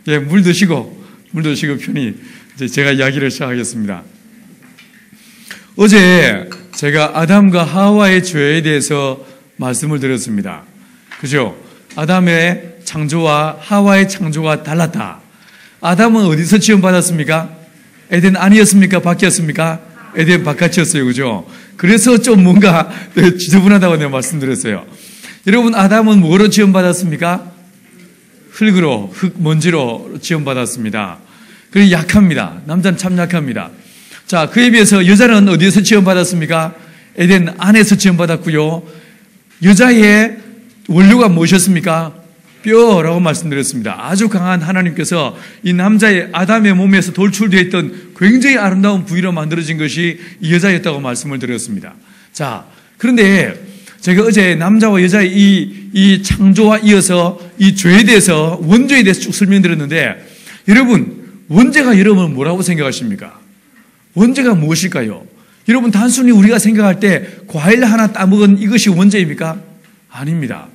예, 물 드시고 편히 이제 제가 이야기를 시작하겠습니다. 어제 제가 아담과 하와의 죄에 대해서 말씀을 드렸습니다. 그죠? 아담의 창조와 하와의 창조가 달랐다. 아담은 어디서 지원받았습니까? 에덴 안이었습니까? 밖이었습니까? 에덴 바깥이었어요. 그죠? 그래서 좀 뭔가 지저분하다고 내가 말씀드렸어요. 여러분, 아담은 뭐로 지원받았습니까? 흙으로, 먼지로 지원받았습니다. 그리고 약합니다. 남자는 참 약합니다. 자, 그에 비해서 여자는 어디에서 지원받았습니까? 에덴 안에서 지원받았고요. 여자의 원료가 무엇이었습니까? 뼈라고 말씀드렸습니다. 아주 강한 하나님께서 이 남자의 아담의 몸에서 돌출되어 있던 굉장히 아름다운 부위로 만들어진 것이 이 여자였다고 말씀을 드렸습니다. 자, 그런데 제가 어제 남자와 여자의 이 창조와 이어서 이 죄에 대해서, 원죄에 대해서 쭉 설명드렸는데, 여러분, 원죄가 여러분은 뭐라고 생각하십니까? 원죄가 무엇일까요? 여러분, 단순히 우리가 생각할 때 과일 하나 따먹은 이것이 원죄입니까? 아닙니다.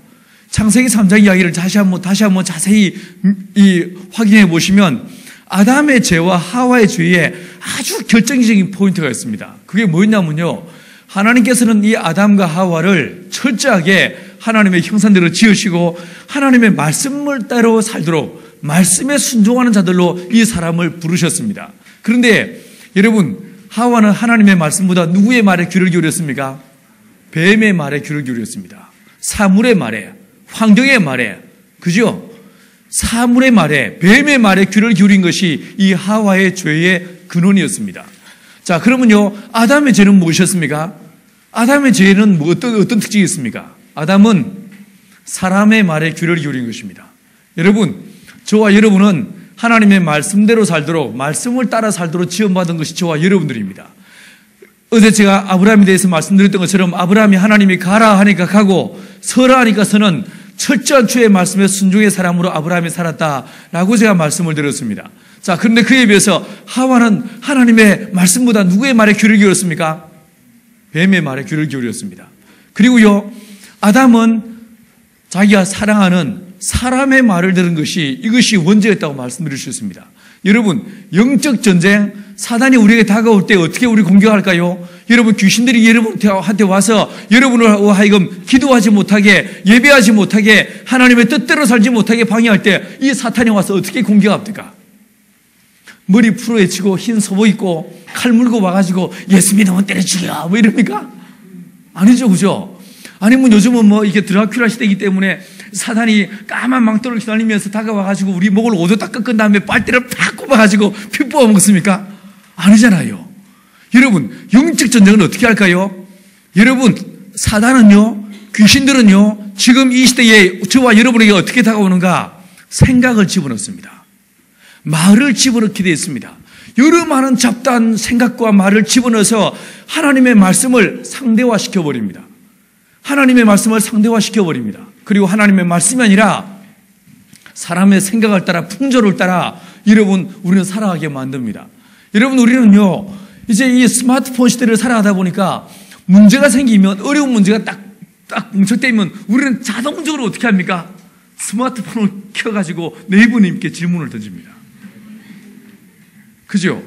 창세기 3장 이야기를 다시 한번 자세히 확인해 보시면 아담의 죄와 하와의 죄에 아주 결정적인 포인트가 있습니다. 그게 뭐였냐면요, 하나님께서는 이 아담과 하와를 철저하게 하나님의 형상대로 지으시고 하나님의 말씀을 따라 살도록 말씀에 순종하는 자들로 이 사람을 부르셨습니다. 그런데 여러분, 하와는 하나님의 말씀보다 누구의 말에 귀를 기울였습니까? 뱀의 말에 귀를 기울였습니다. 사물의 말에, 환경의 말에, 그죠? 사물의 말에, 뱀의 말에 귀를 기울인 것이 이 하와의 죄의 근원이었습니다. 자, 그러면요, 아담의 죄는 무엇이었습니까? 아담의 죄는 어떤 특징이 있습니까? 아담은 사람의 말에 귀를 기울인 것입니다. 여러분, 저와 여러분은 하나님의 말씀대로 살도록, 말씀을 따라 살도록 지원받은 것이 저와 여러분들입니다. 어제 제가 아브라함에 대해서 말씀드렸던 것처럼 아브라함이 하나님이 가라 하니까 가고 서라 하니까 서는 철저한 주의 말씀에 순종의 사람으로 아브라함이 살았다라고 제가 말씀을 드렸습니다. 자, 그런데 그에 비해서 하와는 하나님의 말씀보다 누구의 말에 귀를 기울였습니까? 뱀의 말에 귀를 기울였습니다. 그리고요, 아담은 자기가 사랑하는 사람의 말을 들은 것이, 이것이 원죄였다고 말씀드릴 수 있습니다. 여러분, 영적 전쟁, 사단이 우리에게 다가올 때 어떻게 우리 공격할까요? 여러분, 귀신들이 여러분한테 와서 여러분을 하여금 기도하지 못하게, 예배하지 못하게, 하나님의 뜻대로 살지 못하게 방해할 때 이 사탄이 와서 어떻게 공격합니까? 머리 풀어헤치고 흰 소복 입고 칼 물고 와가지고 예수 믿으면 때려 죽여 뭐 이럽니까? 아니죠, 그죠? 아니면 요즘은 이게 드라큘라 시대이기 때문에 사단이 까만 망토를 휘날리면서 다가와가지고 우리 목을 오도딱 꺾은 다음에 빨대를 팍 꼽아가지고 피 뽑아 먹습니까? 아니잖아요. 여러분, 영적 전쟁은 어떻게 할까요? 여러분, 사단은요, 귀신들은요, 지금 이 시대에 저와 여러분에게 어떻게 다가오는가? 생각을 집어넣습니다. 말을 집어넣게 되어 있습니다. 여러 많은 잡다한 생각과 말을 집어넣어서 하나님의 말씀을 상대화시켜버립니다. 하나님의 말씀을 상대화시켜버립니다. 그리고 하나님의 말씀이 아니라 사람의 생각을 따라, 풍조를 따라 여러분, 우리는 살아가게 만듭니다. 여러분, 우리는요, 이제 이 스마트폰 시대를 살아가다 보니까 문제가 생기면, 어려운 문제가 딱 뭉쳐대면 우리는 자동적으로 어떻게 합니까? 스마트폰을 켜가지고 네이버님께 질문을 던집니다. 그죠?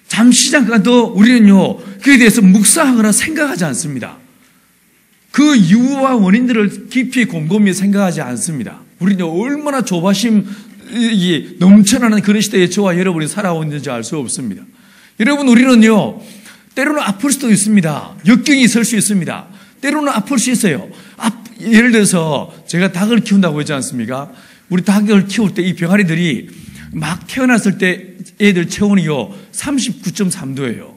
잠시 잠깐도 우리는요, 그에 대해서 묵상하거나 생각하지 않습니다. 그 이유와 원인들을 깊이 곰곰이 생각하지 않습니다. 우리는 얼마나 조바심이 넘쳐나는 그런 시대에 저와 여러분이 살아오는지 알 수 없습니다. 여러분, 우리는요, 때로는 아플 수도 있습니다. 역경이 있을 수 있습니다. 때로는 아플 수 있어요. 예를 들어서 제가 닭을 키운다고 했지 않습니까? 우리 닭을 키울 때 이 병아리들이 막 태어났을 때 애들 체온이요 39.3도예요.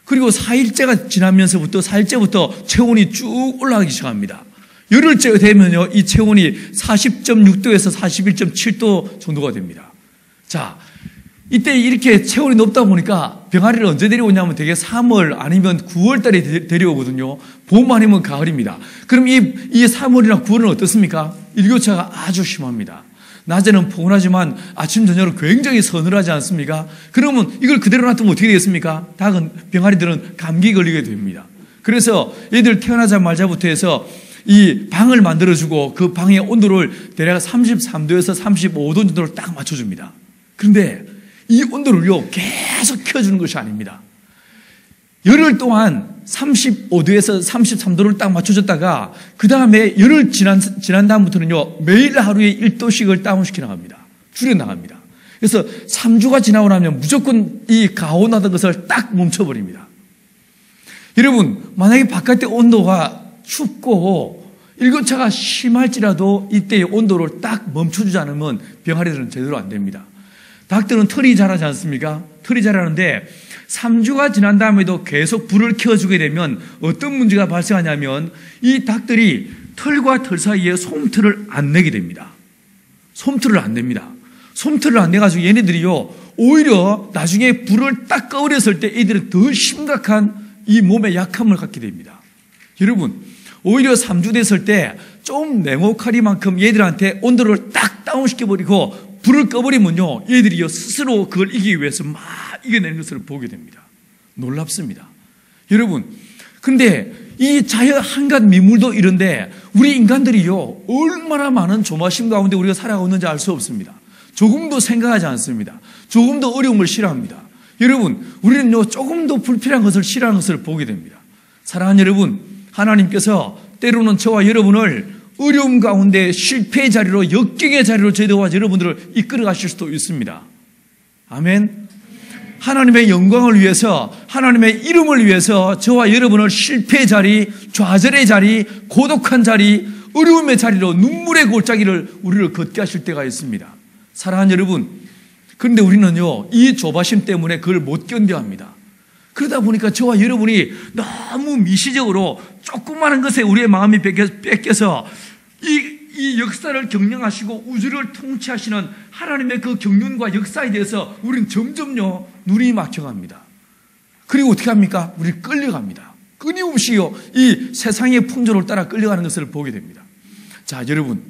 그리고 4일째부터 체온이 쭉 올라가기 시작합니다. 열흘째 되면요, 이 체온이 40.6도에서 41.7도 정도가 됩니다. 자, 이때 이렇게 체온이 높다 보니까 병아리를 언제 데려오냐면 되게 3월 아니면 9월 달에 데려오거든요. 봄 아니면 가을입니다. 그럼 이 3월이나 9월은 어떻습니까? 일교차가 아주 심합니다. 낮에는 포근하지만 아침, 저녁으로 굉장히 서늘하지 않습니까? 그러면 이걸 그대로 놔두면 어떻게 되겠습니까? 병아리들은 감기 걸리게 됩니다. 그래서 얘들 태어나자마자부터 해서 이 방을 만들어주고 그 방의 온도를 대략 33도에서 35도 정도로 딱 맞춰줍니다. 그런데 이 온도를요, 계속 키워주는 것이 아닙니다. 열흘 동안 35도에서 33도를 딱 맞춰줬다가 그 다음에 열흘 지난 다음부터는요, 매일 하루에 1도씩을 다운시켜 나갑니다. 줄여나갑니다. 그래서 3주가 지나고 나면 무조건 이 가온하던 것을 딱 멈춰버립니다. 여러분, 만약에 바깥의 온도가 춥고 일교차가 심할지라도 이때의 온도를 딱 멈춰주지 않으면 병아리들은 제대로 안 됩니다. 닭들은 털이 자라지 않습니까? 털이 자라는데 3주가 지난 다음에도 계속 불을 켜주게 되면 어떤 문제가 발생하냐면 이 닭들이 털과 털 사이에 솜털을 안 내게 됩니다. 솜털을 안 냅니다. 솜털을 안 내가지고 얘네들이요, 오히려 나중에 불을 딱 꺼버렸을 때 애들은 더 심각한 이 몸의 약함을 갖게 됩니다. 여러분, 오히려 3주 됐을 때 좀 냉혹하리만큼 얘들한테 온도를 딱 다운시켜버리고 불을 꺼버리면요, 얘들이요 스스로 그걸 이기기 위해서 막 이겨내는 것을 보게 됩니다. 놀랍습니다. 여러분, 근데 이 자연 한갓 미물도 이런데 우리 인간들이요, 얼마나 많은 조마심 가운데 우리가 살아가고 있는지 알 수 없습니다. 조금도 생각하지 않습니다. 조금도 어려움을 싫어합니다. 여러분, 우리는요, 조금도 불필요한 것을 싫어하는 것을 보게 됩니다. 사랑하는 여러분, 하나님께서 때로는 저와 여러분을 어려움 가운데 실패의 자리로, 역경의 자리로 저희와 여러분들을 이끌어 가실 수도 있습니다. 아멘. 하나님의 영광을 위해서, 하나님의 이름을 위해서 저와 여러분을 실패의 자리, 좌절의 자리, 고독한 자리, 어려움의 자리로 눈물의 골짜기를 우리를 걷게 하실 때가 있습니다. 사랑하는 여러분, 그런데 우리는요, 이 조바심 때문에 그걸 못 견뎌합니다. 그러다 보니까 저와 여러분이 너무 미시적으로 조그마한 것에 우리의 마음이 뺏겨서 이 역사를 경영하시고 우주를 통치하시는 하나님의 그 경륜과 역사에 대해서 우리는 점점요, 눈이 막혀갑니다. 그리고 어떻게 합니까? 우리 끌려갑니다. 끊임없이요, 이 세상의 풍조를 따라 끌려가는 것을 보게 됩니다. 자, 여러분,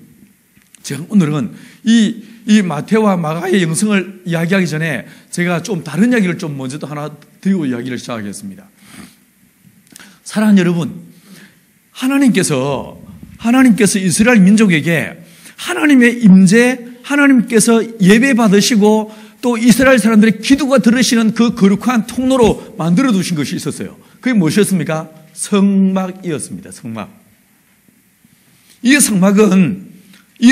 제가 오늘은 이 마태와 마가의 영성을 이야기하기 전에 제가 좀 다른 이야기를 좀 먼저 또 하나 드리고 이야기를 시작하겠습니다. 사랑하는 여러분, 하나님께서 이스라엘 민족에게 하나님의 임재, 하나님께서 예배 받으시고 또 이스라엘 사람들의 기도가 들으시는 그 거룩한 통로로 만들어 두신 것이 있었어요. 그게 무엇이었습니까? 성막이었습니다. 성막. 이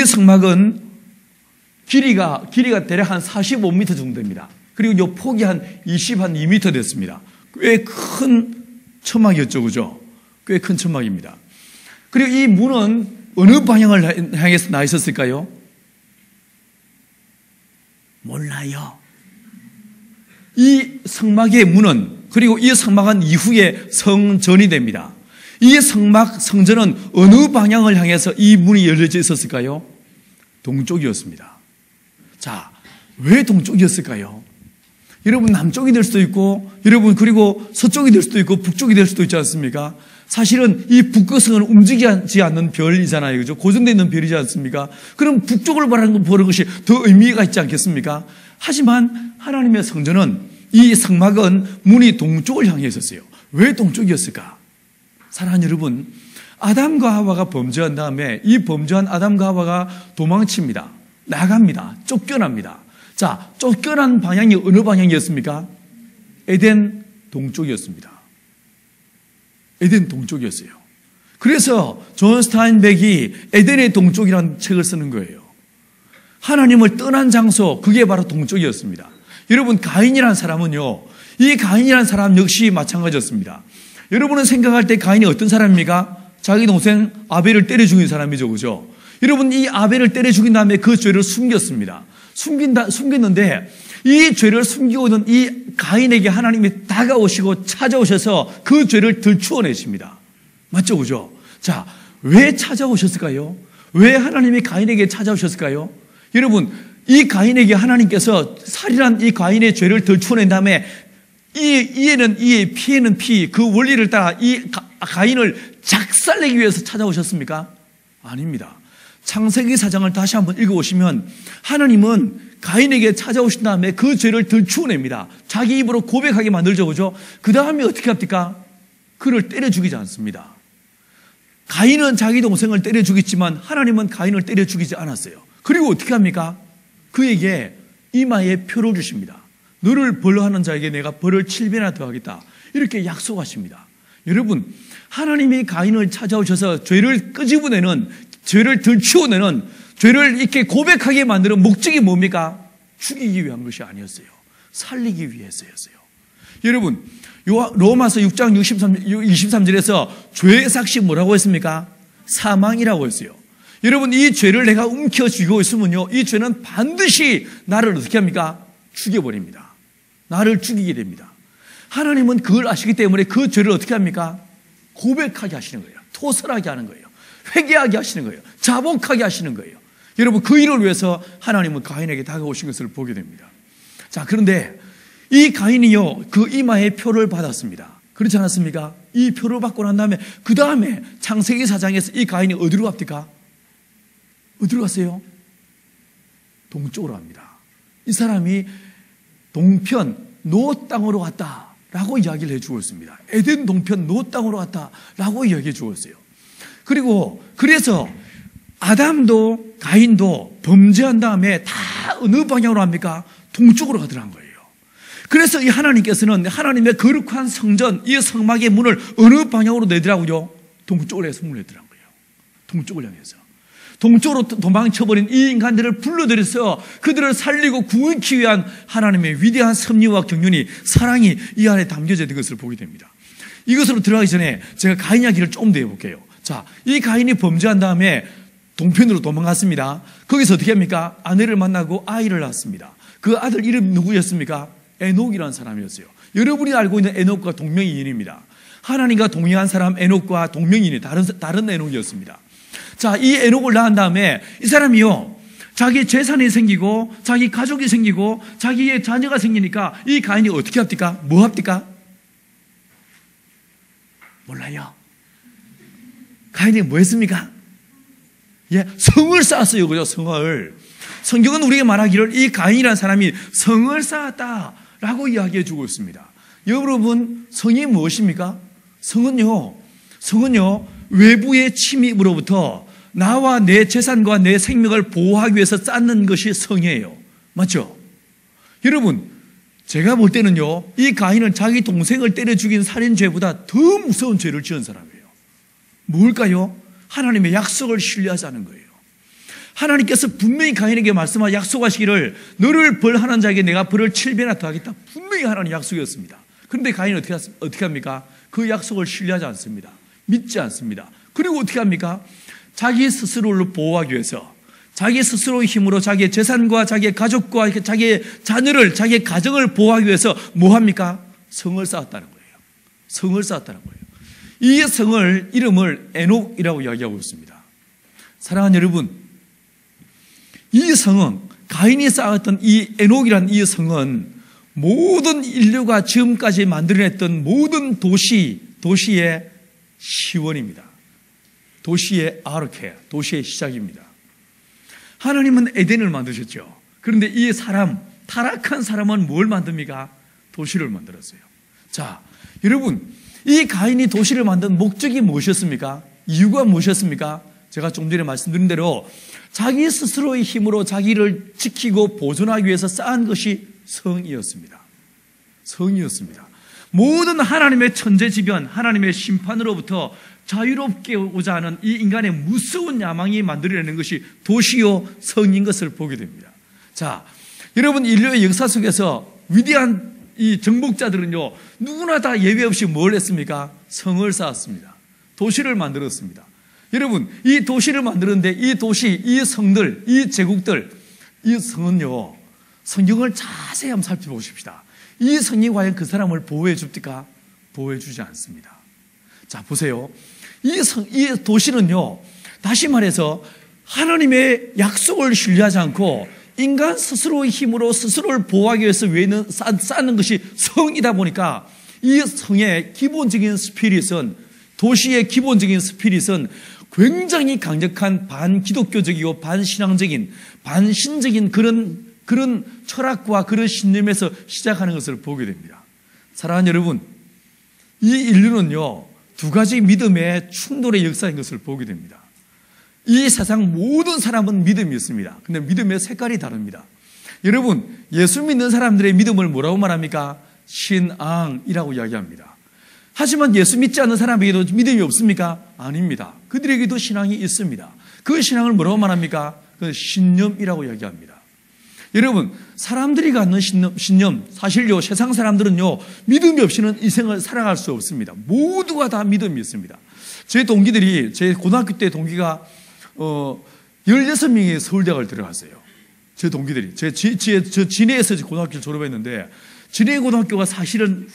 성막은 길이가 대략 한 45m 정도 됩니다. 그리고 요 폭이 한 2m 됐습니다. 꽤 큰 천막이었죠, 그죠? 꽤 큰 천막입니다. 그리고 이 문은 어느 방향을 향해서 나 있었을까요? 몰라요. 이 성막의 문은, 그리고 이 성막은 이후에 성전이 됩니다. 이 성전은 어느 방향을 향해서 이 문이 열려져 있었을까요? 동쪽이었습니다. 자, 왜 동쪽이었을까요? 여러분, 남쪽이 될 수도 있고, 여러분, 그리고 서쪽이 될 수도 있고, 북쪽이 될 수도 있지 않습니까? 사실은 이 북극성은 움직이지 않는 별이잖아요. 그죠? 고정되어 있는 별이지 않습니까? 그럼 북쪽을 보는 것이 더 의미가 있지 않겠습니까? 하지만 하나님의 성전은, 이 성막은 문이 동쪽을 향해 있었어요. 왜 동쪽이었을까? 사랑하는 여러분, 아담과 하와가 범죄한 다음에 이 범죄한 아담과 하와가 도망칩니다. 나갑니다. 쫓겨납니다. 자, 쫓겨난 방향이 어느 방향이었습니까? 에덴 동쪽이었습니다. 에덴 동쪽이었어요. 그래서 존 스타인백이 에덴의 동쪽이라는 책을 쓰는 거예요. 하나님을 떠난 장소, 그게 바로 동쪽이었습니다. 여러분, 가인이라는 사람은요, 이 가인이라는 사람 역시 마찬가지였습니다. 여러분은 생각할 때 가인이 어떤 사람입니까? 자기 동생 아벨을 때려 죽인 사람이죠, 그죠? 여러분, 이 아벨을 때려 죽인 다음에 그 죄를 숨겼습니다. 숨겼는데 이 죄를 숨기고 있는 이 가인에게 하나님이 다가오시고 찾아오셔서 그 죄를 들추어내십니다. 맞죠, 그죠? 자, 왜 찾아오셨을까요? 왜 하나님이 가인에게 찾아오셨을까요? 여러분, 이 가인에게 하나님께서 살인한 이 가인의 죄를 들추어낸 다음에 이에는 이, 피에는 피, 그 원리를 따라 이 가인을 작살내기 위해서 찾아오셨습니까? 아닙니다. 창세기 4장을 다시 한번 읽어보시면 하나님은 가인에게 찾아오신 다음에 그 죄를 들추어냅니다. 자기 입으로 고백하게 만들죠, 그죠? 그 다음에 어떻게 합니까? 그를 때려 죽이지 않습니다. 가인은 자기 동생을 때려 죽였지만 하나님은 가인을 때려 죽이지 않았어요. 그리고 어떻게 합니까? 그에게 이마에 표를 주십니다. 너를 벌하는 자에게 내가 벌을 7배나 더하겠다. 이렇게 약속하십니다. 여러분, 하나님이 가인을 찾아오셔서 죄를 끄집어내는, 죄를 들추어내는, 죄를 이렇게 고백하게 만드는 목적이 뭡니까? 죽이기 위한 것이 아니었어요. 살리기 위해서였어요. 여러분, 로마서 6장 23절에서 죄의 삭시 뭐라고 했습니까? 사망이라고 했어요. 여러분, 이 죄를 내가 움켜쥐고 있으면요, 이 죄는 반드시 나를 어떻게 합니까? 죽여버립니다. 나를 죽이게 됩니다. 하나님은 그걸 아시기 때문에 그 죄를 어떻게 합니까? 고백하게 하시는 거예요. 토설하게 하는 거예요. 회개하게 하시는 거예요. 자복하게 하시는 거예요. 여러분, 그 일을 위해서 하나님은 가인에게 다가오신 것을 보게 됩니다. 자, 그런데 이 가인이요, 그 이마에 표를 받았습니다. 그렇지 않았습니까? 이 표를 받고 난 다음에 그 다음에 창세기 4장에서 이 가인이 어디로 갑니까? 어디로 갔어요? 동쪽으로 갑니다. 이 사람이 동편 노 땅으로 갔다라고 이야기를 해주고 있습니다. 에덴 동편 노 땅으로 갔다라고 이야기해 주고 있어요. 그리고 그래서 아담도 가인도 범죄한 다음에 다 어느 방향으로 합니까? 동쪽으로 가더라는 거예요. 그래서 이 하나님께서는 하나님의 거룩한 성전, 이 성막의 문을 어느 방향으로 내더라고요? 동쪽으로 해서 문을 내더라는 거예요. 동쪽을 향해서. 동쪽으로 도망쳐버린 이 인간들을 불러들여서 그들을 살리고 구원하기 위한 하나님의 위대한 섭리와 경륜이, 사랑이 이 안에 담겨져 있는 것을 보게 됩니다. 이것으로 들어가기 전에 제가 가인 이야기를 좀 더 해볼게요. 자, 이 가인이 범죄한 다음에 동편으로 도망갔습니다. 거기서 어떻게 합니까? 아내를 만나고 아이를 낳았습니다. 그 아들 이름 누구였습니까? 에녹이라는 사람이었어요. 여러분이 알고 있는 에녹과 동명이인입니다. 하나님과 동행한 사람 에녹과 동명이인이 다른 에녹이었습니다. 자, 이 에녹을 낳은 다음에 이 사람이요, 자기 재산이 생기고 자기 가족이 생기고 자기의 자녀가 생기니까 이 가인이 어떻게 합니까? 뭐 합니까? 몰라요. 가인이 뭐 했습니까? 예, 성을 쌓았어요. 그죠? 성을. 성경은 우리에게 말하기를 이 가인이라는 사람이 성을 쌓았다라고 이야기해 주고 있습니다. 여러분, 성이 무엇입니까? 성은요, 외부의 침입으로부터 나와 내 재산과 내 생명을 보호하기 위해서 쌓는 것이 성이에요. 맞죠? 여러분, 제가 볼 때는요, 이 가인은 자기 동생을 때려 죽인 살인죄보다 더 무서운 죄를 지은 사람이에요. 뭘까요? 하나님의 약속을 신뢰하지 않은 거예요. 하나님께서 분명히 가인에게 말씀하여 약속하시기를 너를 벌하는 자에게 내가 벌을 7배나 더하겠다. 분명히 하나님 약속이었습니다. 그런데 가인은 어떻게 합니까? 그 약속을 신뢰하지 않습니다. 믿지 않습니다. 그리고 어떻게 합니까? 자기 스스로를 보호하기 위해서, 자기 스스로의 힘으로 자기의 재산과 자기의 가족과 자기의 자녀를, 자기의 가정을 보호하기 위해서 뭐 합니까? 성을 쌓았다는 거예요. 성을 쌓았다는 거예요. 이 성을, 이름을 에녹이라고 이야기하고 있습니다. 사랑하는 여러분, 이 성은, 가인이 쌓았던 이 에녹이라는 이 성은 모든 인류가 지금까지 만들어냈던 모든 도시의 시원입니다. 도시의 아르케, 도시의 시작입니다. 하나님은 에덴을 만드셨죠. 그런데 이 사람, 타락한 사람은 뭘 만듭니까? 도시를 만들었어요. 자, 여러분, 이 가인이 도시를 만든 목적이 무엇이었습니까? 이유가 무엇이었습니까? 제가 좀 전에 말씀드린 대로 자기 스스로의 힘으로 자기를 지키고 보존하기 위해서 쌓은 것이 성이었습니다. 성이었습니다. 모든 하나님의 천재지변, 하나님의 심판으로부터 자유롭게 오자 하는 이 인간의 무서운 야망이 만들어내는 것이 도시요 성인 것을 보게 됩니다. 자, 여러분, 인류의 역사 속에서 위대한 이 정복자들은요, 누구나 다 예외 없이 뭘 했습니까? 성을 쌓았습니다. 도시를 만들었습니다. 여러분, 이 도시를 만드는데 이 도시, 이 성들, 이 제국들, 이 성은요, 성경을 자세히 한번 살펴보십시다. 이 성이 과연 그 사람을 보호해 줍니까? 보호해 주지 않습니다. 자, 보세요. 이 도시는요, 다시 말해서 하나님의 약속을 신뢰하지 않고 인간 스스로의 힘으로 스스로를 보호하기 위해서 쌓는 것이 성이다 보니까 이 성의 기본적인 스피릿은, 도시의 기본적인 스피릿은 굉장히 강력한 반기독교적이고 반신앙적인, 반신적인 그런 철학과 그런 신념에서 시작하는 것을 보게 됩니다. 사랑하는 여러분, 이 인류는요, 두 가지 믿음의 충돌의 역사인 것을 보게 됩니다. 이 세상 모든 사람은 믿음이 있습니다. 근데 믿음의 색깔이 다릅니다. 여러분, 예수 믿는 사람들의 믿음을 뭐라고 말합니까? 신앙이라고 이야기합니다. 하지만 예수 믿지 않는 사람에게도 믿음이 없습니까? 아닙니다. 그들에게도 신앙이 있습니다. 그 신앙을 뭐라고 말합니까? 그 신념이라고 이야기합니다. 여러분, 사람들이 갖는 신념, 사실요, 세상 사람들은요, 믿음이 없이는 이 생을 살아갈 수 없습니다. 모두가 다 믿음이 있습니다. 제 동기들이, 제 고등학교 때 동기가, 16명이 서울대학을 들어갔어요. 제 동기들이. 저 진해에서 고등학교를 졸업했는데, 진해 고등학교가 사실은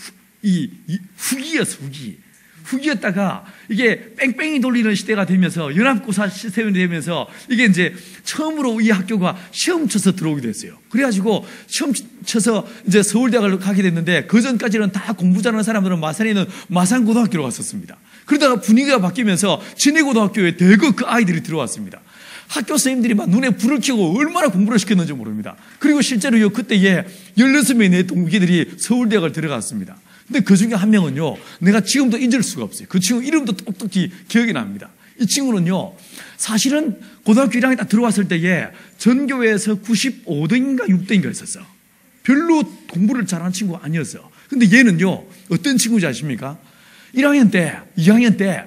후기였어, 후기. 후기였다가 이게 뺑뺑이 돌리는 시대가 되면서 연합고사 시스템이 되면서 이게 이제 처음으로 이 학교가 시험 쳐서 들어오게 됐어요. 그래가지고 시험 쳐서 이제 서울대학을 가게 됐는데 그 전까지는 다 공부 잘하는 사람들은 마산에 있는 마산고등학교로 갔었습니다. 그러다가 분위기가 바뀌면서 진해고등학교에 대거 그 아이들이 들어왔습니다. 학교 선생님들이 막 눈에 불을 켜고 얼마나 공부를 시켰는지 모릅니다. 그리고 실제로요, 그때에 16명의 내 동기들이 서울대학을 들어갔습니다. 근데 그 중에 한 명은요, 내가 지금도 잊을 수가 없어요. 그 친구 이름도 똑똑히 기억이 납니다. 이 친구는요, 사실은 고등학교 1학년 딱 들어왔을 때에 전교에서 95등인가 6등인가 했었어. 별로 공부를 잘하는 친구가 아니었어. 근데 얘는요, 어떤 친구인지 아십니까? 1학년 때, 2학년 때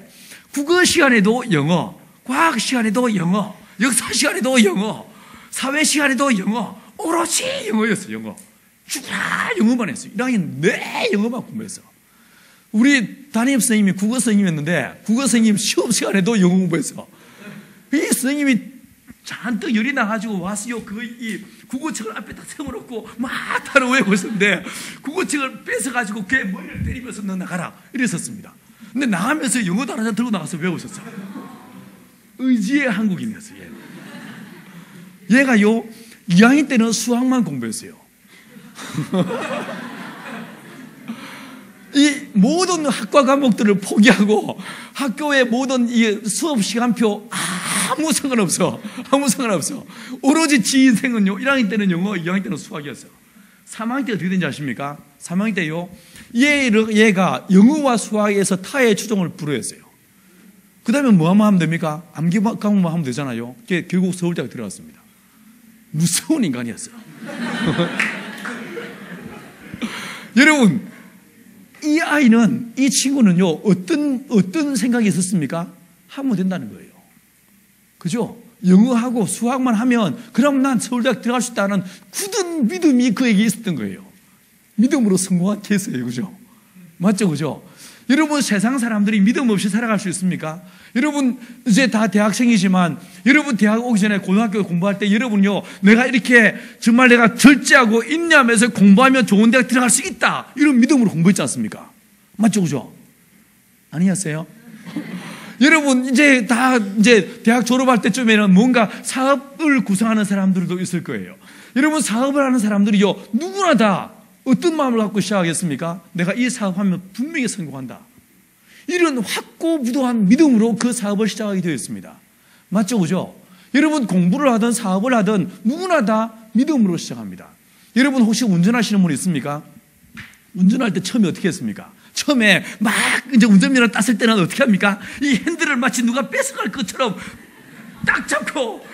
국어 시간에도 영어, 과학 시간에도 영어, 역사 시간에도 영어, 사회 시간에도 영어, 오로지 영어였어요, 영어. 다 영어만 했어요. 1학년 내 영어만 공부했어. 우리 담임 선생님이 국어 선생님이었는데 국어 선생님 시험 시간에도 영어 공부했어. 이 선생님이 잔뜩 열이 나가지고 와서요, 이 국어책을 앞에다 세워놓고 막 따로 외우고 있었는데 국어책을 뺏어가지고 걔 머리를 때리면서 너 나가라 이랬었습니다. 근데 나가면서 영어 단어 들고 나가서 외우고 있었어. 의지의 한국인이었어요. 얘가요, 2학년 때는 수학만 공부했어요. 이 모든 학과 과목들을 포기하고 학교의 모든 이 수업 시간표 아무 상관없어. 아무 상관없어. 오로지 지 인생은요, 1학년 때는 영어, 2학년 때는 수학이었어. 3학년 때 어떻게 된지 아십니까? 3학년 때요, 얘가 영어와 수학에서 타의 추종을 불허했어요. 그 다음에 뭐만 하면 됩니까? 암기 과목만 하면 되잖아요. 결국 서울대학 들어갔습니다. 무서운 인간이었어요. 여러분, 이 아이는, 이 친구는요, 어떤 생각이 있었습니까? 하면 된다는 거예요. 그죠? 영어하고 수학만 하면, 그럼 난 서울대학 들어갈 수 있다는 굳은 믿음이 그에게 있었던 거예요. 믿음으로 성공한 케이스예요. 그죠? 맞죠? 그죠? 여러분, 세상 사람들이 믿음 없이 살아갈 수 있습니까? 여러분, 이제 다 대학생이지만, 여러분 대학 오기 전에 고등학교 공부할 때 여러분요, 내가 이렇게 정말 내가 절제하고 인내하면서 공부하면 좋은 대학 들어갈 수 있다, 이런 믿음으로 공부했지 않습니까? 맞죠? 그죠? 아니었어요? 여러분, 이제 대학 졸업할 때쯤에는 뭔가 사업을 구성하는 사람들도 있을 거예요. 여러분, 사업을 하는 사람들이요, 누구나 다 어떤 마음을 갖고 시작하겠습니까? 내가 이 사업하면 분명히 성공한다. 이런 확고부도한 믿음으로 그 사업을 시작하게 되었습니다. 맞죠? 그죠? 여러분, 공부를 하든 사업을 하든 누구나 다 믿음으로 시작합니다. 여러분, 혹시 운전하시는 분 있습니까? 운전할 때 처음에 어떻게 했습니까? 처음에 막 이제 운전면허 땄을 때는 어떻게 합니까? 이 핸들을 마치 누가 뺏어갈 것처럼 딱 잡고,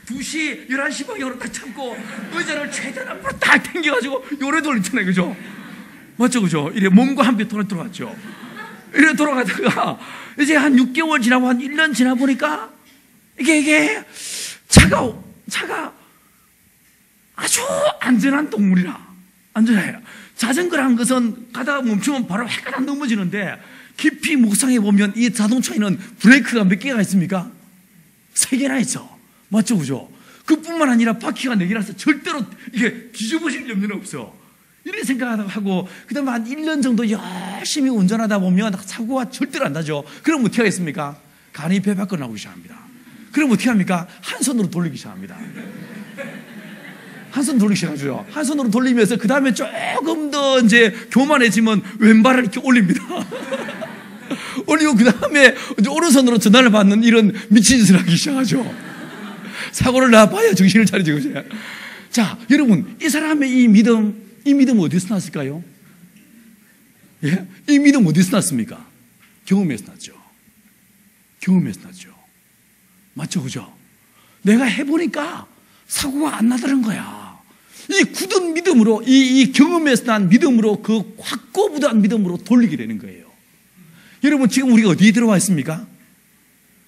2시, 11시 방향으로 딱 잡고 의자를 최대한 앞으로 딱 당겨가지고 요래 돌리잖아요. 그죠? 맞죠? 그죠? 이래 몸과 함께 돌아왔죠. 이래 돌아가다가 이제 한 6개월 지나고 한 1년 지나 보니까 이게 차가 아주 안전한 동물이라. 안전해요. 자전거라는 것은 가다가 멈추면 바로 헷갈아 넘어지는데 깊이 묵상해 보면 이 자동차에는 브레이크가 몇 개가 있습니까? 3개나 있어. 맞죠? 그죠? 그뿐만 아니라 바퀴가 4개라서 절대로 이게 뒤집어질 염려는 없어. 이런 생각하고, 그 다음에 한 1년 정도 열심히 운전하다 보면 사고가 절대로 안 나죠. 그럼 어떻게 하겠습니까? 간이 배 밖으로 나오기 시작합니다. 그럼 어떻게 합니까? 한 손으로 돌리기 시작합니다. 한 손 돌리기 시작하죠. 한 손으로 돌리면서 그 다음에 조금 더 이제 교만해지면 왼발을 이렇게 올립니다. 올리고 그 다음에 오른손으로 전화를 받는 이런 미친 짓을 하기 시작하죠. 사고를 나봐야 정신을 차리죠. 그죠? 자, 여러분, 이 사람의 이 믿음 어디서 났을까요? 예? 이 믿음 어디서 났습니까? 경험에서 나죠. 경험에서 나죠. 맞죠? 그죠? 내가 해보니까 사고가 안 나다는 거야. 이 굳은 믿음으로, 이 경험에서 난 믿음으로, 그 확고부도한 믿음으로 돌리게 되는 거예요. 여러분, 지금 우리가 어디에 들어와 있습니까?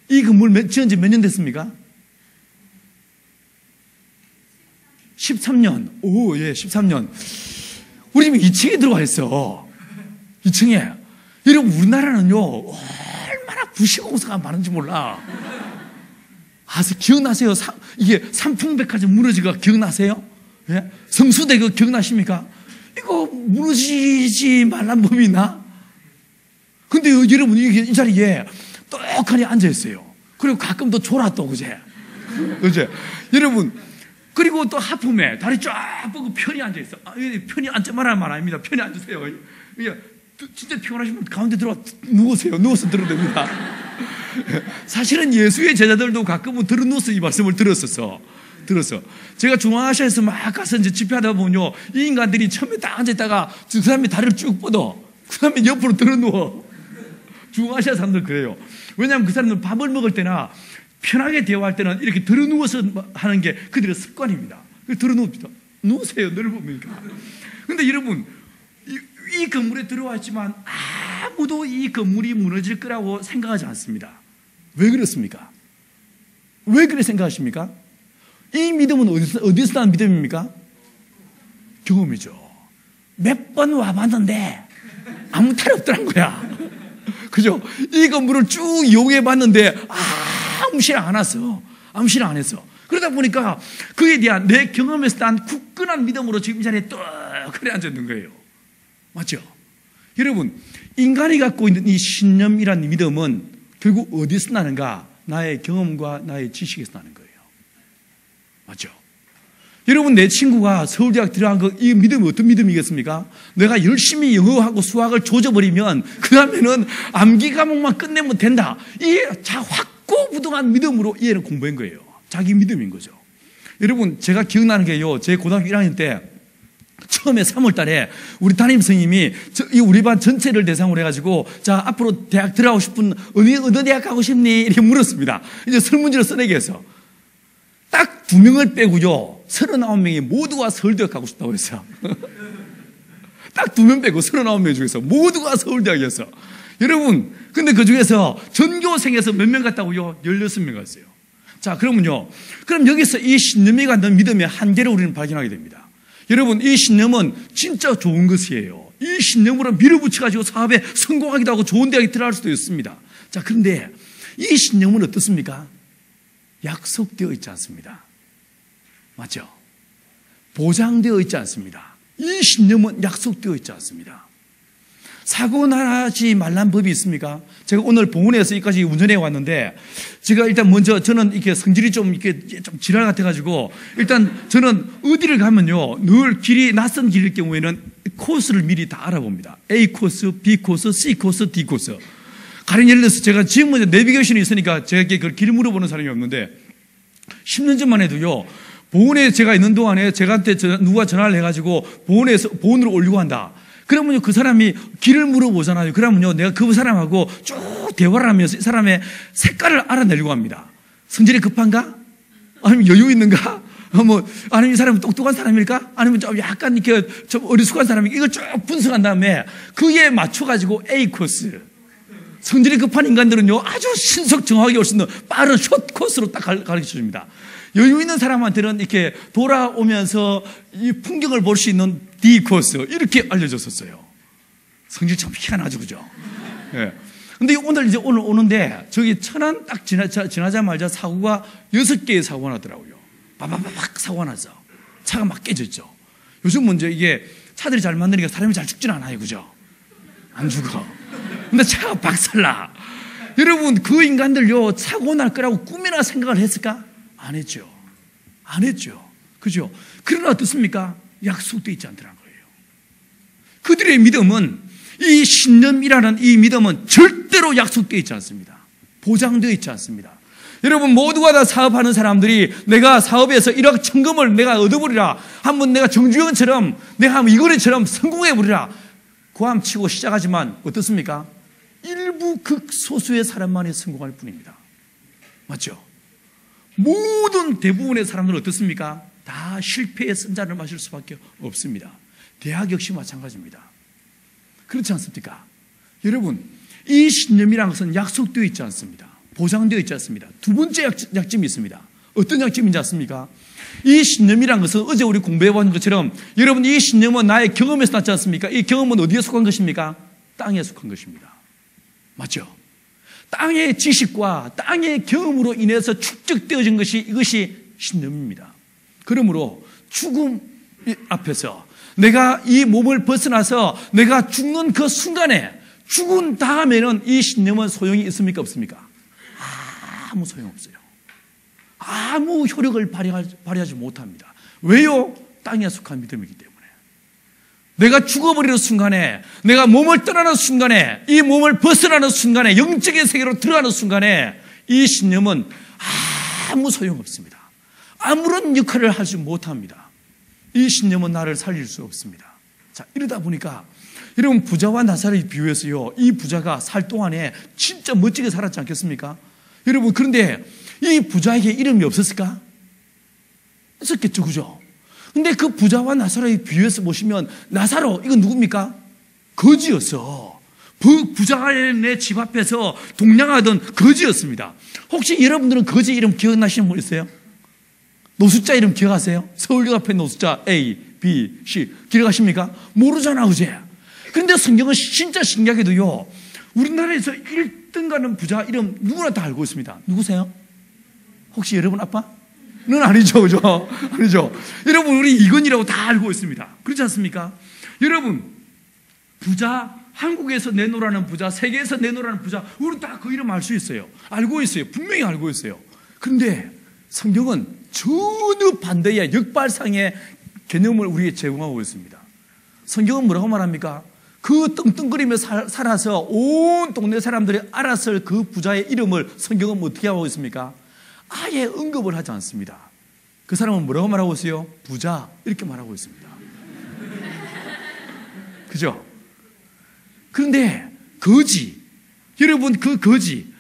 이 건물 지은 지 몇 년 됐습니까? 13년. 오, 예, 13년. 우리 지금 2층에 들어와 있어. 2층에. 여러분, 우리나라는요, 얼마나 부실공사가 많은지 몰라. 기억나세요? 이게 삼풍백화점 무너진 거 기억나세요? 예? 성수대교 기억나십니까? 이거 무너지지 말란 법이 있나? 근데 여러분, 이 자리에 떡하니 앉아있어요. 그리고 가끔 또 졸아 또, 그제? 여러분, 그리고 또 하품에 다리 쫙 뻗고 편히 앉아있어. 편히 앉지 말라는 말 아닙니다. 편히 앉으세요. 진짜 피곤하시면 가운데 들어와 누우세요. 누워서 들어도 됩니다. 사실은 예수의 제자들도 가끔은 들어 누워서 이 말씀을 들었어. 제가 중앙아시아에서 막 가서 이제 집회하다 보면요, 이 인간들이 처음에 딱 앉아있다가 그 사람이 다리를 쭉 뻗어. 그 다음에 옆으로 들어 누워. 중앙아시아 사람들 그래요. 왜냐하면 그 사람들은 밥을 먹을 때나 편하게 대화할 때는 이렇게 들어 누워서 하는 게 그들의 습관입니다. 들어 누웁니다. 누우세요. 넓으니까. 근데 여러분, 이 건물에 들어와 있지만 아무도 이 건물이 무너질 거라고 생각하지 않습니다. 왜 그렇습니까? 왜 그렇게 생각하십니까? 이 믿음은 어디서 나는 믿음입니까? 경험이죠. 몇 번 와봤는데 아무 탈이 없더란 거야. 그죠? 이 건물을 쭉 이용해 봤는데 아무 실험 안 했어. 아무 실험 안 했어. 그러다 보니까 그에 대한 내 경험에서 난 굳건한 믿음으로 지금 이 자리에 떡하니 앉아있는 거예요. 맞죠? 여러분, 인간이 갖고 있는 이 신념이라는 믿음은 결국 어디서 나는가? 나의 경험과 나의 지식에서 나는 거예요. 맞죠? 여러분, 내 친구가 서울대학 들어간 이 믿음이 어떤 믿음이겠습니까? 내가 열심히 영어하고 수학을 조져버리면 그 다음에는 암기 과목만 끝내면 된다. 이 확고부동한 믿음으로 얘는 공부한 거예요. 자기 믿음인 거죠. 여러분, 제가 기억나는 게요, 제 고등학교 1학년 때 처음에 3월 달에 우리 담임 선생님이 우리 반 전체를 대상으로 해가지고, 자, 앞으로 대학 들어가고 싶은 어느 대학 가고 싶니? 이렇게 물었습니다. 이제 설문지를 써내게 해서 딱 2명을 빼고요, 39명이 모두가 서울대학 가고 싶다고 그랬어요. 딱 2명 빼고 39명 중에서 모두가 서울대학이었어. 여러분, 근데 그 중에서 전교생에서 몇 명 갔다고요? 16명 갔어요. 자, 그러면요, 그럼 여기서 이 신념이 갖는 믿음의 한계를 우리는 발견하게 됩니다. 여러분, 이 신념은 진짜 좋은 것이에요. 이 신념으로 밀어붙여가지고 사업에 성공하기도 하고 좋은 대학에 들어갈 수도 있습니다. 자, 그런데 이 신념은 어떻습니까? 약속되어 있지 않습니다. 맞죠? 보장되어 있지 않습니다. 이 신념은 약속되어 있지 않습니다. 사고 나지 말란 법이 있습니까? 제가 오늘 봉은에서 여기까지 운전해 왔는데, 제가 일단 먼저 저는 이렇게 성질이 좀 지랄 같아가지고, 일단 저는 어디를 가면요, 늘 낯선 길일 경우에는 코스를 미리 다 알아봅니다. A 코스, B 코스, C 코스, D 코스. 가령 예를 들어서 제가 지금 먼저 내비게이션이 있으니까 제가 그 길을 물어보는 사람이 없는데, 10년 전만 해도요, 보훈에 제가 있는 동안에 제가한테 누가 전화를 해가지고 보훈으로 오려고 한다. 그러면요, 그 사람이 길을 물어보잖아요. 그러면요, 내가 그 사람하고 쭉 대화를 하면서 이 사람의 색깔을 알아내려고 합니다. 성질이 급한가? 아니면 여유 있는가? 아니면 이 사람은 똑똑한 사람일까? 아니면 좀 약간 이렇게 좀 어리숙한 사람일까? 이걸 쭉 분석한 다음에 그에 맞춰가지고 A 코스. 성질이 급한 인간들은요, 아주 신속 정확하게 올 수 있는 빠른 숏 코스로 딱 가르쳐 줍니다. 여유 있는 사람한테는 이렇게 돌아오면서 이 풍경을 볼 수 있는 D 코스, 이렇게 알려줬었어요. 성질 참 희한하죠, 그죠? 예. 근데 오늘 오는데, 저기 천안 딱 지나자마자 사고가 6개의 사고가 나더라고요. 바바바박 사고가 나서. 차가 막 깨졌죠. 요즘 먼저 이게 차들이 잘 만드니까 사람이 잘 죽진 않아요, 그죠? 안 죽어. 근데 차가 박살나. 여러분, 그 인간들요, 사고 날 거라고 꿈이나 생각을 했을까? 안 했죠. 안 했죠. 그죠? 그러나 어떻습니까? 약속되어 있지 않더라는 거예요. 그들의 믿음은, 이 신념이라는 이 믿음은 절대로 약속되어 있지 않습니다. 보장되어 있지 않습니다. 여러분, 모두가 다 사업하는 사람들이 내가 사업에서 1억 천금을 내가 얻어버리라, 한번 내가 정주영처럼, 내가 한번 이거리처럼 성공해버리라, 고함치고 시작하지만 어떻습니까? 일부 극소수의 사람만이 성공할 뿐입니다. 맞죠? 모든 대부분의 사람들은 어떻습니까? 다 실패의 쓴잔을 마실 수밖에 없습니다. 대학 역시 마찬가지입니다. 그렇지 않습니까? 여러분, 이 신념이라는 것은 약속되어 있지 않습니다. 보장되어 있지 않습니다. 두 번째 약점이 있습니다. 어떤 약점인지 아십니까? 이 신념이라는 것은 어제 우리 공부해본 것처럼 여러분, 이 신념은 나의 경험에서 났지 않습니까? 이 경험은 어디에 속한 것입니까? 땅에 속한 것입니다. 맞죠? 땅의 지식과 땅의 경험으로 인해서 축적되어진 것이 이것이 신념입니다. 그러므로 죽음 앞에서 내가 이 몸을 벗어나서 내가 죽는 그 순간에 죽은 다음에는 이 신념은 소용이 있습니까? 없습니까? 아무 소용없어요. 아무 효력을 발휘하지 못합니다. 왜요? 땅에 속한 믿음이기 때문에. 내가 죽어버리는 순간에, 내가 몸을 떠나는 순간에, 이 몸을 벗어나는 순간에, 영적인 세계로 들어가는 순간에 이 신념은 아무 소용없습니다. 아무런 역할을 하지 못합니다. 이 신념은 나를 살릴 수 없습니다. 자, 이러다 보니까 여러분, 부자와 나사를 비유해서요, 이 부자가 살 동안에 진짜 멋지게 살았지 않겠습니까? 여러분, 그런데 이 부자에게 이름이 없었을까? 있었겠죠, 그죠? 근데 그 부자와 나사로의 비유해서 보시면 나사로, 이건 누굽니까? 거지였어. 부자의 집 앞에서 동냥하던 거지였습니다. 혹시 여러분들은 거지 이름 기억나시는 분 있어요? 노숙자 이름 기억하세요? 서울역 앞에 노숙자 A, B, C 기억하십니까? 모르잖아, 그제? 그런데 성경은 진짜 신기하게도요, 우리나라에서 1등 가는 부자 이름 누구나 다 알고 있습니다. 누구세요? 혹시 여러분 아빠? 는 아니죠, 그죠? 아니죠. 여러분, 우리 이건희라고 다 알고 있습니다. 그렇지 않습니까? 여러분, 부자, 한국에서 내놓으라는 부자, 세계에서 내놓으라는 부자, 우리 다 그 이름 알 수 있어요. 알고 있어요. 분명히 알고 있어요. 그런데 성경은 전혀 반대의 역발상의 개념을 우리에게 제공하고 있습니다. 성경은 뭐라고 말합니까? 그 떵떵거리며 살아서 온 동네 사람들이 알았을 그 부자의 이름을 성경은 어떻게 하고 있습니까? 아예 언급을 하지 않습니다. 그 사람은 뭐라고 말하고 있어요? 부자, 이렇게 말하고 있습니다. 그죠? 그런데 거지, 여러분, 그 거지,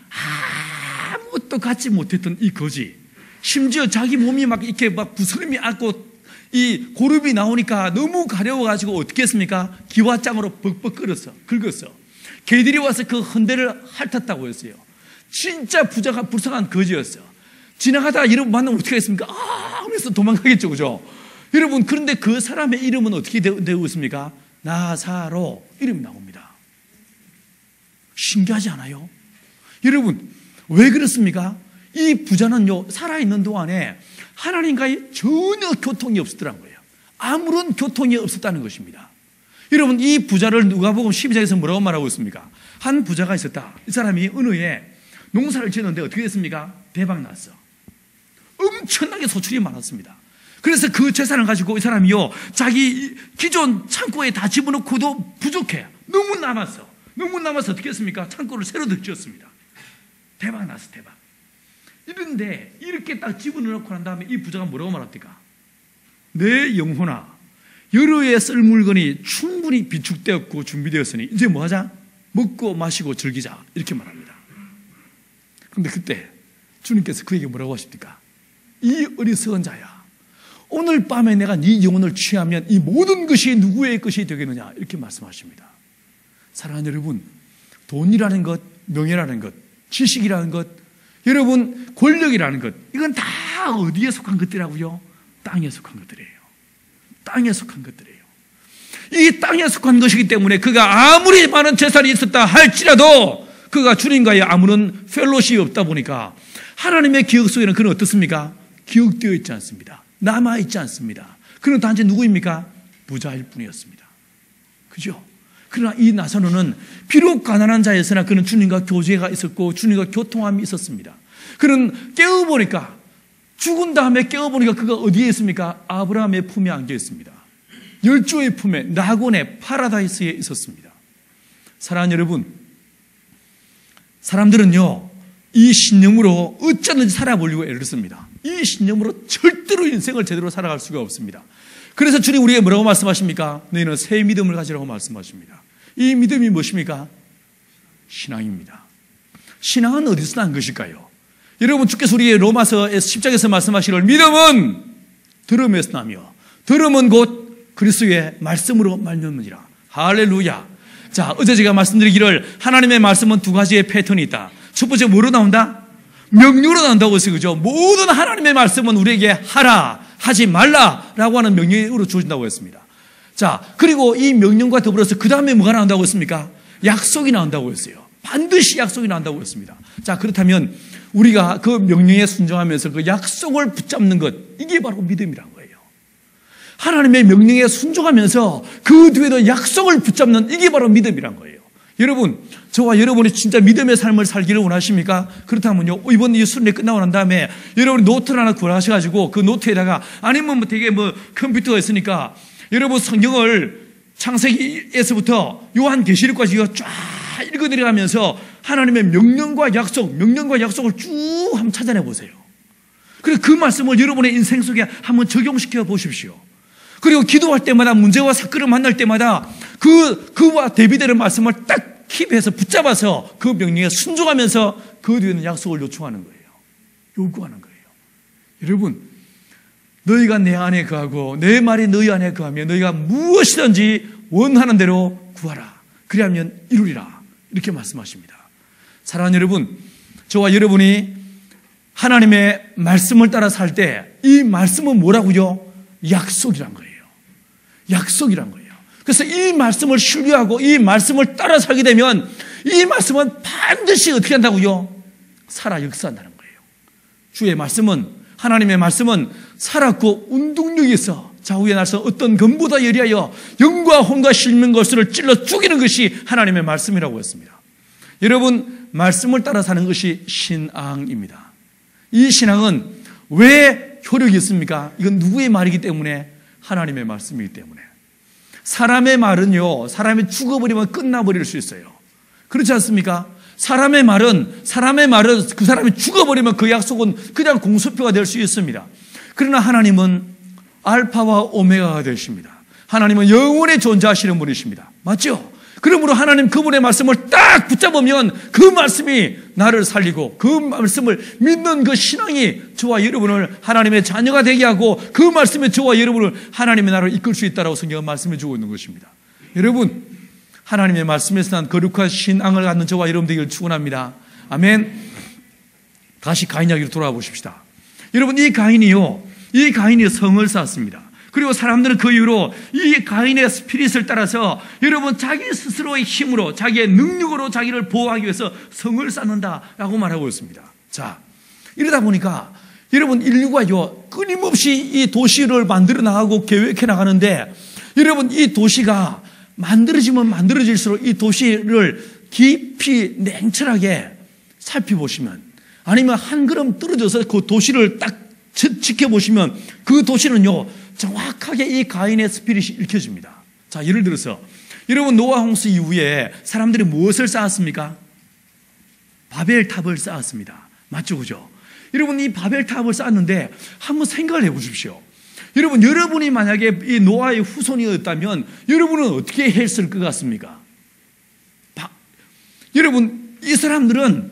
아무것도 갖지 못했던 이 거지, 심지어 자기 몸이 막 이렇게 막 부스럼이 앓고 이 고름이 나오니까 너무 가려워가지고 어떻게 했습니까? 기와장으로 벅벅 긁었어. 개들이 와서 그 헌대를 핥았다고 했어요. 진짜 부자가 불쌍한 거지였어. 지나가다가 이름 만나면 어떻게 하겠습니까? 하면서 도망가겠죠, 그죠? 여러분, 그런데 그 사람의 이름은 어떻게 되고 있습니까? 나사로 이름이 나옵니다. 신기하지 않아요? 여러분, 왜 그렇습니까? 이 부자는요, 살아있는 동안에 하나님과의 전혀 교통이 없었더란 거예요. 아무런 교통이 없었다는 것입니다. 여러분, 이 부자를 누가복음 12장에서 뭐라고 말하고 있습니까? 한 부자가 있었다. 이 사람이 어느 해 농사를 지었는데 어떻게 됐습니까? 대박 났어. 엄청나게 소출이 많았습니다. 그래서 그 재산을 가지고 이 사람이요, 자기 기존 창고에 다 집어넣고도 부족해. 너무 남았어 어떻게 했습니까? 창고를 새로 지었습니다. 대박 났어, 대박. 이런데 이렇게 딱 집어넣고 난 다음에 이 부자가 뭐라고 말합니까? 내 영혼아, 여러 해 쓸 물건이 충분히 비축되었고 준비되었으니 이제 뭐 하자? 먹고 마시고 즐기자, 이렇게 말합니다. 그런데 그때 주님께서 그에게 뭐라고 하십니까? 이 어리석은 자야, 오늘 밤에 내가 네 영혼을 취하면 이 모든 것이 누구의 것이 되겠느냐, 이렇게 말씀하십니다. 사랑하는 여러분, 돈이라는 것, 명예라는 것, 지식이라는 것, 여러분, 권력이라는 것, 이건 다 어디에 속한 것들이라고요? 땅에 속한 것들이에요. 땅에 속한 것들이에요. 이 땅에 속한 것이기 때문에 그가 아무리 많은 재산이 있었다 할지라도 그가 주님과의 아무런 펠로십이 없다 보니까 하나님의 기억 속에는 그는 어떻습니까? 기억되어 있지 않습니다. 남아있지 않습니다. 그는 단지 누구입니까? 부자일 뿐이었습니다. 그죠? 그러나 이 나사로는 비록 가난한 자였으나 그는 주님과 교제가 있었고 주님과 교통함이 있었습니다. 그는 깨어보니까, 죽은 다음에 깨어보니까 그가 어디에 있습니까? 아브라함의 품에 안겨 있습니다. 열조의 품에, 낙원의 파라다이스에 있었습니다. 사랑하는 여러분, 사람들은요, 이 신념으로 어쩌든지 살아보려고 애를 씁니다. 이 신념으로 절대로 인생을 제대로 살아갈 수가 없습니다. 그래서 주님 우리에게 뭐라고 말씀하십니까? 너희는 새 믿음을 가지라고 말씀하십니다. 이 믿음이 무엇입니까? 신앙입니다. 신앙은 어디서 난 것일까요? 여러분, 주께서 우리의 로마서 10장에서 말씀하시기를 믿음은 들음에서 나며 들음은 곧 그리스도의 말씀으로 말미암으리라. 할렐루야. 자, 어제 제가 말씀드리기를 하나님의 말씀은 두 가지의 패턴이 있다. 첫 번째 뭐로 나온다? 명령으로 나온다고 했어요. 그죠? 모든 하나님의 말씀은 우리에게 하라, 하지 말라라고 하는 명령으로 주어진다고 했습니다. 자, 그리고 이 명령과 더불어서 그 다음에 뭐가 나온다고 했습니까? 약속이 나온다고 했어요. 반드시 약속이 나온다고 했습니다. 자, 그렇다면 우리가 그 명령에 순종하면서 그 약속을 붙잡는 것, 이게 바로 믿음이란 거예요. 하나님의 명령에 순종하면서 그 뒤에도 약속을 붙잡는, 이게 바로 믿음이란 거예요. 여러분, 저와 여러분이 진짜 믿음의 삶을 살기를 원하십니까? 그렇다면요, 이번 이 수련회 끝나고 난 다음에 여러분이 노트를 하나 구하셔가지고 그 노트에다가, 아니면 되게 컴퓨터가 있으니까 여러분 성경을 창세기에서부터 요한계시록까지 쫙 읽어 내려가면서 하나님의 명령과 약속을 쭉 한번 찾아내 보세요. 그리고 그 말씀을 여러분의 인생 속에 한번 적용시켜 보십시오. 그리고 기도할 때마다, 문제와 사건을 만날 때마다 그와 대비되는 말씀을 딱 킵해서 붙잡아서 그 명령에 순종하면서 그 뒤에는 약속을 요구하는 거예요. 여러분, 너희가 내 안에 거하고 내 말이 너희 안에 거하며 너희가 무엇이든지 원하는 대로 구하라. 그리하면 이루리라. 이렇게 말씀하십니다. 사랑하는 여러분, 저와 여러분이 하나님의 말씀을 따라 살 때 이 말씀은 뭐라고요? 약속이란 거예요. 약속이란 거예요. 그래서 이 말씀을 신뢰하고 이 말씀을 따라 살게 되면 이 말씀은 반드시 어떻게 한다고요? 살아 역사한다는 거예요. 주의 말씀은, 하나님의 말씀은 살았고 운동력이 있어 좌우의 날서 어떤 검보다 예리하여 영과 혼과 실명 것을 찔러 죽이는 것이 하나님의 말씀이라고 했습니다. 여러분, 말씀을 따라 사는 것이 신앙입니다. 이 신앙은 왜 효력이 있습니까? 이건 누구의 말이기 때문에? 하나님의 말씀이기 때문에. 사람의 말은요, 사람이 죽어버리면 끝나버릴 수 있어요. 그렇지 않습니까? 사람의 말은 그 사람이 죽어버리면 그 약속은 그냥 공소표가 될 수 있습니다. 그러나 하나님은 알파와 오메가가 되십니다. 하나님은 영원히 존재하시는 분이십니다. 맞죠? 그러므로 하나님 그분의 말씀을 딱 붙잡으면 그 말씀이 나를 살리고 그 말씀을 믿는 그 신앙이 저와 여러분을 하나님의 자녀가 되게 하고 그 말씀이 저와 여러분을 하나님의 나라로 이끌 수 있다고 성경은 말씀해 주고 있는 것입니다. 여러분, 하나님의 말씀에서 난 거룩한 신앙을 갖는 저와 여러분 되기를 축원합니다. 아멘. 다시 가인 이야기로 돌아와 보십시다. 여러분, 이 가인이 성을 쌓았습니다. 그리고 사람들은 그 이후로 이 가인의 스피릿을 따라서 여러분 자기 스스로의 힘으로, 자기의 능력으로 자기를 보호하기 위해서 성을 쌓는다라고 말하고 있습니다. 자, 이러다 보니까 여러분 인류가요 끊임없이 이 도시를 만들어 나가고 계획해 나가는데, 여러분 이 도시가 만들어지면 만들어질수록 이 도시를 깊이 냉철하게 살펴보시면, 아니면 한 걸음 떨어져서 그 도시를 딱 지켜보시면 그 도시는요 정확하게 이 가인의 스피릿이 읽혀집니다. 자, 예를 들어서 여러분 노아 홍수 이후에 사람들이 무엇을 쌓았습니까? 바벨탑을 쌓았습니다. 맞죠? 그죠? 여러분 이 바벨탑을 쌓았는데 한번 생각을 해보십시오. 여러분이 만약에 이 노아의 후손이었다면 여러분은 어떻게 했을 것 같습니까? 여러분, 이 사람들은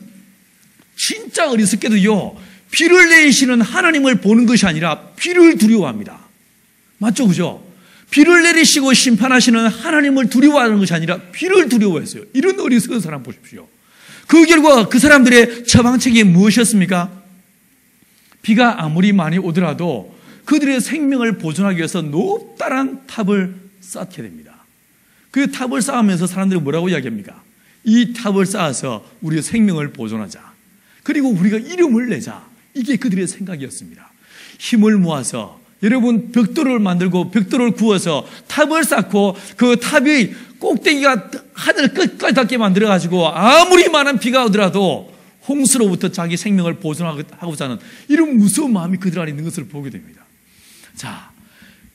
진짜 어리석게도요 비를 내리시는 하나님을 보는 것이 아니라 비를 두려워합니다. 맞죠? 그죠? 비를 내리시고 심판하시는 하나님을 두려워하는 것이 아니라 비를 두려워했어요. 이런 어리석은 사람 보십시오. 그 결과 그 사람들의 처방책이 무엇이었습니까? 비가 아무리 많이 오더라도 그들의 생명을 보존하기 위해서 높다란 탑을 쌓게 됩니다. 그 탑을 쌓으면서 사람들이 뭐라고 이야기합니까? 이 탑을 쌓아서 우리의 생명을 보존하자. 그리고 우리가 이름을 내자. 이게 그들의 생각이었습니다. 힘을 모아서 여러분 벽돌을 만들고 벽돌을 구워서 탑을 쌓고 그 탑이 꼭대기가 하늘 끝까지 닿게 만들어가지고 아무리 많은 비가 오더라도 홍수로부터 자기 생명을 보존하고자 하는 이런 무서운 마음이 그들 안에 있는 것을 보게 됩니다. 자,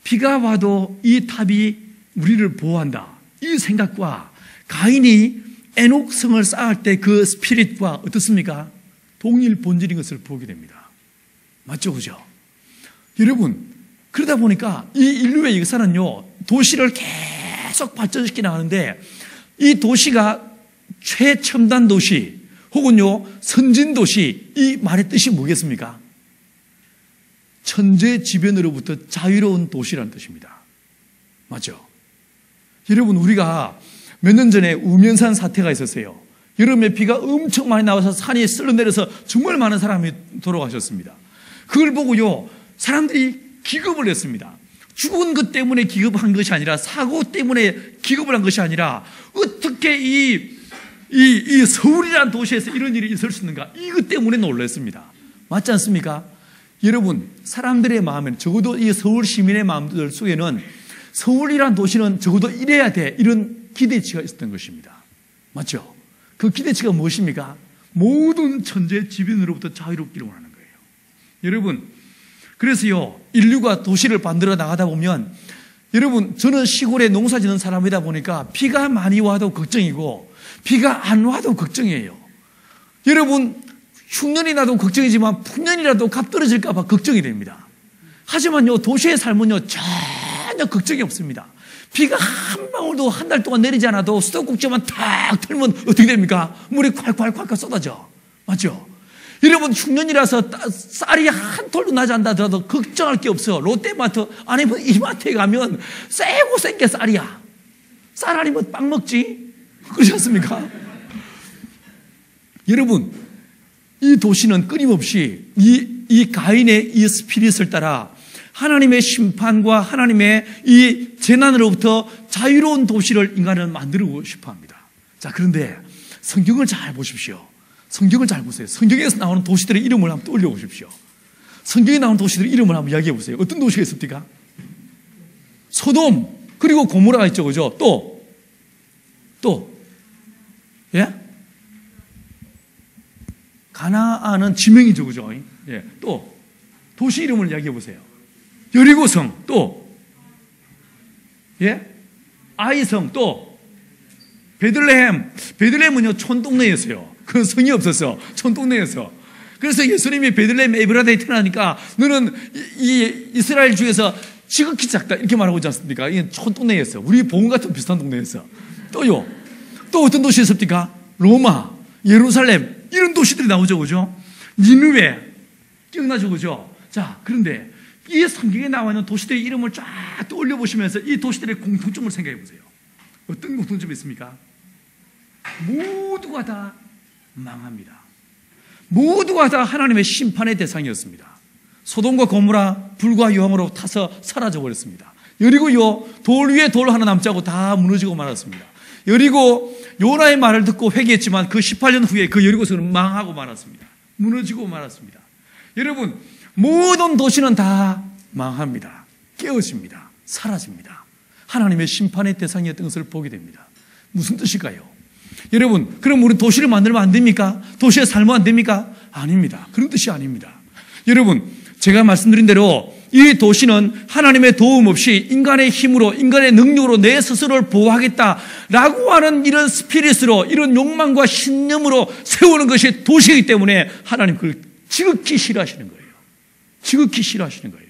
비가 와도 이 탑이 우리를 보호한다. 이 생각과 가인이 에녹성을 쌓을 때 그 스피릿과 어떻습니까? 동일 본질인 것을 보게 됩니다. 맞죠? 그죠? 여러분, 그러다 보니까 이 인류의 역사는요, 도시를 계속 발전시켜 나가는데 이 도시가 최첨단 도시 혹은요 선진 도시, 이 말의 뜻이 뭐겠습니까? 천재지변으로부터 자유로운 도시라는 뜻입니다. 맞죠? 여러분, 우리가 몇 년 전에 우면산 사태가 있었어요. 여름에 비가 엄청 많이 나와서 산이 쓸어내려서 정말 많은 사람이 돌아가셨습니다. 그걸 보고요 사람들이 기겁을 했습니다. 죽은 것 때문에 기겁한 것이 아니라, 사고 때문에 기겁을 한 것이 아니라, 어떻게 이 서울이라는 도시에서 이런 일이 있을 수 있는가, 이것 때문에 놀랐습니다. 맞지 않습니까? 여러분, 사람들의 마음에는, 적어도 이 서울 시민의 마음들 속에는 서울이라는 도시는 적어도 이래야 돼, 이런 기대치가 있었던 것입니다. 맞죠? 그 기대치가 무엇입니까? 모든 천재지변으로부터 자유롭기를 원하는 거예요. 여러분, 그래서요 인류가 도시를 만들어 나가다 보면, 여러분, 저는 시골에 농사 짓는 사람이다 보니까 비가 많이 와도 걱정이고 비가 안 와도 걱정이에요. 여러분, 흉년이 나도 걱정이지만 풍년이라도 값 떨어질까 봐 걱정이 됩니다. 하지만요 도시의 삶은요 전혀 걱정이 없습니다. 비가 한 방울도 한 달 동안 내리지 않아도 수도꼭지만 탁 틀면 어떻게 됩니까? 물이 콸콸콸콸 쏟아져. 맞죠? 여러분, 흉년이라서 쌀이 한 톨도 나지 않다 하더라도 걱정할 게 없어. 롯데마트 아니면 이마트에 가면 세고 센 게 쌀이야. 쌀 아니면 빵 먹지? 그렇지 않습니까? 여러분, 이 도시는 끊임없이 이 가인의 이 스피릿을 따라 하나님의 심판과 하나님의 이 재난으로부터 자유로운 도시를 인간은 만들고 싶어 합니다. 자, 그런데 성경을 잘 보십시오. 성경을 잘 보세요. 성경에서 나오는 도시들의 이름을 한번 떠올려 보십시오. 성경에 나오는 도시들의 이름을 한번 이야기해 보세요. 어떤 도시가 있습니까? 소돔, 그리고 고모라가 있죠. 그죠? 또, 예? 가나안은 지명이죠. 그죠? 예. 또, 도시 이름을 이야기해 보세요. 여리고성, 또, 예? 아이성, 또, 베들레헴은요, 촌동네였어요. 그건 성이 없었어. 촌동네였어. 그래서 예수님이 베들레헴 에브라다에 태어나니까 너는 이 이스라엘 중에서 지극히 작다, 이렇게 말하고 있지 않습니까? 이게 촌동네였어. 우리 보험 같은 비슷한 동네였어. 또요. 또 어떤 도시 있습니까? 로마, 예루살렘, 이런 도시들이 나오죠. 그죠? 니느웨, 기억나죠? 그죠? 자, 그런데 이 성경에 나와 있는 도시들의 이름을 쫙 떠올려 보시면서 이 도시들의 공통점을 생각해 보세요. 어떤 공통점이 있습니까? 모두가 다 망합니다. 모두가 다 하나님의 심판의 대상이었습니다. 소돔과 고모라 불과 유황으로 타서 사라져 버렸습니다. 여리고요, 돌 위에 돌 하나 남지 않고 다 무너지고 말았습니다. 여리고 요나의 말을 듣고 회개했지만 그 18년 후에 그 여리고성은 망하고 말았습니다. 무너지고 말았습니다. 여러분, 모든 도시는 다 망합니다. 깨어집니다. 사라집니다. 하나님의 심판의 대상이었던 것을 보게 됩니다. 무슨 뜻일까요? 여러분, 그럼 우리 도시를 만들면 안 됩니까? 도시에 살면 안 됩니까? 아닙니다. 그런 뜻이 아닙니다. 여러분, 제가 말씀드린 대로 이 도시는 하나님의 도움 없이 인간의 힘으로, 인간의 능력으로 내 스스로를 보호하겠다라고 하는 이런 스피릿으로, 이런 욕망과 신념으로 세우는 것이 도시이기 때문에 하나님 그걸 지극히 싫어하시는 거예요. 지극히 싫어하시는 거예요.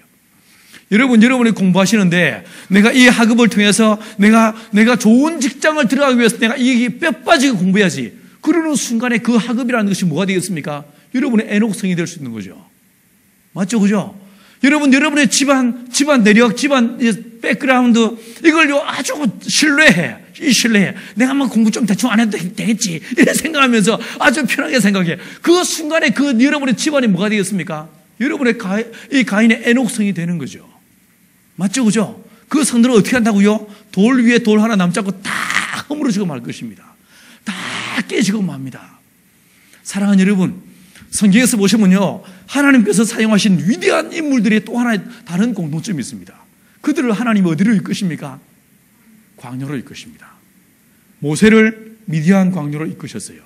여러분이 공부하시는데 내가 이 학업을 통해서 내가 좋은 직장을 들어가기 위해서 내가 이 뼈 빠지게 공부해야지. 그러는 순간에 그 학업이라는 것이 뭐가 되겠습니까? 여러분의 애녹성이 될 수 있는 거죠. 맞죠? 그죠? 여러분의 집안 내력, 집안 백그라운드, 이걸 아주 신뢰해. 내가 뭐 공부 좀 대충 안 해도 되겠지. 이렇게 생각하면서 아주 편하게 생각해. 그 순간에 여러분의 집안이 뭐가 되겠습니까? 여러분의 이 가인의 애녹성이 되는 거죠. 맞죠? 그죠? 그 성들은 어떻게 한다고요? 돌 위에 돌 하나 남지 않고 다 허물어지고 말 것입니다. 다 깨지고 맙니다. 사랑하는 여러분, 성경에서 보시면요, 하나님께서 사용하신 위대한 인물들이 또 하나의 다른 공통점이 있습니다. 그들을 하나님 어디로 이끄십니까? 광야로 이끄십니다. 모세를 미디안 광야로 이끄셨어요.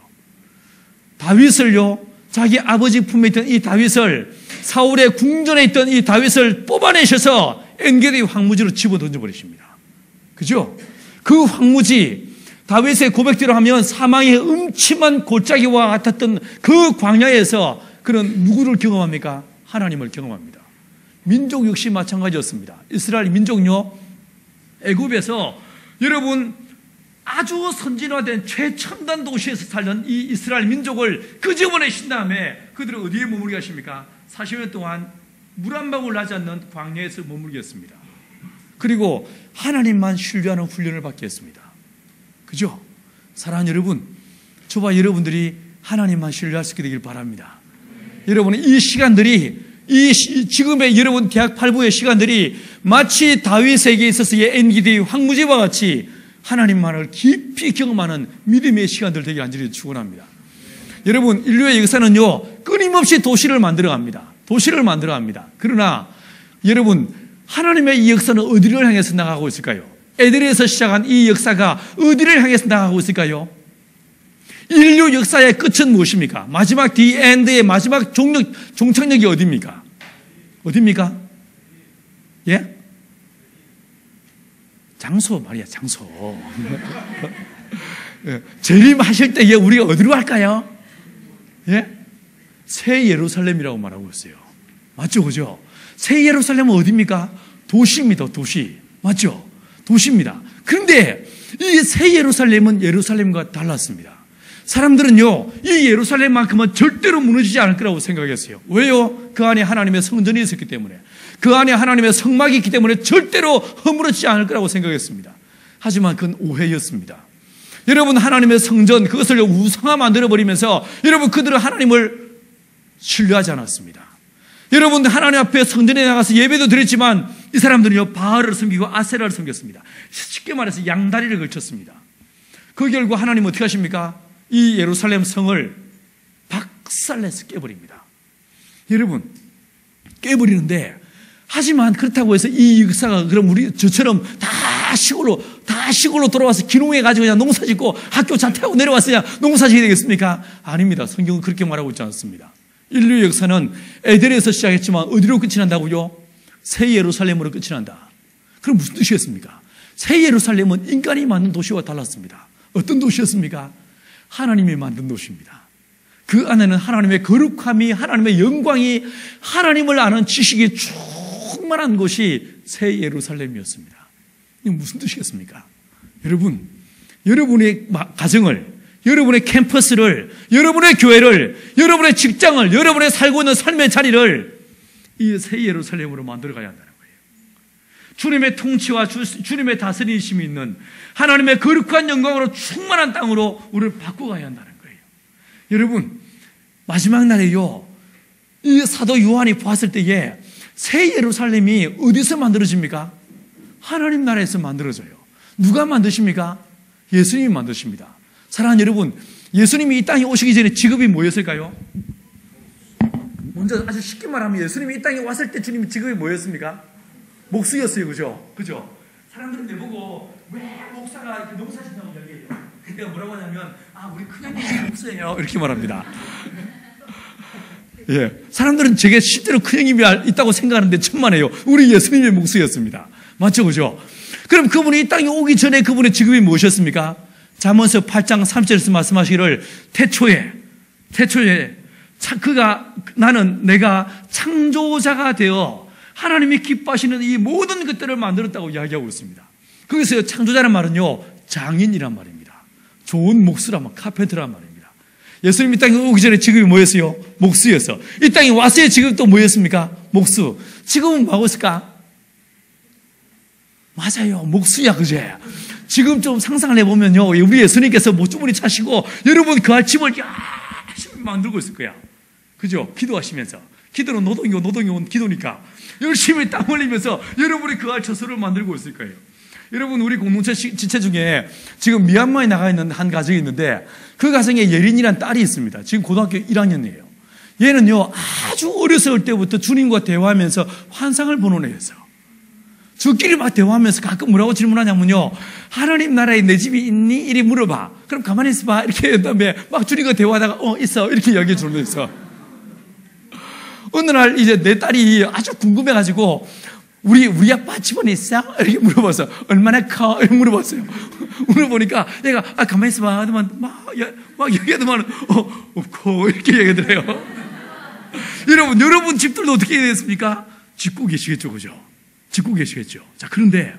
다윗을요, 자기 아버지 품에 있던 이 다윗을, 사울의 궁전에 있던 이 다윗을 뽑아내셔서 엔게디 황무지로 집어 던져버리십니다. 그죠? 그 황무지, 다윗의 고백대로 하면 사망의 음침한 골짜기와 같았던 그 광야에서 그런 누구를 경험합니까? 하나님을 경험합니다. 민족 역시 마찬가지였습니다. 이스라엘 민족요, 애굽에서 여러분 아주 선진화된 최첨단 도시에서 살던 이 이스라엘 민족을 끄집어내신 다음에 그들은 어디에 머물게 하십니까? 40년 동안 물 한 방울 나지 않는 광야에서 머물게 했습니다. 그리고 하나님만 신뢰하는 훈련을 받게 했습니다. 그죠? 사랑하는 여러분, 저와 여러분들이 하나님만 신뢰할 수 있게 되길 바랍니다. 여러분, 이 시간들이, 지금의 여러분 대학 8부의 시간들이 마치 다윗에게 있어서의 엔기디 황무지와 같이 하나님만을 깊이 경험하는 믿음의 시간들 되게 간절히 축원합니다. 여러분, 인류의 역사는요, 끊임없이 도시를 만들어갑니다. 도시를 만들어갑니다. 그러나 여러분, 하나님의 이 역사는 어디를 향해서 나가고 있을까요? 에덴에서 시작한 이 역사가 어디를 향해서 나가고 있을까요? 인류 역사의 끝은 무엇입니까? 마지막 디엔드의 마지막 종착역이 어디입니까? 어디입니까? 예? 장소 말이야, 장소. 재림하실 때에 우리가 어디로 갈까요? 예? 새 예루살렘이라고 말하고 있어요. 맞죠? 그죠? 새 예루살렘은 어디입니까? 도시입니다, 도시. 맞죠? 도시입니다. 그런데 이 새 예루살렘은 예루살렘과 달랐습니다. 사람들은요, 이 예루살렘만큼은 절대로 무너지지 않을 거라고 생각했어요. 왜요? 그 안에 하나님의 성전이 있었기 때문에. 그 안에 하나님의 성막이 있기 때문에 절대로 허물어지지 않을 거라고 생각했습니다. 하지만 그건 오해였습니다. 여러분, 하나님의 성전, 그것을 우상화 만들어버리면서 여러분, 그들은 하나님을 신뢰하지 않았습니다. 여러분, 하나님 앞에 성전에 나가서 예배도 드렸지만 이 사람들은요, 바알을 섬기고 아세라를 섬겼습니다. 쉽게 말해서 양다리를 걸쳤습니다. 그 결과 하나님은 어떻게 하십니까? 이 예루살렘 성을 박살내서 깨버립니다. 여러분, 깨버리는데, 하지만 그렇다고 해서 이 역사가 그럼 우리 저처럼 다 시골로 돌아와서 기농해가지고 그냥 농사 짓고 학교 잘 타고 내려왔어야 농사 지어야 되겠습니까? 아닙니다. 성경은 그렇게 말하고 있지 않습니다. 인류 역사는 에덴에서 시작했지만 어디로 끝이 난다고요? 새 예루살렘으로 끝이 난다. 그럼 무슨 뜻이었습니까? 새 예루살렘은 인간이 만든 도시와 달랐습니다. 어떤 도시였습니까? 하나님이 만든 도시입니다. 그 안에는 하나님의 거룩함이, 하나님의 영광이, 하나님을 아는 지식이 충만한 곳이 새 예루살렘이었습니다. 이게 무슨 뜻이겠습니까? 여러분, 여러분의 가정을, 여러분의 캠퍼스를, 여러분의 교회를, 여러분의 직장을, 여러분의 살고 있는 삶의 자리를 이 새 예루살렘으로 만들어가야 한다는 거예요. 주님의 통치와 주님의 다스리심이 있는 하나님의 거룩한 영광으로 충만한 땅으로 우리를 바꿔가야 한다는 거예요. 여러분, 마지막 날에요, 이 사도 요한이 보았을 때에 새 예루살렘이 어디서 만들어집니까? 하나님 나라에서 만들어져요. 누가 만드십니까? 예수님이 만드십니다. 사랑하는 여러분, 예수님이 이 땅에 오시기 전에 직업이 뭐였을까요? 먼저 아주 쉽게 말하면 예수님이 이 땅에 왔을 때 주님의 직업이 뭐였습니까? 목수였어요. 그죠? 사람들은 내보고 왜 목사가 이렇게 농사 짓냐고 이야기해요. 그때가 뭐라고 하냐면, 우리 큰형님이 목수예요. 이렇게 말합니다. 예, 사람들은 제게 실제로 큰형님이 있다고 생각하는데 천만에요. 우리 예수님의 목수였습니다. 맞죠? 그죠? 그럼 그분이 이 땅에 오기 전에 그분의 직업이 무엇이었습니까? 잠언서 8장 3절에서 말씀하시기를 태초에 내가 창조자가 되어 하나님이 기뻐하시는 이 모든 것들을 만들었다고 이야기하고 있습니다. 거기서 창조자란 말은요, 장인이란 말입니다. 좋은 목수란 말, 카펜터란 말입니다. 예수님이 이 땅에 오기 전에 직업이 뭐였어요? 목수였어. 이 땅에 왔어요. 직업이 또 뭐였습니까? 목수. 직업은 뭐였을까? 맞아요. 목수야, 그제? 지금 좀 상상을 해보면요, 우리 예수님께서 모주머니 차시고 여러분 그 아침을 열심히 만들고 있을 거야. 그죠? 기도하시면서. 기도는 노동이고 기도니까 열심히 땀 흘리면서 여러분이 그 알처소를 만들고 있을 거예요. 여러분, 우리 공동체 지체 중에 지금 미얀마에 나가 있는 한 가정이 있는데 그 가정에 예린이라는 딸이 있습니다. 지금 고등학교 1학년이에요. 얘는요, 아주 어렸을 때부터 주님과 대화하면서 환상을 보는 애였어요. 저끼리 막 대화하면서 가끔 뭐라고 질문하냐면요, 하나님 나라에 내 집이 있니? 이리 물어봐. 그럼 가만히 있어봐. 이렇게 한 다음에 막 주님과 대화하다가 있어. 이렇게 이야기해 주는 거였어. 어느 날 이제 내 딸이 아주 궁금해가지고 우리 아빠 집안에 있어? 이렇게 물어봤어. 얼마나 커? 이렇게 물어봤어요. 물어보니까 얘가 가만히 있어봐. 하더만 막 얘기하더만 없고 이렇게 얘기하더래요. 여러분 집들도 어떻게 되겠습니까? 짓고 계시겠죠, 그죠? 짓고 계시겠죠. 자, 그런데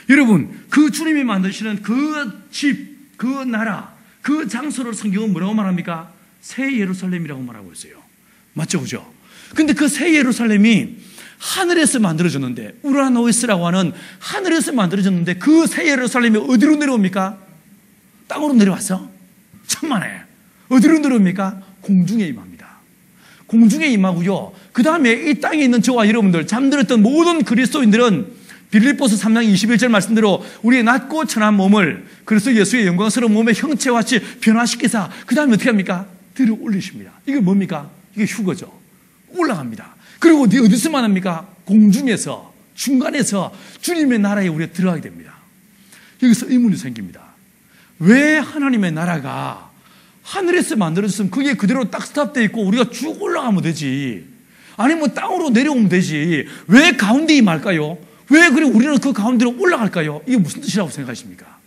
여러분, 그 주님이 만드시는 그 집, 그 나라, 그 장소를 성경은 뭐라고 말합니까? 새 예루살렘이라고 말하고 있어요. 맞죠, 그죠? 근데 그 새 예루살렘이 하늘에서 만들어졌는데, 우라노이스라고 하는 하늘에서 만들어졌는데, 그 새 예루살렘이 어디로 내려옵니까? 땅으로 내려왔어? 천만에. 어디로 내려옵니까? 공중에 임합니다. 공중에 임하고요. 그 다음에 이 땅에 있는 저와 여러분들, 잠들었던 모든 그리스도인들은 빌립보서 3장 21절 말씀대로 우리의 낮고 천한 몸을 그리스도 예수의 영광스러운 몸의 형체와 같이 변화시키사 그 다음에 어떻게 합니까? 들어 올리십니다. 이게 뭡니까? 이게 휴거죠. 올라갑니다. 그리고 어디서만 합니까? 공중에서, 중간에서 주님의 나라에 우리가 들어가게 됩니다. 여기서 의문이 생깁니다. 왜 하나님의 나라가 하늘에서 만들어졌으면 그게 그대로 딱 스탑되어 있고 우리가 쭉 올라가면 되지, 아니면 땅으로 내려오면 되지, 왜 가운데 임할까요? 왜 그래 우리는 그 가운데로 올라갈까요? 이게 무슨 뜻이라고 생각하십니까?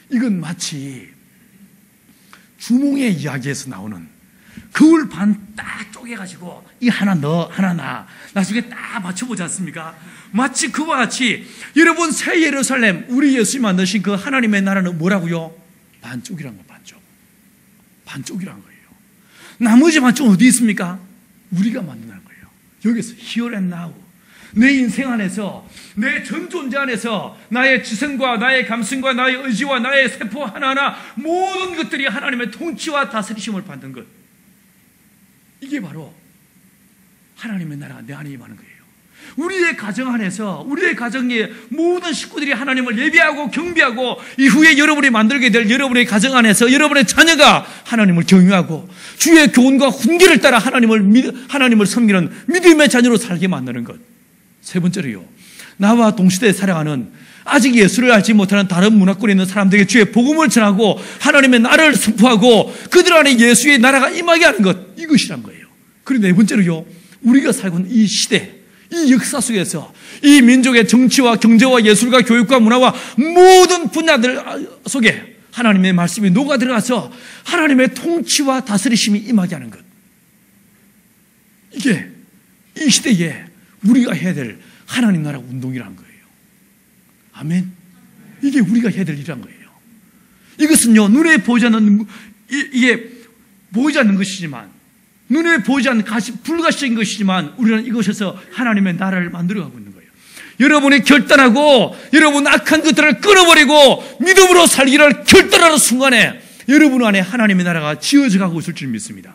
이건 마치 주몽의 이야기에서 나오는 거울 반 딱 쪼개가지고 이 하나 너 하나 나 나중에 딱 맞춰보지 않습니까? 마치 그와 같이 여러분 새 예루살렘, 우리 예수님 만드신 그 하나님의 나라는 뭐라고요? 반쪽이란 거, 반쪽이란 거예요. 나머지 반쪽은 어디 있습니까? 우리가 만든다는 거예요. 여기서 here and now, 내 인생 안에서, 내 전 존재 안에서 나의 지성과 나의 감성과 나의 의지와 나의 세포 하나하나 모든 것들이 하나님의 통치와 다스리심을 받는 것, 이게 바로 하나님의 나라가 내 안에 임하는 거예요. 우리의 가정 안에서, 우리의 가정의 모든 식구들이 하나님을 예배하고 경배하고, 이후에 여러분이 만들게 될 여러분의 가정 안에서 여러분의 자녀가 하나님을 경외하고 주의 교훈과 훈계를 따라 하나님을 섬기는 믿음의 자녀로 살게 만드는 것. 세 번째로요, 나와 동시대에 살아가는 아직 예수를 알지 못하는 다른 문화권에 있는 사람들에게 주의 복음을 전하고 하나님의 나라를 선포하고 그들 안에 예수의 나라가 임하게 하는 것, 이것이란 거예요. 그리고 네 번째로요, 우리가 살고 있는 이 시대, 이 역사 속에서 이 민족의 정치와 경제와 예술과 교육과 문화와 모든 분야들 속에 하나님의 말씀이 녹아 들어가서 하나님의 통치와 다스리심이 임하게 하는 것, 이게 이 시대에 우리가 해야 될 하나님 나라 운동이란 거예요. 아멘. 이게 우리가 해야 될 일이란 거예요. 이것은요, 눈에 보이지 않는, 이게 보이지 않는 것이지만, 눈에 보이지 않는 불가시적인 것이지만 우리는 이것에서 하나님의 나라를 만들어가고 있는 거예요. 여러분이 결단하고 여러분 악한 것들을 끊어버리고 믿음으로 살기를 결단하는 순간에 여러분 안에 하나님의 나라가 지어져 가고 있을 줄 믿습니다.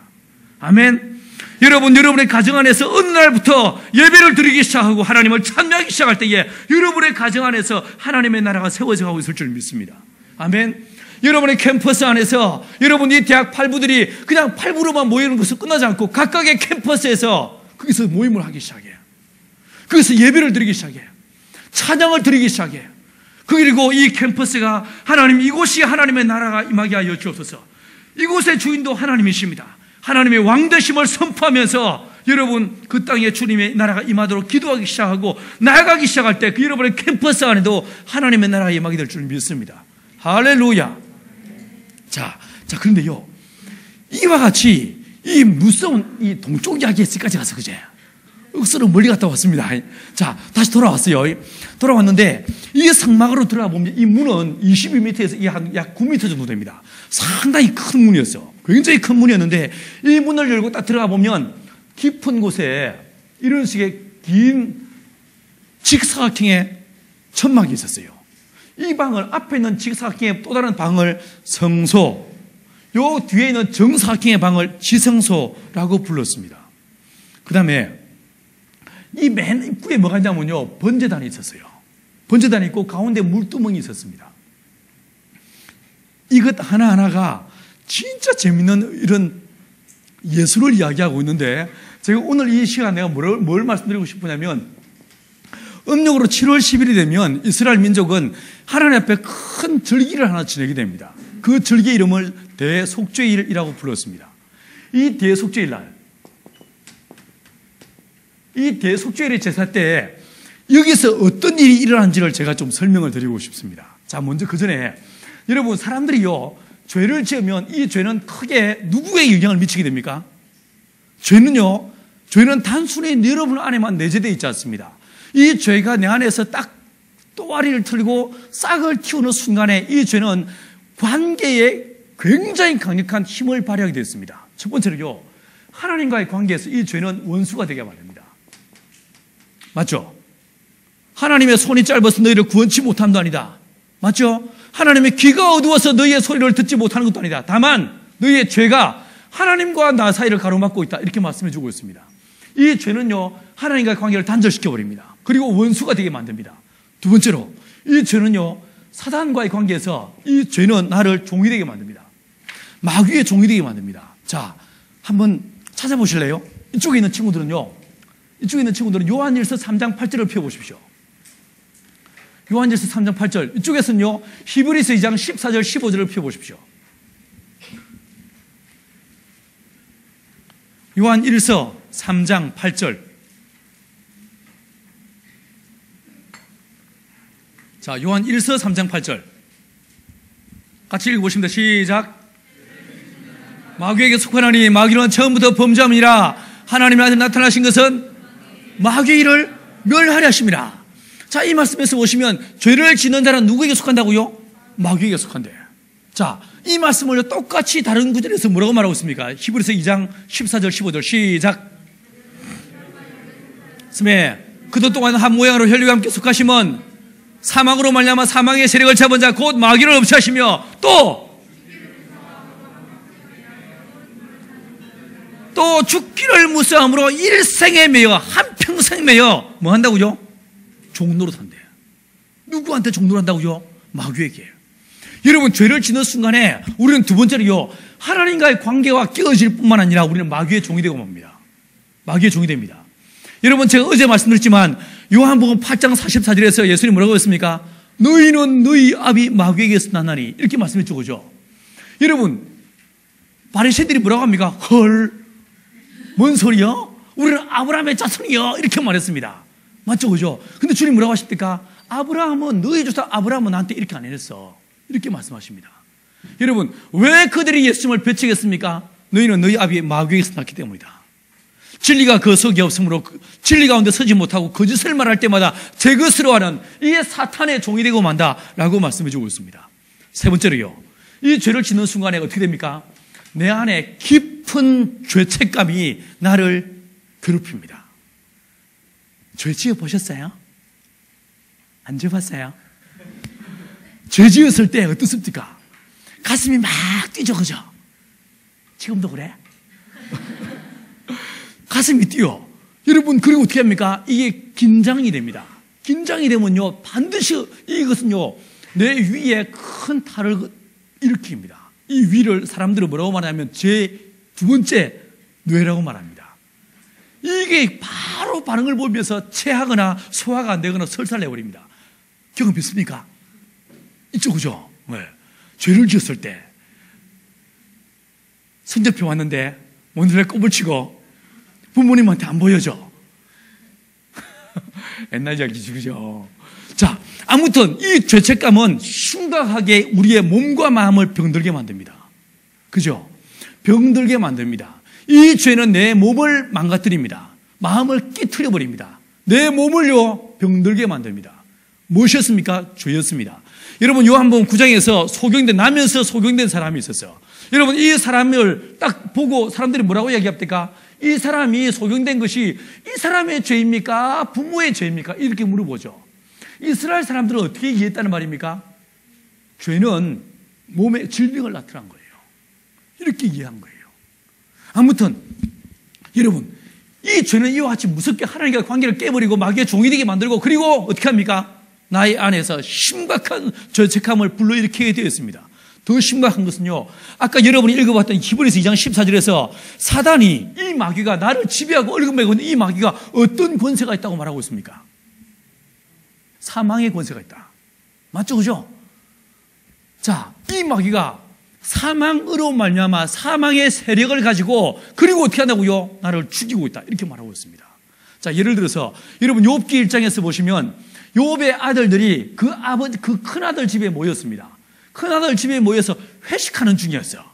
아멘. 여러분의 가정 안에서 어느 날부터 예배를 드리기 시작하고 하나님을 찬양하기 시작할 때에 여러분의 가정 안에서 하나님의 나라가 세워져 가고 있을 줄 믿습니다. 아멘. 여러분의 캠퍼스 안에서 여러분이 대학 팔부들이 그냥 팔부로만 모이는 것을 끝나지 않고 각각의 캠퍼스에서 거기서 모임을 하기 시작해요. 거기서 예배를 드리기 시작해요. 찬양을 드리기 시작해요. 그리고 이 캠퍼스가 하나님, 이곳이 하나님의 나라가 임하게 하여 주옵소서. 이곳의 주인도 하나님이십니다. 하나님의 왕되심을 선포하면서 여러분 그 땅에 주님의 나라가 임하도록 기도하기 시작하고 나아가기 시작할 때 그 여러분의 캠퍼스 안에도 하나님의 나라가 임하게 될 줄 믿습니다. 할렐루야. 자, 그런데요, 이와 같이 이 무서운 이 동쪽 이야기에서까지 가서 그제 억수로 멀리 갔다 왔습니다. 자, 다시 돌아왔어요. 돌아왔는데 이 성막으로 들어가 보면 이 문은 22m에서 약 9m 정도 됩니다. 상당히 큰 문이었어. 굉장히 큰 문이었는데 이 문을 열고 딱 들어가 보면 깊은 곳에 이런 식의 긴 직사각형의 천막이 있었어요. 이 방을, 앞에 있는 직사각형의 또 다른 방을 성소, 요 뒤에 있는 정사각형의 방을 지성소라고 불렀습니다. 그 다음에 이 맨 입구에 뭐가 있냐면요, 번제단이 있었어요. 번제단이 있고 가운데 물두멍이 있었습니다. 이것 하나하나가 진짜 재밌는 이런 예술을 이야기하고 있는데, 제가 오늘 이 시간에 내가 뭘 말씀드리고 싶으냐면, 음력으로 7월 10일이 되면 이스라엘 민족은 하나님 앞에 큰 절기를 하나 지내게 됩니다. 그 절기 이름을 대속죄일이라고 불렀습니다. 이 대속죄일 날, 이 대속죄일의 제사 때 여기서 어떤 일이 일어난지를 제가 좀 설명을 드리고 싶습니다. 자, 먼저 그 전에 여러분, 사람들이요, 죄를 지으면 이 죄는 크게 누구에게 영향을 미치게 됩니까? 죄는 단순히 여러분 안에만 내재되어 있지 않습니다. 이 죄가 내 안에서 딱 또아리를 틀고 싹을 틔우는 순간에 이 죄는 관계에 굉장히 강력한 힘을 발휘하게 되었습니다. 첫 번째로요, 하나님과의 관계에서 이 죄는 원수가 되게 만듭니다. 맞죠? 하나님의 손이 짧아서 너희를 구원치 못함도 아니다. 맞죠? 하나님의 귀가 어두워서 너희의 소리를 듣지 못하는 것도 아니다. 다만 너희의 죄가 하나님과 나 사이를 가로막고 있다. 이렇게 말씀해 주고 있습니다. 이 죄는요, 하나님과의 관계를 단절시켜버립니다. 그리고 원수가 되게 만듭니다. 두 번째로, 이 죄는요, 사단과의 관계에서 이 죄는 나를 종이 되게 만듭니다. 마귀의 종이 되게 만듭니다. 자, 한번 찾아보실래요? 이쪽에 있는 친구들은 요한일서 3장 8절을 펴보십시오. 요한일서 3장 8절. 이쪽에서는요, 히브리서 2장 14절 15절을 펴보십시오. 요한일서 3장 8절. 자, 요한일서 3장 8절. 같이 읽어보십니다. 시작. 마귀에게 속하나니 마귀는 처음부터 범죄함이라 하나님의 아들 나타나신 것은 마귀의 일을 멸하려 하심이라. 자, 이 말씀에서 보시면 죄를 짓는 자는 누구에게 속한다고요? 마귀에게 속한대. 자, 이 말씀을 똑같이 다른 구절에서 뭐라고 말하고 있습니까? 히브리서 2장 14절 15절 시작. 그도 또한 한 모양으로 혈육과 함께 속하심은 사망으로 말미암아 사망의 세력을 잡은 자 곧 마귀를 없애하시며 또 죽기를 무서함으로 일생에 매여 한평생 매여 뭐 한다고요? 종노릇한대요. 누구한테 종노릇한다고요? 마귀에게. 여러분, 죄를 짓는 순간에 우리는 두 번째로요, 하나님과의 관계와 깨어질 뿐만 아니라 우리는 마귀의 종이 되고 맙니다. 마귀의 종이 됩니다. 여러분, 제가 어제 말씀드렸지만 요한복음 8장 44절에서 예수님이 뭐라고 했습니까? 너희는 너희 아비 마귀에게서 났나니, 이렇게 말씀했죠. 그죠? 여러분, 바리새인들이 뭐라고 합니까? 헐, 뭔 소리요? 우리는 아브라함의 자손이요, 이렇게 말했습니다. 맞죠? 그죠? 근데 주님 뭐라고 하십니까? 아브라함은, 너희 조상 아브라함은 나한테 이렇게 안 해냈어, 이렇게 말씀하십니다. 여러분, 왜 그들이 예수님을 배척했습니까? 너희는 너희 아비 마귀에게서 났기 때문이다. 진리가 그 속에 없으므로 진리 가운데 서지 못하고 거짓을 말할 때마다 제 것으로 하는 이게 사탄의 종이 되고 만다라고 말씀해 주고 있습니다. 세 번째로요, 이 죄를 짓는 순간에 어떻게 됩니까? 내 안에 깊은 죄책감이 나를 괴롭힙니다. 죄 지어 보셨어요? 안 지어봤어요? 죄 지었을 때 어떻습니까? 가슴이 막 뛰죠, 그죠? 지금도 그래? 가슴이 뛰어. 여러분, 그리고 어떻게 합니까? 이게 긴장이 됩니다. 긴장이 되면요, 반드시 이것은요, 내 위에 큰 탈을 일으킵니다. 이 위를 사람들은 뭐라고 말하냐면 제 두 번째 뇌라고 말합니다. 이게 바로 반응을 보면서 체하거나 소화가 안 되거나 설사내버립니다. 경험 있습니까? 있죠, 그죠? 네. 죄를 지었을 때 선접해 왔는데 오늘에 꼽을 치고 부모님한테 안 보여줘. 옛날 이야기지, 그죠? 자, 아무튼 이 죄책감은 심각하게 우리의 몸과 마음을 병들게 만듭니다. 그죠? 병들게 만듭니다. 이 죄는 내 몸을 망가뜨립니다. 마음을 깨트려 버립니다. 내 몸을요, 병들게 만듭니다. 무엇이었습니까? 죄였습니다. 여러분, 요한복음 9장에서 나면서 소경된 사람이 있었어요. 여러분, 이 사람을 딱 보고 사람들이 뭐라고 이야기합니까? 이 사람이 소경된 것이 이 사람의 죄입니까? 부모의 죄입니까? 이렇게 물어보죠. 이스라엘 사람들은 어떻게 이해했다는 말입니까? 죄는 몸에 질병을 나타난 거예요. 이렇게 이해한 거예요. 아무튼 여러분, 이 죄는 이와 같이 무섭게 하나님과 관계를 깨버리고 마귀의 종이 되게 만들고, 그리고 어떻게 합니까? 나의 안에서 심각한 죄책감을 불러일으키게 되었습니다. 더 심각한 것은요, 아까 여러분이 읽어봤던 히브리서 2장 14절에서 사단이, 이 마귀가 나를 지배하고 얼굴매고 있는 이 마귀가 어떤 권세가 있다고 말하고 있습니까? 사망의 권세가 있다. 맞죠, 그죠? 자, 이 마귀가 사망으로 말미암아 사망의 세력을 가지고, 그리고 어떻게 한다고요? 나를 죽이고 있다, 이렇게 말하고 있습니다. 자, 예를 들어서 여러분 욥기 1장에서 보시면 욥의 아들들이 그 큰아들 집에 모였습니다. 큰아들 집에 모여서 회식하는 중이었어요.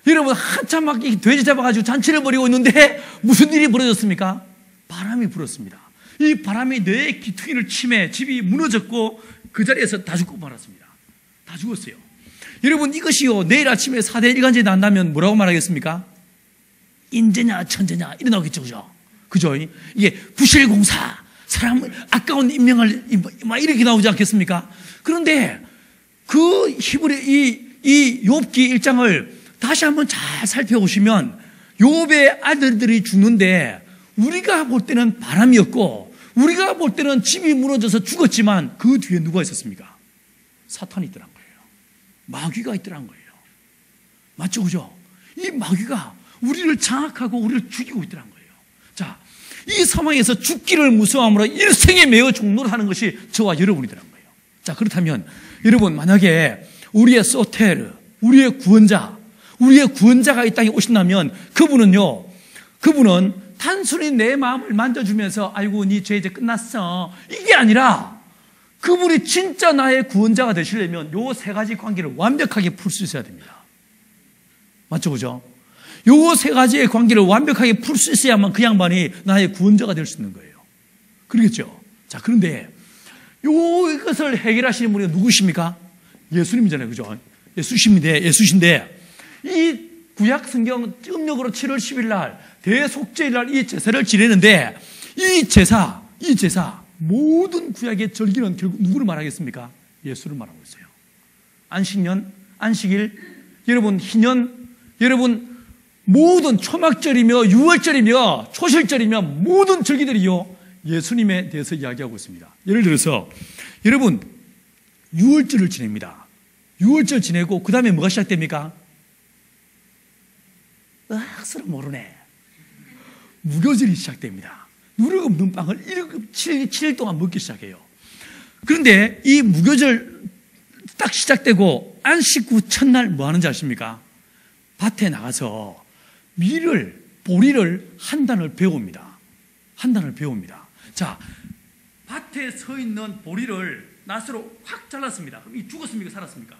여러분, 한참 막 돼지 잡아가지고 잔치를 벌이고 있는데 무슨 일이 벌어졌습니까? 바람이 불었습니다. 이 바람이 내 기퉁이를 치매 집이 무너졌고 그 자리에서 다 죽고 말았습니다. 다 죽었어요. 여러분 이것이요 내일 아침에 4대 일간지 난다면 뭐라고 말하겠습니까? 인재냐 천재냐 이래 나오겠죠. 그죠? 이게 부실공사 사람 아까운 인명을 막 이렇게 나오지 않겠습니까? 그런데 그 히브리 이 욥기 1장을 다시 한번 잘 살펴보시면 욥의 아들들이 죽는데 우리가 볼 때는 바람이었고 우리가 볼 때는 집이 무너져서 죽었지만 그 뒤에 누가 있었습니까? 사탄이 있더란 거예요. 마귀가 있더란 거예요. 맞죠? 그죠? 이 마귀가 우리를 장악하고 우리를 죽이고 있더란 거예요. 자, 이 상황에서 죽기를 무서워함으로 일생에 매어 종노를 하는 것이 저와 여러분이더란 거예요. 자, 그렇다면 여러분 만약에 우리의 소테르, 우리의 구원자가 이 땅에 오신다면 그분은 단순히 내 마음을 만져주면서 아이고 네 죄 이제 끝났어 이게 아니라 그분이 진짜 나의 구원자가 되시려면 요 세 가지 관계를 완벽하게 풀 수 있어야 됩니다. 맞죠? 그죠? 요 세 가지의 관계를 완벽하게 풀 수 있어야만 그 양반이 나의 구원자가 될 수 있는 거예요. 그러겠죠? 자, 그런데 이것을 해결하시는 분이 누구십니까? 예수님이잖아요. 그죠? 예수신데 이 구약 성경 음력으로 7월 10일 날 대속죄일 날 이 제사를 지내는데 이 제사 모든 구약의 절기는 결국 누구를 말하겠습니까? 예수를 말하고 있어요. 안식년, 안식일, 여러분 희년, 여러분 모든 초막절이며 유월절이며 초실절이며 모든 절기들이요 예수님에 대해서 이야기하고 있습니다. 예를 들어서 여러분 유월절을 지냅니다. 유월절 지내고 그 다음에 뭐가 시작됩니까? 서로 모르네. 무교절이 시작됩니다. 누룩 없는 빵을 7일 동안 먹기 시작해요. 그런데 이 무교절 딱 시작되고 안식 후 첫날 뭐 하는지 아십니까? 밭에 나가서 보리를 한 단을 배웁니다. 한 단을 배웁니다. 자, 밭에 서 있는 보리를 낫으로 확 잘랐습니다. 그럼 이 죽었습니까? 살았습니까?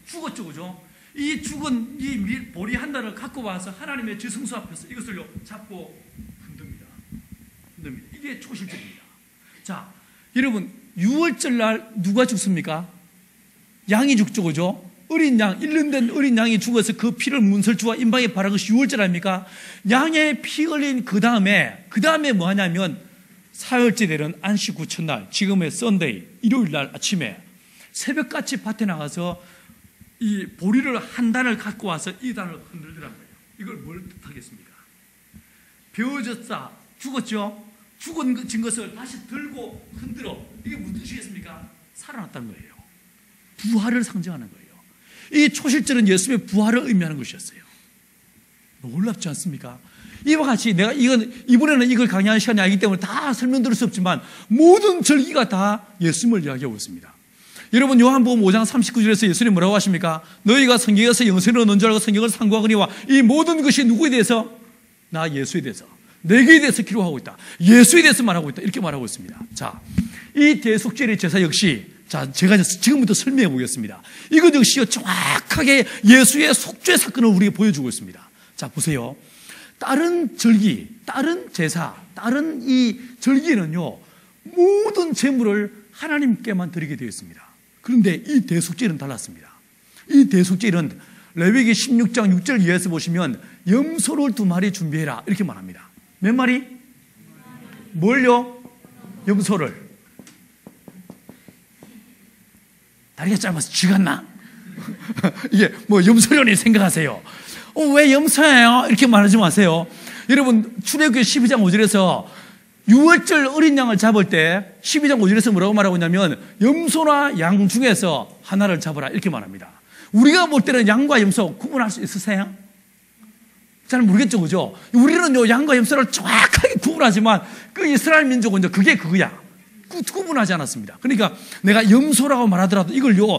죽었죠, 그죠? 이 죽은 이 보리 한 단을 갖고 와서 하나님의 지성소 앞에서 이것을 잡고 흔듭니다. 이게 초실절입니다. 자, 여러분 유월절 날 누가 죽습니까? 양이 죽죠, 그죠? 어린 양, 1년 된 어린 양이 죽어서 그 피를 문설주와 임방에 바른 것이 유월절 아닙니까? 양의 피 흘린 그 다음에 뭐 하냐면 사흘째 되는 안식 후 첫날, 지금의 썬데이, 일요일 날 아침에 새벽같이 밭에 나가서 이 보리를 한 단을 갖고 와서 이 단을 흔들더란 거예요. 이걸 뭘 뜻하겠습니까? 베어졌다, 죽었죠? 죽은 것을 다시 들고 흔들어. 이게 무슨 뜻이겠습니까? 살아났다는 거예요. 부활을 상징하는 거예요. 이 초실절은 예수님의 부활을 의미하는 것이었어요. 놀랍지 않습니까? 이와 같이 내가 이번에는 이걸 강의하는 시간이 아니기 때문에 다 설명드릴 수 없지만 모든 절기가 다 예수님을 이야기하고 있습니다. 여러분 요한복음 5장 39절에서 예수님 뭐라고 하십니까? 너희가 성경에서 영생을 얻는 줄 알고 성경을 상고하거니와 이 모든 것이 누구에 대해서? 나 예수에 대해서, 내게 대해서 기록하고 있다. 예수에 대해서 말하고 있다. 이렇게 말하고 있습니다. 자, 이 대속죄의 제사 역시 제가 지금부터 설명해 보겠습니다. 이것 역시 정확하게 예수의 속죄 사건을 우리에게 보여주고 있습니다. 자, 보세요. 다른 절기, 다른 제사, 다른 이 절기는요 모든 제물을 하나님께만 드리게 되어 있습니다. 그런데 이 대속죄는 달랐습니다. 이 대속죄는 레위기 16장 6절 이하에서 보시면 염소를 2마리 준비해라 이렇게 말합니다. 몇 마리? 뭘요? 염소를. 다리가 짧아서 쥐같나? 이게 뭐 염소려니 생각하세요. 왜 염소예요? 이렇게 말하지 마세요. 여러분 출애굽기 12장 5절에서 유월절 어린 양을 잡을 때 12장 5절에서 뭐라고 말하고 있냐면 염소나 양 중에서 하나를 잡아라 이렇게 말합니다. 우리가 볼 때는 양과 염소 구분할 수 있으세요? 잘 모르겠죠, 그죠? 우리는 양과 염소를 정확하게 구분하지만 그 이스라엘 민족은 그게 그거야. 구분하지 않았습니다. 그러니까 내가 염소라고 말하더라도 이걸요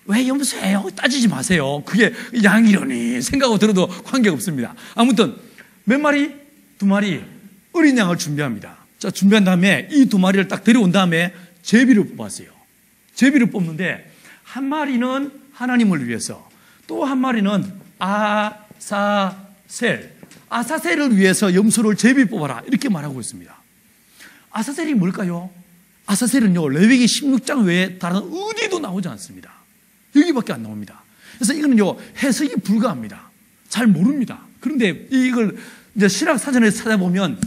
왜 염소예요? 따지지 마세요. 그게 양이려니 생각하고 들어도 관계가 없습니다. 아무튼 몇 마리? 2마리 어린 양을 준비합니다. 자, 준비한 다음에 이 2마리를 딱 데려온 다음에 제비를 뽑았어요. 제비를 뽑는데 한 마리는 하나님을 위해서, 또 한 마리는 아사셀을 위해서 염소를 제비 뽑아라 이렇게 말하고 있습니다. 아사셀이 뭘까요? 아사셀은요, 레위기 16장 외에 다른 어디도 나오지 않습니다. 여기밖에 안 나옵니다. 그래서 이거는요, 해석이 불가합니다. 잘 모릅니다. 그런데 이걸 이제 신학 사전에서 찾아보면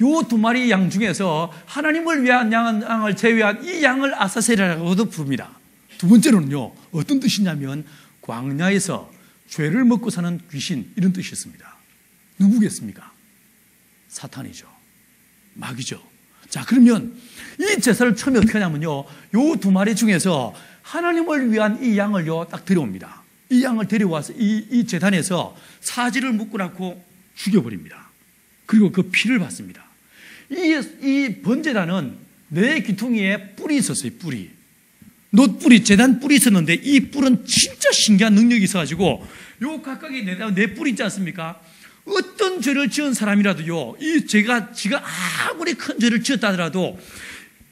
요 두 마리 양 중에서 하나님을 위한 양을 제외한 이 양을 아사셀이라고도 부릅니다. 두 번째로는요, 어떤 뜻이냐면 광야에서 죄를 먹고 사는 귀신, 이런 뜻이었습니다. 누구겠습니까? 사탄이죠. 마귀죠. 자, 그러면 이 제사를 처음에 어떻게 하냐면요, 요 두 마리 중에서 하나님을 위한 이 양을요, 딱 데려옵니다. 이 양을 데려와서 이 제단에서 사지를 묶고 낳고 죽여버립니다. 그리고 그 피를 받습니다. 이 번제단은 네 귀퉁이에 뿔이 있었어요. 뿔이. 놋뿔이, 제단 뿔이 있었는데 이 뿔은 진짜 신기한 능력이 있어가지고 요 각각의 네 뿔이 있지 않습니까? 어떤 죄를 지은 사람이라도요, 지가 아무리 큰 죄를 지었다 하더라도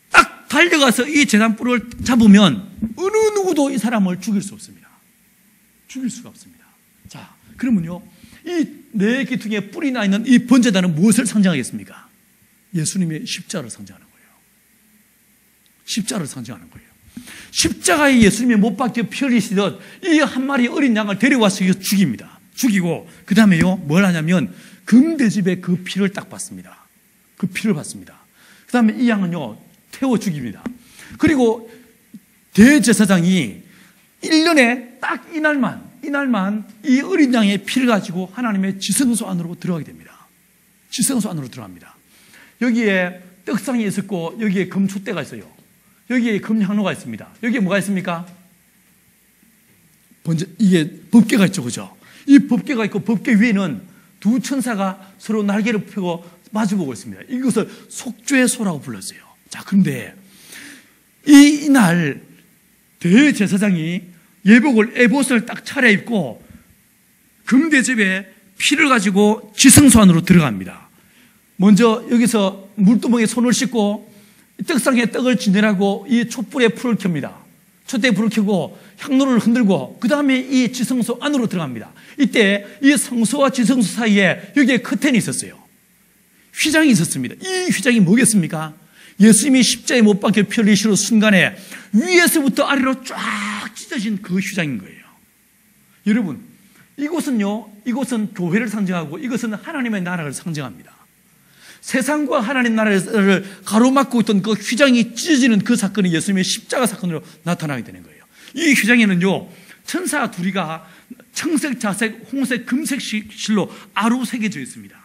딱 달려가서 이 제단 뿔을 잡으면 어느 누구도 이 사람을 죽일 수 없습니다. 죽일 수가 없습니다. 자, 그러면요, 이 네 귀퉁이에 뿔이 나 있는 이 번제단은 무엇을 상징하겠습니까? 예수님의 십자가를 상징하는 거예요. 십자가를 상징하는 거예요. 십자가에 예수님이 못 박혀 피 흘리시듯 이 한 마리 어린 양을 데려와서 죽입니다. 죽이고 그 다음에요, 뭘 하냐면 금대접에 그 피를 딱 받습니다. 그 피를 받습니다. 그 다음에 이 양은요, 태워 죽입니다. 그리고 대제사장이 1년에 딱 이날만 이 어린 양의 피를 가지고 하나님의 지성소 안으로 들어가게 됩니다. 지성소 안으로 들어갑니다. 여기에 떡상이 있었고 여기에 금촛대가 있어요. 여기에 금향로가 있습니다. 여기에 뭐가 있습니까? 이게 법궤가 있죠, 그죠? 이 법궤가 있고 법궤 위에는 두 천사가 서로 날개를 펴고 마주보고 있습니다. 이것을 속죄소라고 불렀어요. 자, 그런데 이날 대제사장이 예복을, 에봇을 딱 차려입고 금대접에 피를 가지고 지성소 안으로 들어갑니다. 먼저 여기서 물두멍에 손을 씻고 떡상에 떡을 진열하고 이 촛불에 불을 켭니다. 촛대에 불을 켜고 향로를 흔들고 그 다음에 이 지성소 안으로 들어갑니다. 이때 이 성소와 지성소 사이에 여기에 커튼이 있었어요. 휘장이 있었습니다. 이 휘장이 뭐겠습니까? 예수님이 십자가에 못 박혀 피 흘리시는 순간에 위에서부터 아래로 쫙 찢어진 그 휘장인 거예요. 여러분, 이곳은 교회를 상징하고 이것은 하나님의 나라를 상징합니다. 세상과 하나님 나라를 가로막고 있던 그 휘장이 찢어지는 그 사건이 예수님의 십자가 사건으로 나타나게 되는 거예요. 이 휘장에는요, 천사 둘이가 청색, 자색, 홍색, 금색 실로 아로 새겨져 있습니다.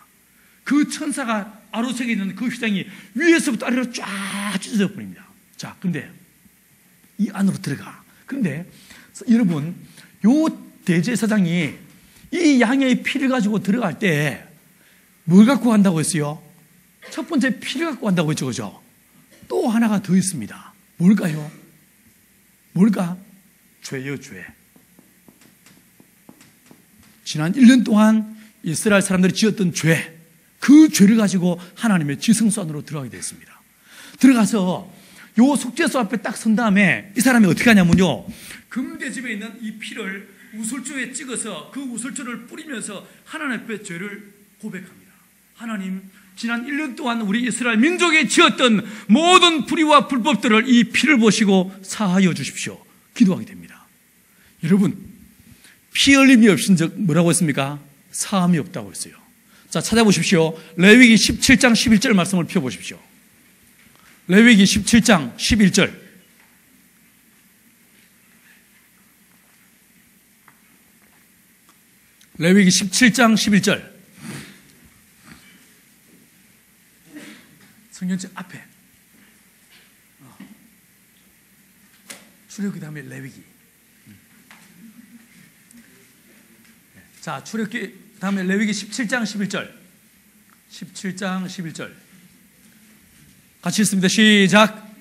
그 천사가 아로 새겨져 있는 그 휘장이 위에서부터 아래로 쫙 찢어져 버립니다. 자, 근데 이 안으로 들어가. 그런데 여러분, 요 대제사장이 이 양의 피를 가지고 들어갈 때 뭘 갖고 간다고 했어요? 첫 번째 피를 갖고 간다고 했죠, 그죠? 또 하나가 더 있습니다. 뭘까요? 뭘까? 죄요, 죄. 지난 1년 동안 이스라엘 사람들이 지었던 죄, 그 죄를 가지고 하나님의 지성소 안으로 들어가게 됐습니다. 들어가서 요 속죄소 앞에 딱 선 다음에 이 사람이 어떻게 하냐면요, 금대접에 있는 이 피를 우슬조에 찍어서 그 우슬조를 뿌리면서 하나님 앞에 죄를 고백합니다. 하나님, 지난 1년 동안 우리 이스라엘 민족에 지었던 모든 불의와 불법들을 이 피를 보시고 사하여 주십시오. 기도하게 됩니다. 여러분, 피 흘림이 없인 적 뭐라고 했습니까? 사함이 없다고 했어요. 자, 찾아보십시오. 레위기 17장 11절 말씀을 펴보십시오. 레위기 17장 11절. 레위기 17장 11절. 성경책 앞에. 출애굽기 다음에 레위기. 자, 출애굽기 다음에 레위기 17장 11절. 17장 11절. 같이 읽습니다. 시작.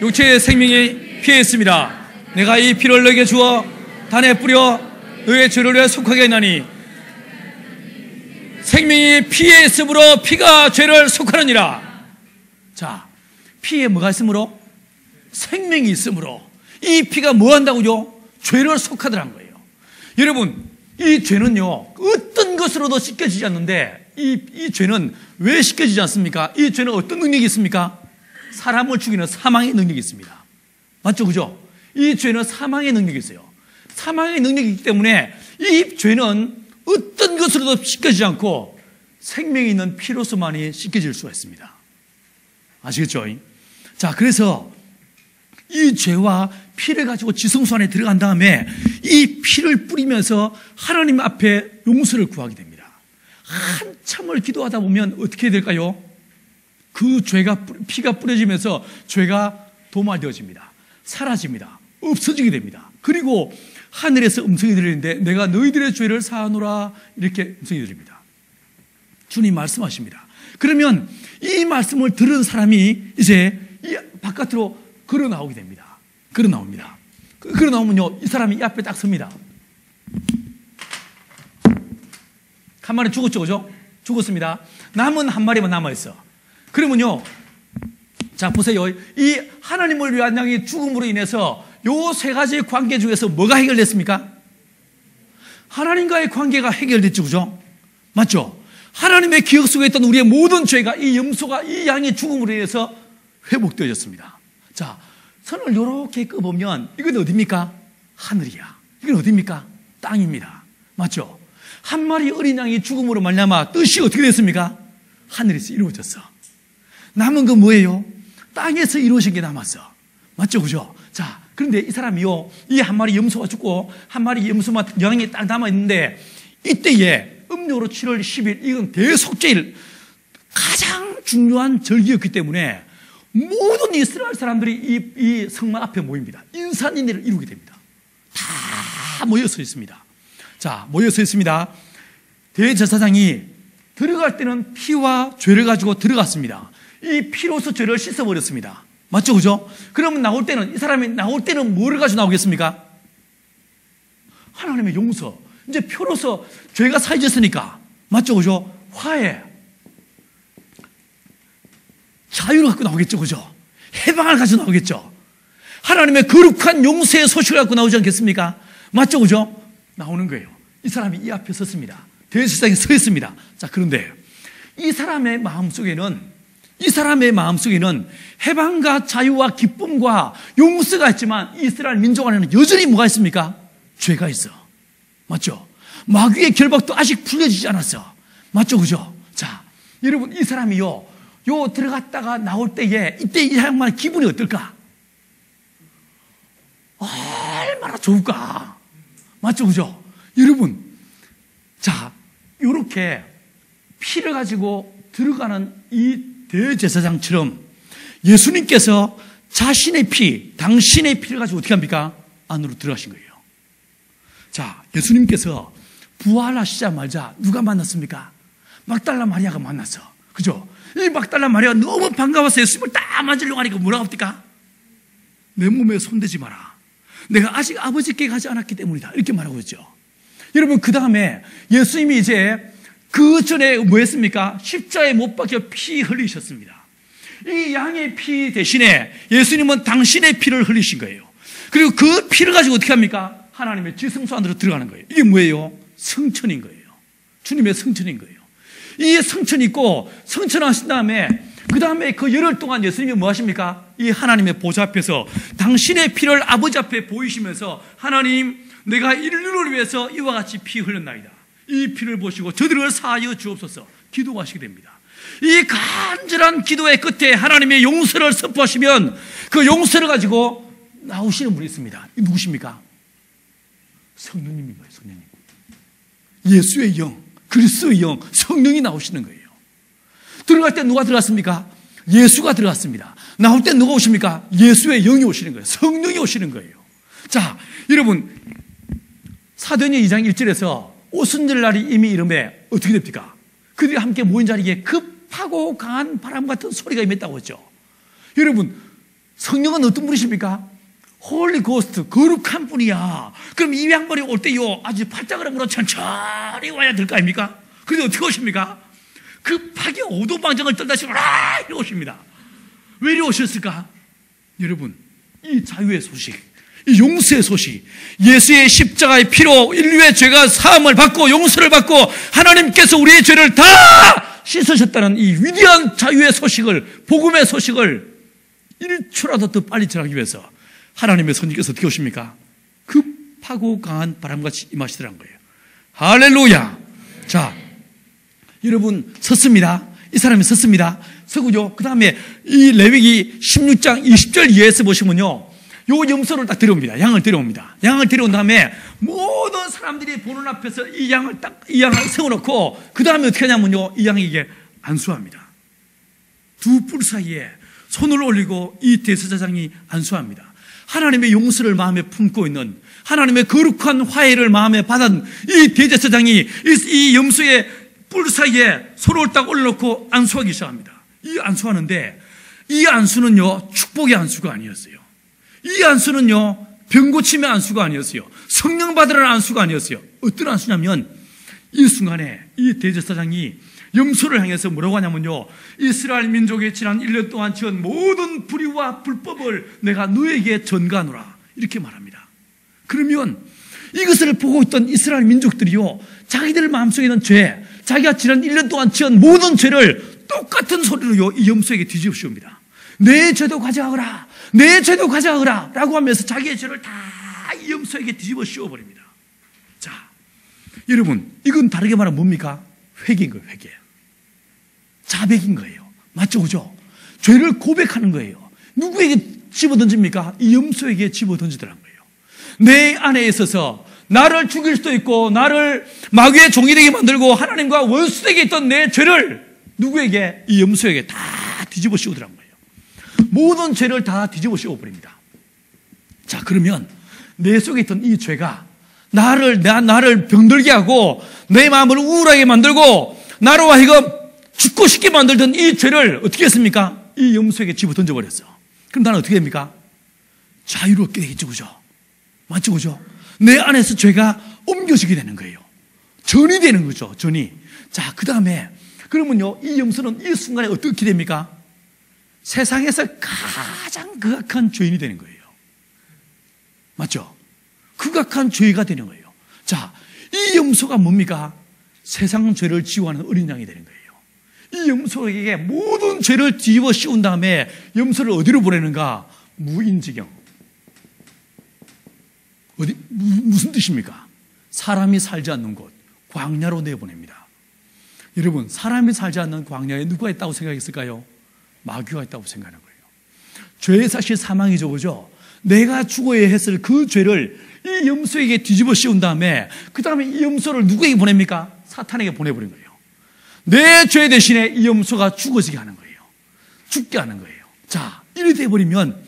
육체의 생명이 피에 있습니다. 내가 이 피를 너에게 주어 단에 뿌려 너의 죄를 위해 속하게 하나니 생명이 피에 있으므로 피가 죄를 속하느니라. 자, 피에 뭐가 있으므로? 생명이 있으므로. 이 피가 뭐 한다고요? 죄를 속하더란 거예요. 여러분, 이 죄는요, 어떤 것으로도 씻겨지지 않는데 이 죄는 왜 씻겨지지 않습니까? 이 죄는 어떤 능력이 있습니까? 사람을 죽이는 사망의 능력이 있습니다. 맞죠? 그죠? 이 죄는 사망의 능력이 있어요. 사망의 능력이 있기 때문에 이 죄는 어떤 것으로도 씻겨지지 않고 생명이 있는 피로서만이 씻겨질 수가 있습니다. 아시겠죠? 자, 그래서 이 죄와 피를 가지고 지성소 안에 들어간 다음에 이 피를 뿌리면서 하나님 앞에 용서를 구하게 됩니다. 한참을 기도하다 보면 어떻게 될까요? 그 피가 뿌려지면서 죄가 도말되어집니다. 사라집니다. 없어지게 됩니다. 그리고 하늘에서 음성이 들리는데 내가 너희들의 죄를 사하노라 이렇게 음성이 들립니다. 주님 말씀하십니다. 그러면 이 말씀을 들은 사람이 이제 이 바깥으로 걸어 나오게 됩니다. 걸어 나옵니다. 걸어 나오면요, 이 사람이 이 앞에 딱 섭니다. 한 마리 죽었죠, 그죠? 죽었습니다. 남은 한 마리만 남아있어. 그러면요, 자, 보세요. 이 하나님을 위한 양의 죽음으로 인해서 요 세 가지 관계 중에서 뭐가 해결됐습니까? 하나님과의 관계가 해결됐죠, 그죠? 맞죠? 하나님의 기억 속에 있던 우리의 모든 죄가 이 염소가 이 양의 죽음으로 인해서 회복되어졌습니다. 자, 선을 이렇게 끄보면 이건 어디입니까? 하늘이야. 이건 어디입니까? 땅입니다. 맞죠? 한 마리 어린 양이 죽음으로 말미암아 뜻이 어떻게 됐습니까? 하늘에서 이루어졌어. 남은 건 뭐예요? 땅에서 이루어진 게 남았어. 맞죠? 그죠? 자, 그런데 이 사람이요, 이 한 마리 염소가 죽고 한 마리 염소만 양이 딱 남아있는데 이때에 음력으로 7월 10일 이건 대속죄일 가장 중요한 절기였기 때문에 모든 이스라엘 사람들이 이 성막 앞에 모입니다. 인산인해를 이루게 됩니다. 다 모여서 있습니다. 자, 모여서 있습니다. 대제사장이 들어갈 때는 피와 죄를 가지고 들어갔습니다. 이 피로서 죄를 씻어버렸습니다. 맞죠? 그죠? 그러면 나올 때는, 이 사람이 나올 때는 뭐를 가지고 나오겠습니까? 하나님의 용서. 이제 표로서 죄가 사해졌으니까. 맞죠? 그죠? 화해. 자유를 갖고 나오겠죠. 그죠? 해방을 가지고 나오겠죠. 하나님의 거룩한 용서의 소식을 갖고 나오지 않겠습니까? 맞죠? 그죠? 나오는 거예요. 이 사람이 이 앞에 섰습니다. 대제사장이 서 있습니다. 자, 그런데 이 사람의 마음속에는 해방과 자유와 기쁨과 용서가 있지만 이스라엘 민족 안에는 여전히 뭐가 있습니까? 죄가 있어. 맞죠? 마귀의 결박도 아직 풀려지지 않았어. 맞죠? 그죠? 자, 여러분, 이 사람이요, 들어갔다가 나올 때에 이때 이 양반의 기분이 어떨까? 얼마나 좋을까? 맞죠? 그죠? 여러분, 자, 이렇게 피를 가지고 들어가는 이 대제사장처럼 예수님께서 자신의 피, 당신의 피를 가지고 어떻게 합니까? 안으로 들어가신 거예요. 자, 예수님께서 부활하시자마자 누가 만났습니까? 막달라 마리아가 만났어. 그죠? 이 막달라 마리아가 너무 반가워서 예수님을 딱 만지려고 하니까 뭐라고 합니까? 내 몸에 손대지 마라. 내가 아직 아버지께 가지 않았기 때문이다. 이렇게 말하고 있죠. 여러분, 그 다음에 예수님이 이제 그 전에 뭐 했습니까? 십자가에 못 박혀 피 흘리셨습니다. 이 양의 피 대신에 예수님은 당신의 피를 흘리신 거예요. 그리고 그 피를 가지고 어떻게 합니까? 하나님의 지성소 안으로 들어가는 거예요. 이게 뭐예요? 성천인 거예요. 주님의 성천인 거예요. 이 성천이 있고 성천하신 다음에 그 다음에 그 열흘 동안 예수님이 뭐 하십니까? 이 하나님의 보좌 앞에서 당신의 피를 아버지 앞에 보이시면서 하나님, 내가 인류를 위해서 이와 같이 피 흘렸나이다. 이 피를 보시고 저들을 사하여 주옵소서 기도하시게 됩니다. 이 간절한 기도의 끝에 하나님의 용서를 선포하시면 그 용서를 가지고 나오시는 분이 있습니다. 이 누구십니까? 성령님인 거예요. 성령님. 예수의 영, 그리스도의 영, 성령이 나오시는 거예요. 들어갈 때 누가 들어갔습니까? 예수가 들어갔습니다. 나올 때 누가 오십니까? 예수의 영이 오시는 거예요. 성령이 오시는 거예요. 자, 여러분, 사도행전 2장 1절에서 오순절날이 이미 이름에 어떻게 됩니까? 그들이 함께 모인 자리에 급하고 강한 바람 같은 소리가 임했다고 했죠. 여러분, 성령은 어떤 분이십니까? 홀리 고스트, 거룩한 분이야. 그럼 이 양반이 올 때요, 아주 팔자그름으로 천천히 와야 될 거 아닙니까? 그런데 어떻게 오십니까? 급하게 오도방정을 떨다시고 이리 오십니다. 왜 이리 오셨을까? 여러분, 이 자유의 소식, 이 용서의 소식, 예수의 십자가의 피로 인류의 죄가 사함을 받고 용서를 받고 하나님께서 우리의 죄를 다 씻으셨다는 이 위대한 자유의 소식을, 복음의 소식을 1초라도 더 빨리 전하기 위해서 하나님의 선지께서 어떻게 오십니까? 급하고 강한 바람같이 임하시더란 거예요. 할렐루야. 자, 여러분 섰습니다. 이 사람이 섰습니다. 서고요. 그 다음에 이 레위기 16장 20절 이하에서 보시면요, 요 염소를 딱 데려옵니다. 양을 데려옵니다. 양을 데려온 다음에 모든 사람들이 보는 앞에서 이 양을 세워놓고 그 다음에 어떻게 하냐면요, 이 양에게 안수합니다. 두 뿔 사이에 손을 올리고 이 대제사장이 안수합니다. 하나님의 용서를 마음에 품고 있는, 하나님의 거룩한 화해를 마음에 받은 이 대제사장이 이 염소의 뿔 사이에 손을 딱 올려놓고 안수하기 시작합니다. 이 안수하는데 이 안수는요, 축복의 안수가 아니었어요. 이 안수는요, 병고침의 안수가 아니었어요. 성령 받으라는 안수가 아니었어요. 어떤 안수냐면 이 순간에 이 대제사장이 염소를 향해서 뭐라고 하냐면요, 이스라엘 민족의 지난 1년 동안 지은 모든 불의와 불법을 내가 너에게 전가하노라, 이렇게 말합니다. 그러면 이것을 보고 있던 이스라엘 민족들이요, 자기들 마음속에 있는 죄, 자기가 지난 1년 동안 지은 모든 죄를 똑같은 소리로요, 이 염소에게 뒤집어 씌웁니다. 내 죄도 가져가라, 내 죄도 가져가라 라고 하면서 자기의 죄를 다 이 염소에게 뒤집어 씌워버립니다. 자, 여러분, 이건 다르게 말하면 뭡니까? 회개인 거예요. 회개. 자백인 거예요. 맞죠? 그죠? 죄를 고백하는 거예요. 누구에게 집어던집니까? 이 염소에게 집어던지더란 거예요. 내 안에 있어서 나를 죽일 수도 있고 나를 마귀의 종이 되게 만들고 하나님과 원수되게 있던 내 죄를 누구에게? 이 염소에게 다 뒤집어 씌우더란 거예요. 모든 죄를 다 뒤집어 씌워버립니다. 자, 그러면 내 속에 있던 이 죄가 나를 병들게 하고 내 마음을 우울하게 만들고 나로 하여금 죽고 싶게 만들던 이 죄를 어떻게 했습니까? 이 염소에게 집어 던져버렸어. 그럼 나는 어떻게 됩니까? 자유롭게 되겠죠. 그죠? 맞죠? 그죠? 내 안에서 죄가 옮겨지게 되는 거예요. 전이 되는 거죠. 전이. 자, 그 다음에 그러면요, 이 염소는 이 순간에 어떻게 됩니까? 세상에서 가장 극악한 죄인이 되는 거예요. 맞죠? 극악한 죄가 되는 거예요. 자, 이 염소가 뭡니까? 세상 죄를 지워하는 어린 양이 되는 거예요. 이 염소에게 모든 죄를 뒤집어 씌운 다음에 염소를 어디로 보내는가? 무인지경. 어디, 무슨 뜻입니까? 사람이 살지 않는 곳, 광야로 내보냅니다. 여러분, 사람이 살지 않는 광야에 누가 있다고 생각했을까요? 마귀가 있다고 생각하는 거예요. 죄의 사실 사망이죠. 그죠? 내가 죽어야 했을 그 죄를 이 염소에게 뒤집어 씌운 다음에 그 다음에 이 염소를 누구에게 보냅니까? 사탄에게 보내버린 거예요. 내 죄 대신에 이 염소가 죽어지게 하는 거예요. 죽게 하는 거예요. 자, 이렇게 돼버리면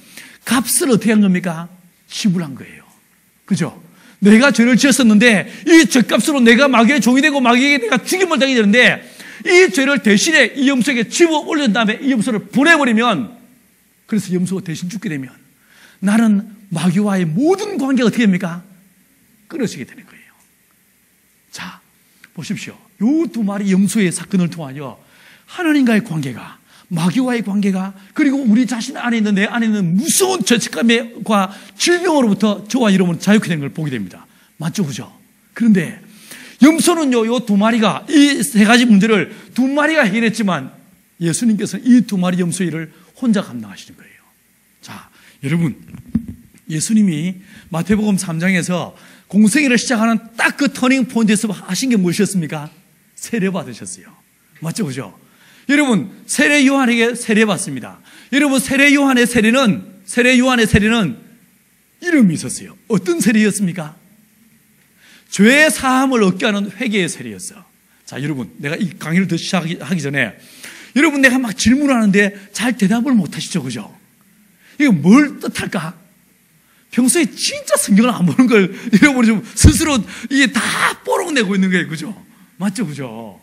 값을 어떻게 한 겁니까? 지불한 거예요. 그죠? 내가 죄를 지었었는데 이 죄값으로 내가 마귀의 종이 되고 마귀에게 내가 죽임을 당해야 되는데 이 죄를 대신에 이 염소에게 집어 올린 다음에 이 염소를 보내버리면, 그래서 염소가 대신 죽게 되면 나는 마귀와의 모든 관계가 어떻게 됩니까? 끊어지게 되는 거예요. 자, 보십시오. 이 두 마리 염소의 사건을 통하여 하나님과의 관계가, 마귀와의 관계가, 그리고 우리 자신 안에 있는, 내 안에 있는 무서운 죄책감과 질병으로부터 저와 여러분은 자유케 되는 걸 보게 됩니다. 맞죠? 그죠? 그런데 염소는요, 이 두 마리가 이 세 가지 문제를 두 마리가 해결했지만 예수님께서 이 두 마리 염소의 일을 혼자 감당하시는 거예요. 자, 여러분, 예수님이 마태복음 3장에서 공생애를 시작하는 딱 그 터닝 포인트에서 하신 게 무엇이었습니까? 세례 받으셨어요. 맞죠? 그죠? 여러분, 세례 요한에게 세례 받습니다. 여러분, 세례 요한의 세례는 이름이 있었어요. 어떤 세례였습니까? 죄의 사함을 얻게 하는 회개의 세례였어. 자, 여러분, 내가 이 강의를 더 시작하기 전에 여러분, 내가 막 질문하는데 잘 대답을 못 하시죠? 그죠? 이거 뭘 뜻할까? 평소에 진짜 성경을 안 보는 걸 여러분이 좀 스스로 이게 다 뽀록내고 있는 거예요. 그죠? 맞죠? 그죠?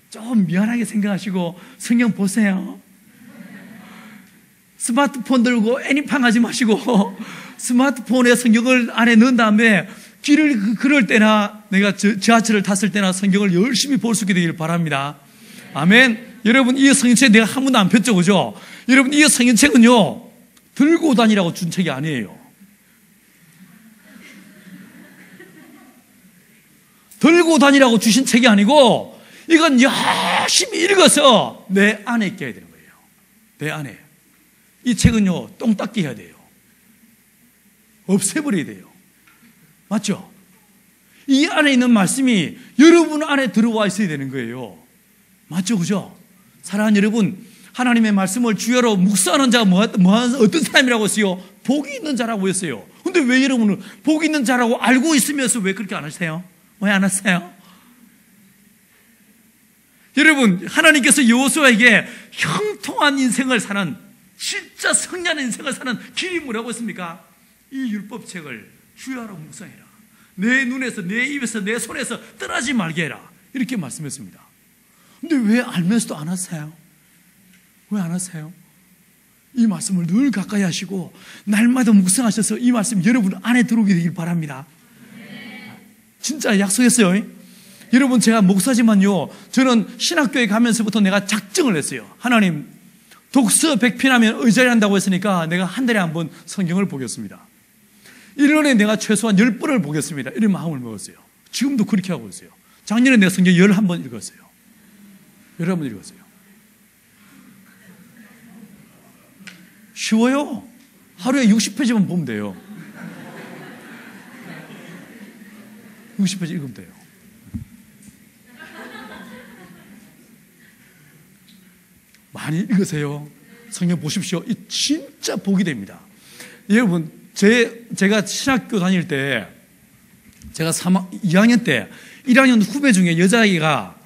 좀 미안하게 생각하시고 성경 보세요. 스마트폰 들고 애니팡 하지 마시고 스마트폰에 성경을 안에 넣은 다음에 길을 걸을 때나 내가 지하철을 탔을 때나 성경을 열심히 볼 수 있게 되길 바랍니다. 아멘. 여러분, 이 성경책 내가 한 번도 안 폈죠? 그죠? 여러분, 이 성경책은요, 들고 다니라고 준 책이 아니에요. 들고 다니라고 주신 책이 아니고 이건 열심히 읽어서 내 안에 있게 해야 되는 거예요. 내 안에. 이 책은요, 똥 닦기 해야 돼요. 없애버려야 돼요. 맞죠? 이 안에 있는 말씀이 여러분 안에 들어와 있어야 되는 거예요. 맞죠? 그죠? 사랑하는 여러분, 하나님의 말씀을 주야로 묵상하는 자가 어떤 사람이라고 했어요? 복이 있는 자라고 했어요. 근데 왜 여러분은 복이 있는 자라고 알고 있으면서 왜 그렇게 안 하세요? 왜 안 하세요? 여러분, 하나님께서 여호수아에게 형통한 인생을 사는, 진짜 성량의 인생을 사는 길이 뭐라고 했습니까? 이 율법책을 주야로 묵상해라. 내 눈에서, 내 입에서, 내 손에서 떠나지 말게 해라. 이렇게 말씀했습니다. 근데 왜 알면서도 안 하세요? 왜 안 하세요? 이 말씀을 늘 가까이 하시고 날마다 묵상하셔서 이 말씀 여러분 안에 들어오게 되길 바랍니다. 진짜 약속했어요. 여러분, 제가 목사지만요, 저는 신학교에 가면서부터 내가 작정을 했어요. 하나님, 독서 100편하면 의자리한다고 했으니까 내가 한 달에 한 번 성경을 보겠습니다. 1년에 내가 최소한 10번을 보겠습니다. 이런 마음을 먹었어요. 지금도 그렇게 하고 있어요. 작년에 내가 성경 11번 읽었어요. 11번 읽었어요. 쉬워요. 하루에 60페이지만 보면 돼요. 60페이지 읽으면 돼요. 많이 읽으세요. 성경 보십시오. 이 진짜 복이 됩니다. 여러분, 제가 신학교 다닐 때, 제가 2학년 때, 1학년 후배 중에 여자아이가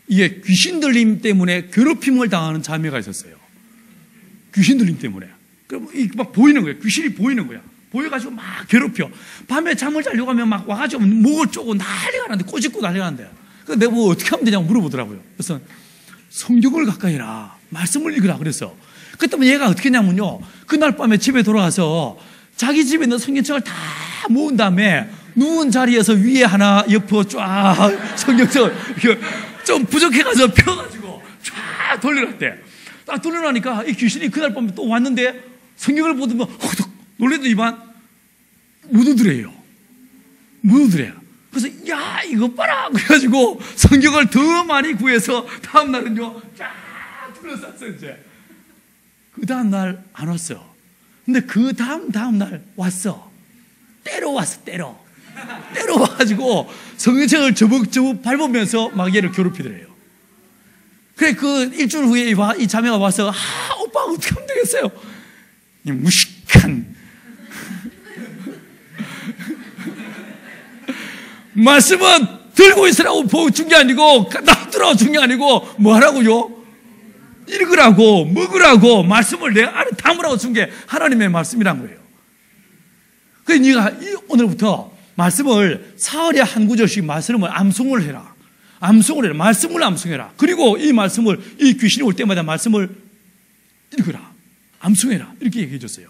이게 귀신 들림 때문에 괴롭힘을 당하는 자매가 있었어요. 귀신 들림 때문에. 그럼 막 보이는 거예요. 귀신이 보이는 거야. 보여가지고 막 괴롭혀. 밤에 잠을 자려고 하면 막 와가지고 목을 쪼고 난리가 나는데, 꼬집고 난리가 나는데. 그래서 내가 뭐 어떻게 하면 되냐고 물어보더라고요. 그래서 성경을 가까이 해라. 말씀을 읽으라 그랬어. 그랬더니 얘가 어떻게 했냐면요, 그날 밤에 집에 돌아가서 자기 집에 있는 성경책을 다 모은 다음에 누운 자리에서 위에 하나, 옆으로 쫙 성경책을 좀 부족해가지고 펴가지고 쫙 돌려놨대. 딱 돌려놓으니까 이 귀신이 그날 밤에 또 왔는데 성경을 보더니 허덕 놀래더니만 묻어들어요. 그래서 야, 이거 봐라 그래가지고 성경을 더 많이 구해서 다음 날은요 쫙 둘러쌌어요. 이제 그 다음 날 안 왔어. 근데 그 다음 날 왔어. 때로 와가지고 성경책을 저벅저벅 밟으면서 막 얘를 괴롭히더래요. 그래, 그 일주일 후에 이 자매가 와서, 오빠 어떻게 하면 되겠어요? 이 무식한 말씀은 들고 있으라고 준 게 아니고, 놔두라고 준 게 아니고, 뭐 하라고요? 읽으라고, 먹으라고, 말씀을 내 안에 담으라고 준 게 하나님의 말씀이란 거예요. 그래서 네가 오늘부터 말씀을 사흘에 한 구절씩 말씀을 암송을 해라. 말씀을 암송해라. 그리고 이 말씀을, 이 귀신이 올 때마다 말씀을 읽으라. 암송해라. 이렇게 얘기해 줬어요.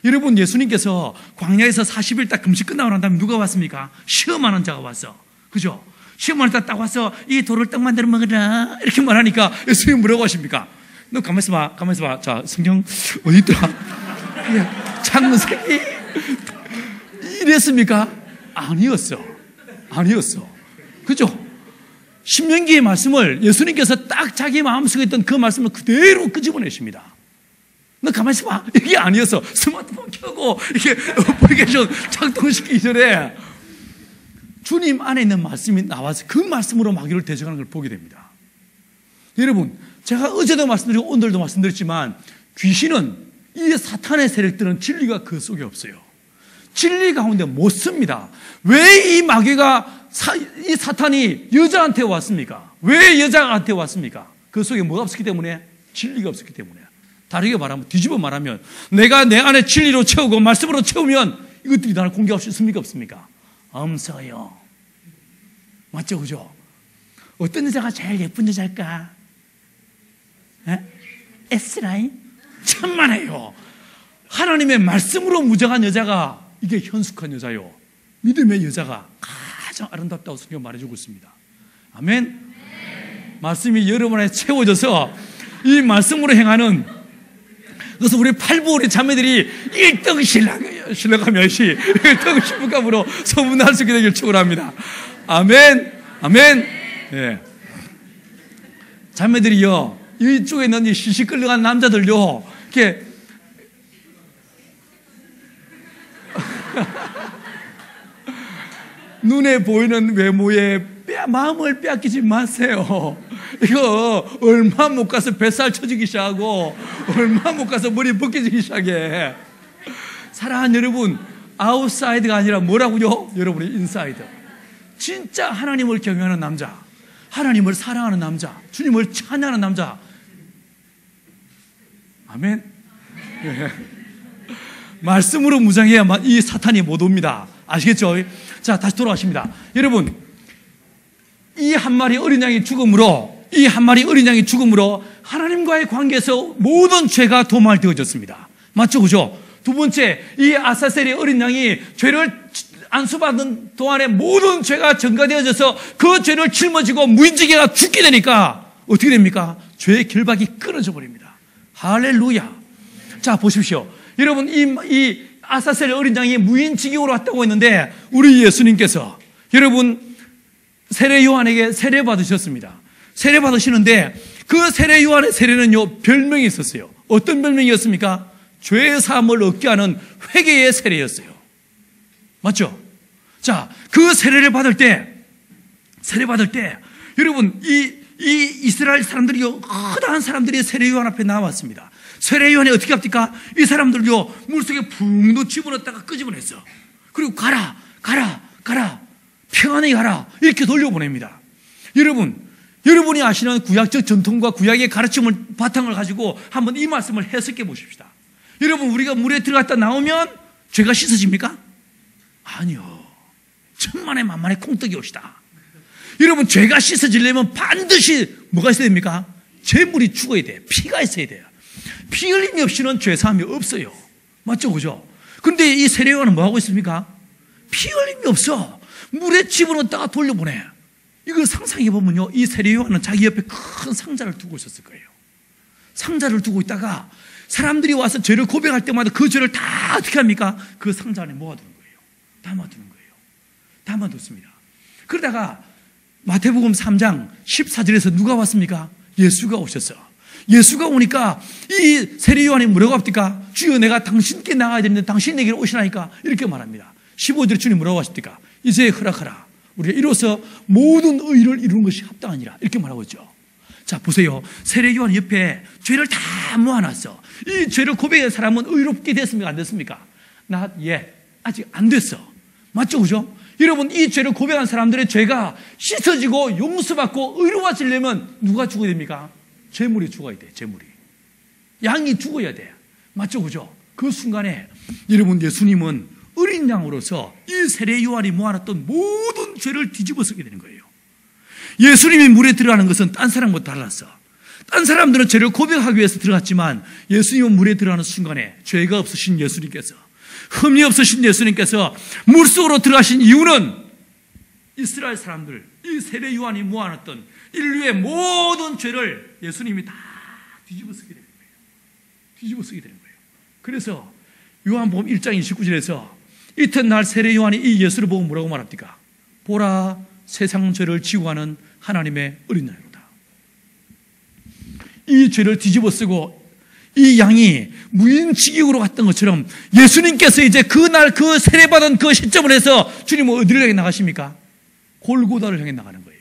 여러분, 예수님께서 광야에서 40일 딱 금식 끝나고 난 다음에 누가 왔습니까? 시험하는 자가 왔어. 그죠? 시험하는 자 딱 와서 이 돌을 떡 만들어 먹으라. 이렇게 말하니까 예수님 뭐라고 하십니까? 너 가만히 있어봐. 자, 성경 어디 있더라? 창세기. 이랬습니까? 아니었어. 그죠? 신명기의 말씀을 예수님께서 딱 자기 마음속에 있던 그 말씀을 그대로 끄집어내십니다. 너 가만히 있어봐. 이게 아니었어. 스마트폰 켜고 이게 어플리케이션 작동시키기 전에 주님 안에 있는 말씀이 나와서 그 말씀으로 마귀를 대적하는 걸 보게 됩니다. 여러분, 제가 어제도 말씀드리고 오늘도 말씀드렸지만 귀신은, 이 사탄의 세력들은 진리가 그 속에 없어요. 진리 가운데 못 씁니다. 왜 이 마귀가 이 사탄이 여자한테 왔습니까? 왜 여자한테 왔습니까? 그 속에 뭐가 없었기 때문에? 진리가 없었기 때문에. 다르게 말하면, 뒤집어 말하면, 내가 내 안에 진리로 채우고 말씀으로 채우면 이것들이 나를 공격할 수 있습니까? 없습니까? 없어요. 맞죠? 그죠? 어떤 여자가 제일 예쁜 여자일까? S라인? 천만에요. 하나님의 말씀으로 무장한 여자가 이게 현숙한 여자요. 믿음의 여자가 가장 아름답다고 성경 말해주고 있습니다. 아멘. 말씀이 여러분 안에 채워져서 이 말씀으로 행하는, 그래서 우리 팔부 우리 자매들이 1등 신랑하며시 1등 신부감으로 소문날 수 있게 되길 축원합니다. 아멘. 아멘. 예. 자매들이요, 이쪽에 있는 이 시시 끌려간 남자들요, 이렇게 눈에 보이는 외모에 마음을 빼앗기지 마세요. 이거 얼마 못 가서 뱃살 쳐지기 시작하고 얼마 못 가서 머리 벗겨지기 시작해. 사랑하는 여러분, 아웃사이드가 아니라 뭐라고요? 여러분이 인사이드. 진짜 하나님을 경외하는 남자, 하나님을 사랑하는 남자, 주님을 찬양하는 남자. 아멘. 네. 말씀으로 무장해야만 이 사탄이 못 옵니다. 아시겠죠? 자, 다시 돌아가십니다. 여러분, 이 한 마리 어린 양이 죽음으로 하나님과의 관계에서 모든 죄가 도말되어졌습니다. 맞죠? 그죠? 두 번째, 이 아사셀의 어린 양이 죄를 안수받은 동안에 모든 죄가 전가되어져서 그 죄를 짊어지고 무인지게가 죽게 되니까 어떻게 됩니까? 죄의 결박이 끊어져 버립니다. 할렐루야. 자, 보십시오. 여러분, 이 아사셀의 어린 양이 무인지경으로 왔다고 했는데 우리 예수님께서 여러분 세례 요한에게 세례 받으셨습니다. 세례 받으시는데 그 세례 요한의 세례는요, 별명이 있었어요. 어떤 별명이었습니까? 죄의 사함을 얻게 하는 회개의 세례였어요. 맞죠? 자, 그 세례를 받을 때 여러분 이 이스라엘 사람들이요, 허다한 사람들이 세례 요한 앞에 나왔습니다. 세례 요한이 어떻게 합니까? 이 사람들요, 물속에 붕도 집어넣었다가 끄집어냈어. 그리고 가라 평안히 가라 이렇게 돌려보냅니다. 여러분이 아시는 구약적 전통과 구약의 가르침을 바탕을 가지고 한번 이 말씀을 해석해 보십시다. 여러분, 우리가 물에 들어갔다 나오면 죄가 씻어집니까? 아니요. 천만에 만만에 콩떡이 옵시다. 여러분, 죄가 씻어지려면 반드시 뭐가 있어야 됩니까? 제물이 죽어야 돼요. 피가 있어야 돼요. 피 흘림이 없이는 죄사함이 없어요. 맞죠? 그죠? 그런데 이 세례요한은 뭐하고 있습니까? 피 흘림이 없어. 물에 집어넣었다가 돌려보내. 이걸 상상해 보면요, 이 세례요한은 자기 옆에 큰 상자를 두고 있었을 거예요. 상자를 두고 있다가 사람들이 와서 죄를 고백할 때마다 그 죄를 다 어떻게 합니까? 그 상자 안에 모아두는 거예요. 담아뒀습니다. 그러다가 마태복음 3장 14절에서 누가 왔습니까? 예수가 오셨어. 예수가 오니까 이 세례 요한이 뭐라고 합니까? 주여, 내가 당신께 나가야 되는데 당신 내게로 오시라니까 이렇게 말합니다. 15절에 주님 뭐라고 하십니까? 이제 허락하라. 우리가 이로써 모든 의를 이루는 것이 합당하니라 이렇게 말하고 있죠. 자, 보세요. 세례 요한 옆에 죄를 다 모아놨어. 이 죄를 고백한 사람은 의롭게 됐습니까? 안 됐습니까? Not yet. 아직 안 됐어. 맞죠? 그죠? 여러분, 이 죄를 고백한 사람들의 죄가 씻어지고 용서받고 의로워지려면 누가 죽어야 됩니까? 제물이 죽어야 돼. 제물이. 양이 죽어야 돼. 맞죠? 그죠? 그 순간에 여러분, 예수님은 어린 양으로서 이 세례 요한이 모아놨던 모든 죄를 뒤집어 쓰게 되는 거예요. 예수님이 물에 들어가는 것은 딴 사람보다 달랐어. 딴 사람들은 죄를 고백하기 위해서 들어갔지만 예수님은 물에 들어가는 순간에 죄가 없으신 예수님께서, 흠이 없으신 예수님께서 물속으로 들어가신 이유는 이스라엘 사람들, 이 세례 요한이 모아놨던 인류의 모든 죄를 예수님이 다 뒤집어 쓰게 되는 거예요. 뒤집어 쓰게 되는 거예요. 그래서 요한복음 1장 29절에서 이튿날 세례 요한이 이 예수를 보고 뭐라고 말합니까? 보라, 세상 죄를 지고 가는 하나님의 어린 양이로다. 이 죄를 뒤집어 쓰고 이 양이 무인지경으로 갔던 것처럼 예수님께서 이제 그날 그 세례받은 그 시점을 해서 주님은 어디를 향해 나가십니까? 골고다를 향해 나가는 거예요.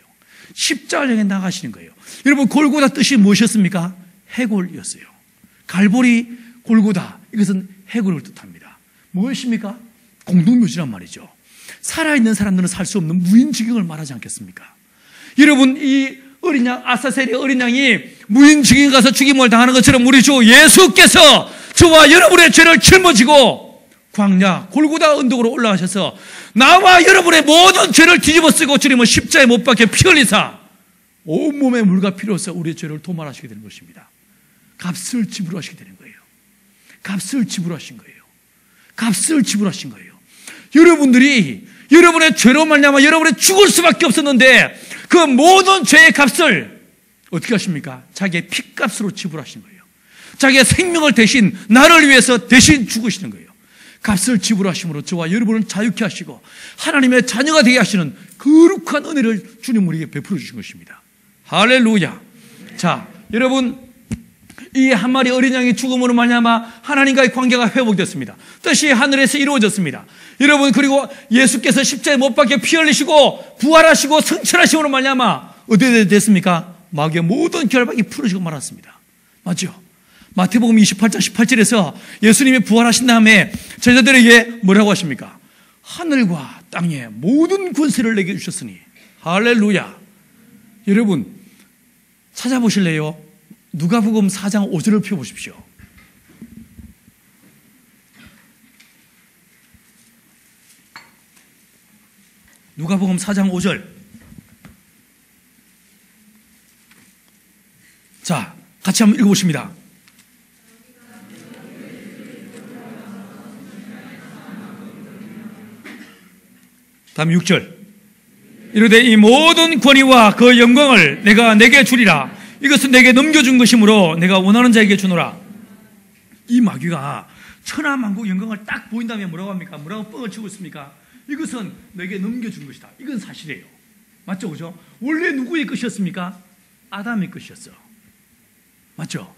십자가를 향해 나가시는 거예요. 여러분, 골고다 뜻이 무엇이었습니까? 해골이었어요. 갈보리, 골고다, 이것은 해골을 뜻합니다. 무엇입니까? 공동묘지란 말이죠. 살아있는 사람들은 살 수 없는 무인지경을 말하지 않겠습니까? 여러분, 이 어린 양, 아사셀의 어린 양이 무인지경에 가서 죽임을 당하는 것처럼 우리 주 예수께서 저와 여러분의 죄를 짊어지고 광야 골고다 언덕으로 올라가셔서 나와 여러분의 모든 죄를 뒤집어 쓰고 주님은 십자가에 못 박혀 피 흘리사 온몸에 물과 피로써 우리의 죄를 도말하시게 되는 것입니다. 값을 지불하시게 되는 거예요. 값을 지불하신 거예요. 값을 지불하신 거예요. 여러분들이 여러분의 죄로 말미암아 여러분이 죽을 수밖에 없었는데 그 모든 죄의 값을 어떻게 하십니까? 자기의 피값으로 지불하신 거예요. 자기의 생명을 대신 나를 위해서 대신 죽으시는 거예요. 값을 지불하심으로 저와 여러분을 자유케 하시고 하나님의 자녀가 되게 하시는 거룩한 은혜를 주님 우리에게 베풀어 주신 것입니다. 할렐루야. 자, 여러분, 이 한 마리 어린 양의 죽음으로 말미암아 하나님과의 관계가 회복됐습니다. 뜻이 하늘에서 이루어졌습니다. 여러분, 그리고 예수께서 십자가에 못 박혀 피 흘리시고 부활하시고 승천하심으로 말미암아 어떻게 됐습니까? 마귀의 모든 결박이 풀어지고 말았습니다. 맞죠? 마태복음 28장 18절에서 예수님이 부활하신 다음에 제자들에게 뭐라고 하십니까? 하늘과 땅의 모든 권세를 내게 주셨으니. 할렐루야. 여러분, 찾아보실래요? 누가복음 4장 5절을 펴보십시오. 누가복음 4장 5절. 자, 같이 한번 읽어보십니다. 다음 6절. 이르되 이 모든 권위와 그 영광을 내가 내게 주리라. 이것은 내게 넘겨준 것이므로 내가 원하는 자에게 주노라. 이 마귀가 천하만국 영광을 딱 보인 다음에 뭐라고 합니까? 뭐라고 뻥을 치고 있습니까? 이것은 내게 넘겨준 것이다. 이건 사실이에요. 맞죠? 그죠? 원래 누구의 것이었습니까? 아담의 것이었어. 맞죠?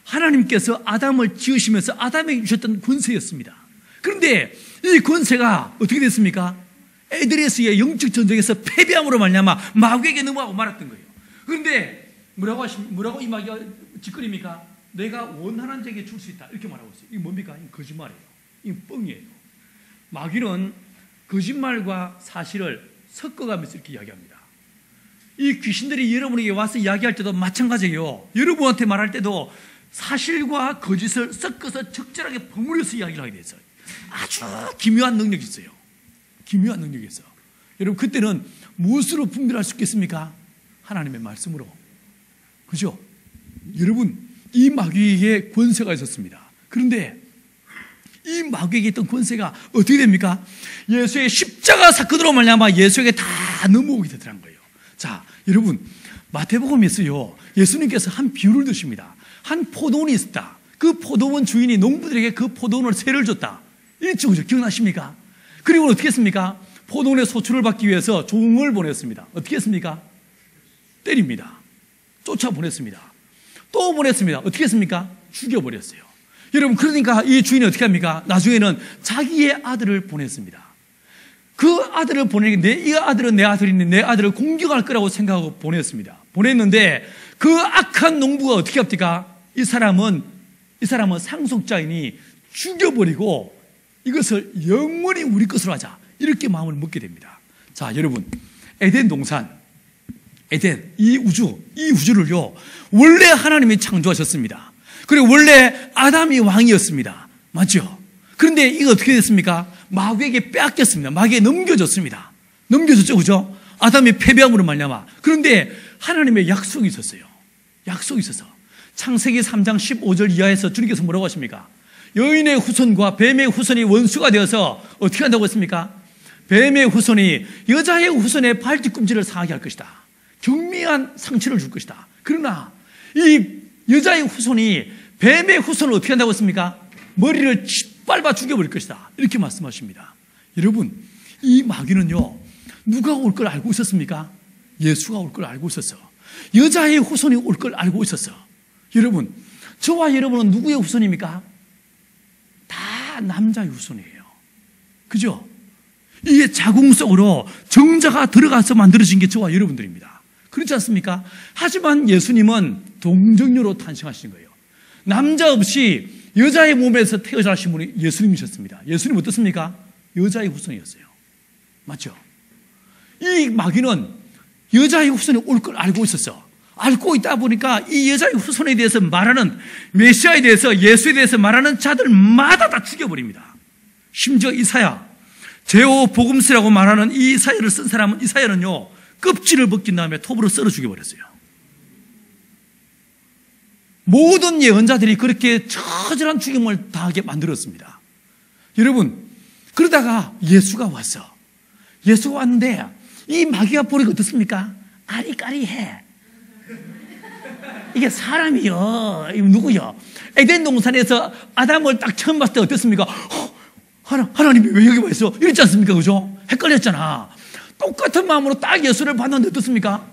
하나님께서 아담을 지으시면서 아담에게 주셨던 권세였습니다. 그런데 이 권세가 어떻게 됐습니까? 에데레스의 영적 전쟁에서 패배함으로 말미암아 마귀에게 넘어가고 말았던 거예요. 그런데 뭐라고 이 마귀가 짓거립니까? 내가 원하는 자에게 줄 수 있다. 이렇게 말하고 있어요. 이게 뭡니까? 이게 거짓말이에요. 이게 뻥이에요. 마귀는 거짓말과 사실을 섞어가면서 이렇게 이야기합니다. 이 귀신들이 여러분에게 와서 이야기할 때도 마찬가지예요. 여러분한테 말할 때도 사실과 거짓을 섞어서 적절하게 버무려서 이야기를 하게 돼서 아주 기묘한 능력이 있어요. 기묘한 능력이 있어요. 여러분, 그때는 무엇으로 분별할 수 있겠습니까? 하나님의 말씀으로. 그죠? 여러분, 이 마귀에게 권세가 있었습니다. 그런데 이 마귀에게 있던 권세가 어떻게 됩니까? 예수의 십자가 사건으로 말미암아 예수에게 다 넘어오게 되더란 거예요. 자, 여러분, 마태복음에서요, 예수님께서 한 비유를 드십니다. 한 포도원이 있었다. 그 포도원 주인이 농부들에게 그 포도원을 세를 줬다. 이죠, 기억나십니까? 그리고 어떻게 했습니까? 포도원의 소출을 받기 위해서 종을 보냈습니다. 어떻게 했습니까? 때립니다. 쫓아보냈습니다. 또 보냈습니다. 어떻게 했습니까? 죽여버렸어요. 여러분, 그러니까 이 주인이 어떻게 합니까? 나중에는 자기의 아들을 보냈습니다. 그 아들을 보내니까 이 아들은 내 아들인데 내 아들을 공격할 거라고 생각하고 보냈습니다. 보냈는데 그 악한 농부가 어떻게 합니까? 이 사람은 상속자이니 죽여버리고 이것을 영원히 우리 것으로 하자. 이렇게 마음을 먹게 됩니다. 자, 여러분, 에덴 동산, 에덴, 이 우주를요, 원래 하나님이 창조하셨습니다. 그리고 원래 아담이 왕이었습니다. 맞죠? 그런데 이거 어떻게 됐습니까? 마귀에게 빼앗겼습니다. 마귀에게 넘겨졌습니다. 넘겨졌죠, 그죠? 아담이 패배함으로 말미암아. 그런데 하나님의 약속이 있었어요. 약속이 있어서. 창세기 3장 15절 이하에서 주님께서 뭐라고 하십니까? 여인의 후손과 뱀의 후손이 원수가 되어서 어떻게 한다고 했습니까? 뱀의 후손이 여자의 후손의 발뒤꿈치를 상하게 할 것이다. 경미한 상처를 줄 것이다. 그러나 이 여자의 후손이 뱀의 후손을 어떻게 한다고 했습니까? 머리를 짓밟아 죽여버릴 것이다. 이렇게 말씀하십니다. 여러분, 이 마귀는요, 누가 올 걸 알고 있었습니까? 예수가 올 걸 알고 있었어. 여자의 후손이 올 걸 알고 있었어. 여러분, 저와 여러분은 누구의 후손입니까? 다 남자의 후손이에요. 그죠? 이게 자궁 속으로 정자가 들어가서 만들어진 게 저와 여러분들입니다. 그렇지 않습니까? 하지만 예수님은 동정녀로 탄생하신 거예요. 남자 없이 여자의 몸에서 태어나신 분이 예수님이셨습니다. 예수님 어떻습니까? 여자의 후손이었어요. 맞죠? 이 마귀는 여자의 후손이 올 걸 알고 있었어. 알고 있다 보니까 이 여자의 후손에 대해서 말하는, 메시아에 대해서, 예수에 대해서 말하는 자들마다 다 죽여버립니다. 심지어 이사야, 제오 복음서라고 말하는 이 이사야를 쓴 사람은, 이사야는요, 껍질을 벗긴 다음에 톱으로 썰어 죽여버렸어요. 모든 예언자들이 그렇게 처절한 죽임을 당하게 만들었습니다. 여러분, 그러다가 예수가 왔어. 예수가 왔는데 이 마귀가 보니까 어떻습니까? 아리까리해. 이게 사람이요. 이거 누구요? 에덴 동산에서 아담을 딱 처음 봤을 때 어땠습니까? 하나님이 왜 여기 와 있어? 이랬지 않습니까? 그죠? 헷갈렸잖아. 똑같은 마음으로 딱 예수를 봤는데 어떻습니까?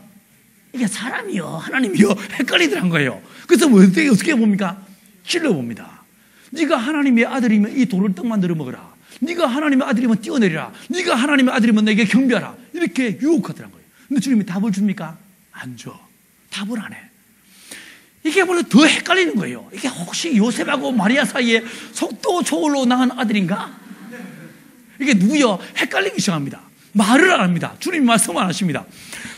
이게 사람이요, 하나님이요, 헷갈리더란 거예요. 그래서 뭐 어떻게 봅니까? 찔러 봅니다. 네가 하나님의 아들이면 이 돌을 떡 만들어 먹어라. 네가 하나님의 아들이면 뛰어내리라. 네가 하나님의 아들이면 내게 경배하라. 이렇게 유혹하더란 거예요. 근데 주님이 답을 줍니까? 안 줘. 답을 안 해. 이게 물론 더 헷갈리는 거예요. 이게 혹시 요셉하고 마리아 사이에 속도 저울로 낳은 아들인가? 이게 누구요? 헷갈리기 시작합니다. 말을 안 합니다. 주님이 말씀 안 하십니다.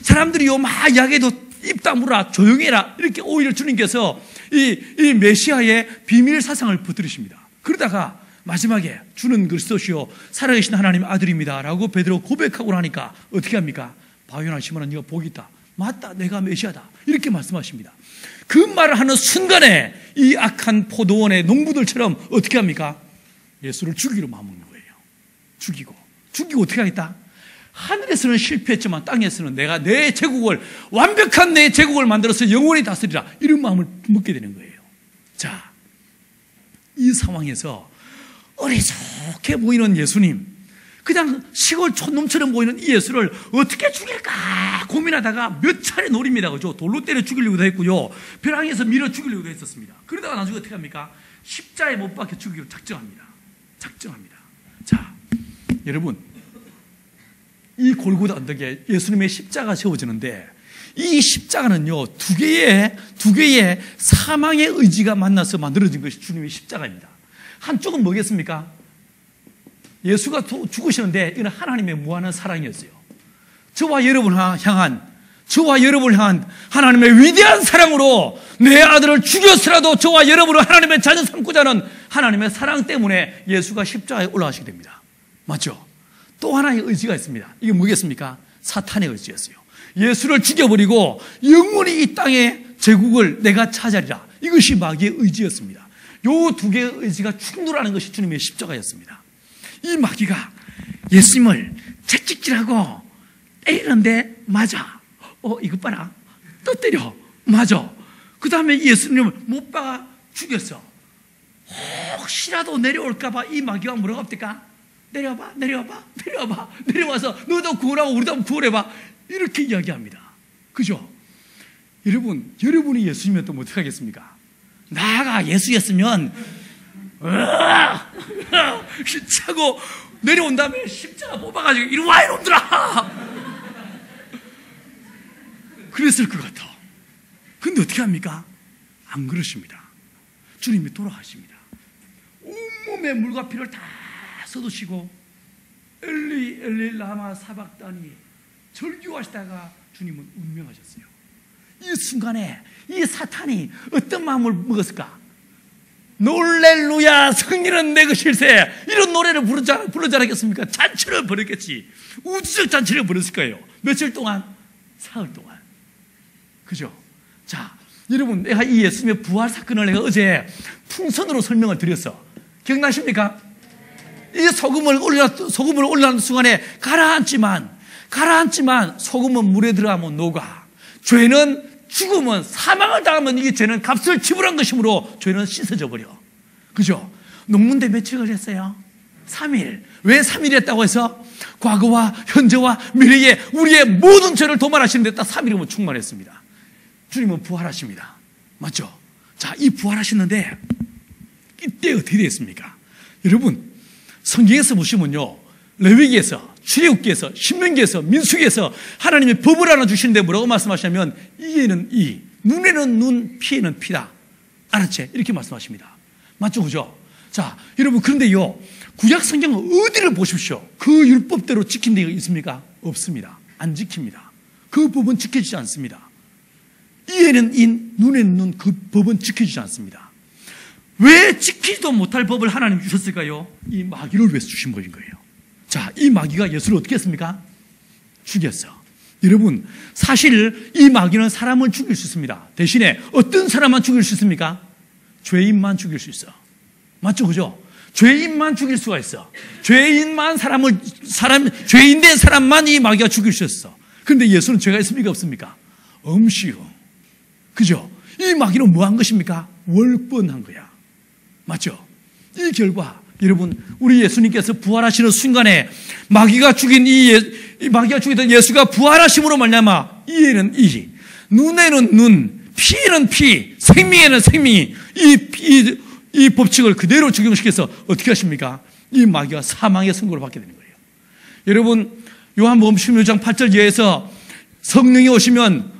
사람들이요, 막 이야기해도 입 다물어라, 조용히 해라. 이렇게 오히려 주님께서 이 메시아의 비밀 사상을 퍼뜨리십니다. 그러다가 마지막에 주는 그리스도시요 살아계신 하나님의 아들입니다 라고 베드로 고백하고 나니까 어떻게 합니까? 바요나 시몬아, 네가 복이 있다. 맞다, 내가 메시아다. 이렇게 말씀하십니다. 그 말을 하는 순간에 이 악한 포도원의 농부들처럼 어떻게 합니까? 예수를 죽이기로 마음먹는 거예요. 죽이고 어떻게 하겠다? 하늘에서는 실패했지만 땅에서는 내가 내 제국을, 완벽한 내 제국을 만들어서 영원히 다스리라, 이런 마음을 먹게 되는 거예요. 자, 이 상황에서 어리석게 보이는 예수님, 그냥 시골 촌놈처럼 보이는 이 예수를 어떻게 죽일까 고민하다가 몇 차례 노립니다. 그죠? 돌로 때려 죽이려고도 했고요, 벼랑에서 밀어 죽이려고도 했었습니다. 그러다가 나중에 어떻게 합니까? 십자에 못 박혀 죽이기로 작정합니다. 자, 여러분, 이 골고다 언덕에 예수님의 십자가 세워지는데, 이 십자가는요, 두 개의 사망의 의지가 만나서 만들어진 것이 주님의 십자가입니다. 한쪽은 뭐겠습니까? 예수가 죽으시는데 이건 하나님의 무한한 사랑이었어요. 저와 여러분을 향한 하나님의 위대한 사랑으로 내 아들을 죽였으라도 저와 여러분을 하나님의 자녀 삼고자 하는 하나님의 사랑 때문에 예수가 십자가에 올라가시게 됩니다. 맞죠? 또 하나의 의지가 있습니다. 이게 뭐겠습니까? 사탄의 의지였어요. 예수를 죽여버리고 영원히 이 땅의 제국을 내가 차지하리라. 이것이 마귀의 의지였습니다. 이 두 개의 의지가 충돌하는 것이 주님의 십자가였습니다. 이 마귀가 예수님을 채찍질하고 때리는데 맞아. 이것 봐라. 또 때려. 맞아. 그 다음에 예수님을 못 박아 죽였어. 혹시라도 내려올까봐 이 마귀가 뭐라고 합니까? 내려와서 너도 구원하고 우리도 한번 구원해봐. 이렇게 이야기합니다. 그죠? 여러분이 예수님이면 또 어떻게 하겠습니까? 나가 예수였으면 차고 내려온 다음에 십자가 뽑아가지고 이리 와 이놈들아, 그랬을 것 같아. 근데 어떻게 합니까? 안 그러십니다. 주님이 돌아가십니다. 온몸에 물과 피를 다 쏟으시고 엘리 엘리 라마 사박다니 절규하시다가 주님은 운명하셨어요. 이 순간에 이 사탄이 어떤 마음을 먹었을까? 놀렐루야, 승리는 내 것일세, 이런 노래를 부르지 않았겠습니까? 잔치를 벌였겠지. 우주적 잔치를 벌였을 거예요. 며칠 동안? 사흘 동안. 그죠? 자, 여러분, 내가 이 예수님의 부활 사건을 내가 어제 풍선으로 설명을 드렸어. 기억나십니까? 이 소금을 올려놓는 순간에 가라앉지만 소금은 물에 들어가면 녹아. 죄는, 죽음은, 사망을 당하면 이 죄는 값을 지불한 것이므로 죄는 씻어져 버려. 그죠? 녹는데 며칠 걸렸어요? 3일. 왜 3일 했다고 해서? 과거와 현재와 미래에 우리의 모든 죄를 도말하시는데 딱 3일이면 충만했습니다. 주님은 부활하십니다. 맞죠? 자, 이 부활하시는데 이때 어떻게 되었습니까? 여러분, 성경에서 보시면요, 레위기에서, 출애굽기에서, 신명기에서, 민수기에서 하나님이 법을 하나 주시는데 뭐라고 말씀하시냐면 이에는 이, 눈에는 눈, 피에는 피다. 알았지? 이렇게 말씀하십니다. 맞죠? 그죠? 자, 여러분, 그런데요, 구약 성경은 어디를 보십시오. 그 율법대로 지킨 데가 있습니까? 없습니다. 안 지킵니다. 그 법은 지켜지지 않습니다. 이에는 인, 눈에는 눈, 그 법은 지켜지지 않습니다. 왜 지키지도 못할 법을 하나님 주셨을까요? 이 마귀를 위해서 주신 법인 거예요. 자, 이 마귀가 예수를 어떻게 했습니까? 죽였어. 여러분, 사실 이 마귀는 사람을 죽일 수 있습니다. 대신에 어떤 사람만 죽일 수 있습니까? 죄인만 죽일 수 있어. 맞죠? 그죠? 죄인만 죽일 수가 있어. 죄인 된 사람만 이 마귀가 죽일 수 있어. 그런데 예수는 죄가 있습니까? 없습니까? 없이요. 그죠? 이 마귀는 뭐 한 것입니까? 월권한 거야. 맞죠? 이 결과 여러분, 우리 예수님께서 부활하시는 순간에 마귀가 죽인 마귀가 죽이던 예수가 부활하심으로 말미암아 이에는 이, 눈에는 눈, 피에는 피, 생명에는 생명이 이 법칙을 그대로 적용시켜서 어떻게 하십니까? 이 마귀가 사망의 선고를 받게 되는 거예요. 여러분, 요한복음 16장 8절 이하에서 성령이 오시면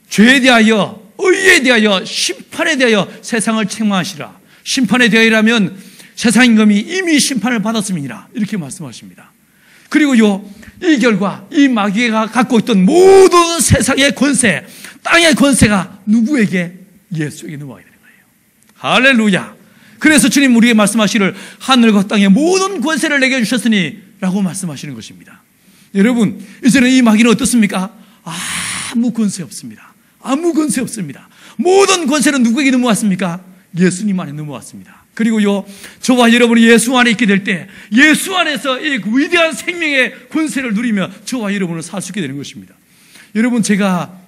죄에 대하여, 의에 대하여, 심판에 대하여 세상을 책망하시라. 심판에 대하여라면 세상 임금이 이미 심판을 받았음이니라. 이렇게 말씀하십니다. 그리고요, 이 결과 이 마귀가 갖고 있던 모든 세상의 권세, 땅의 권세가 누구에게? 예수에게 넘어가게 되는 거예요. 할렐루야. 그래서 주님 우리에게 말씀하시기를 하늘과 땅의 모든 권세를 내게 주셨으니 라고 말씀하시는 것입니다. 여러분, 이제는 이 마귀는 어떻습니까? 아무 권세 없습니다. 아무 권세 없습니다. 모든 권세는 누구에게 넘어왔습니까? 예수님 안에 넘어왔습니다. 그리고요, 저와 여러분이 예수 안에 있게 될 때 예수 안에서 이 위대한 생명의 권세를 누리며 저와 여러분을 살 수 있게 되는 것입니다. 여러분, 제가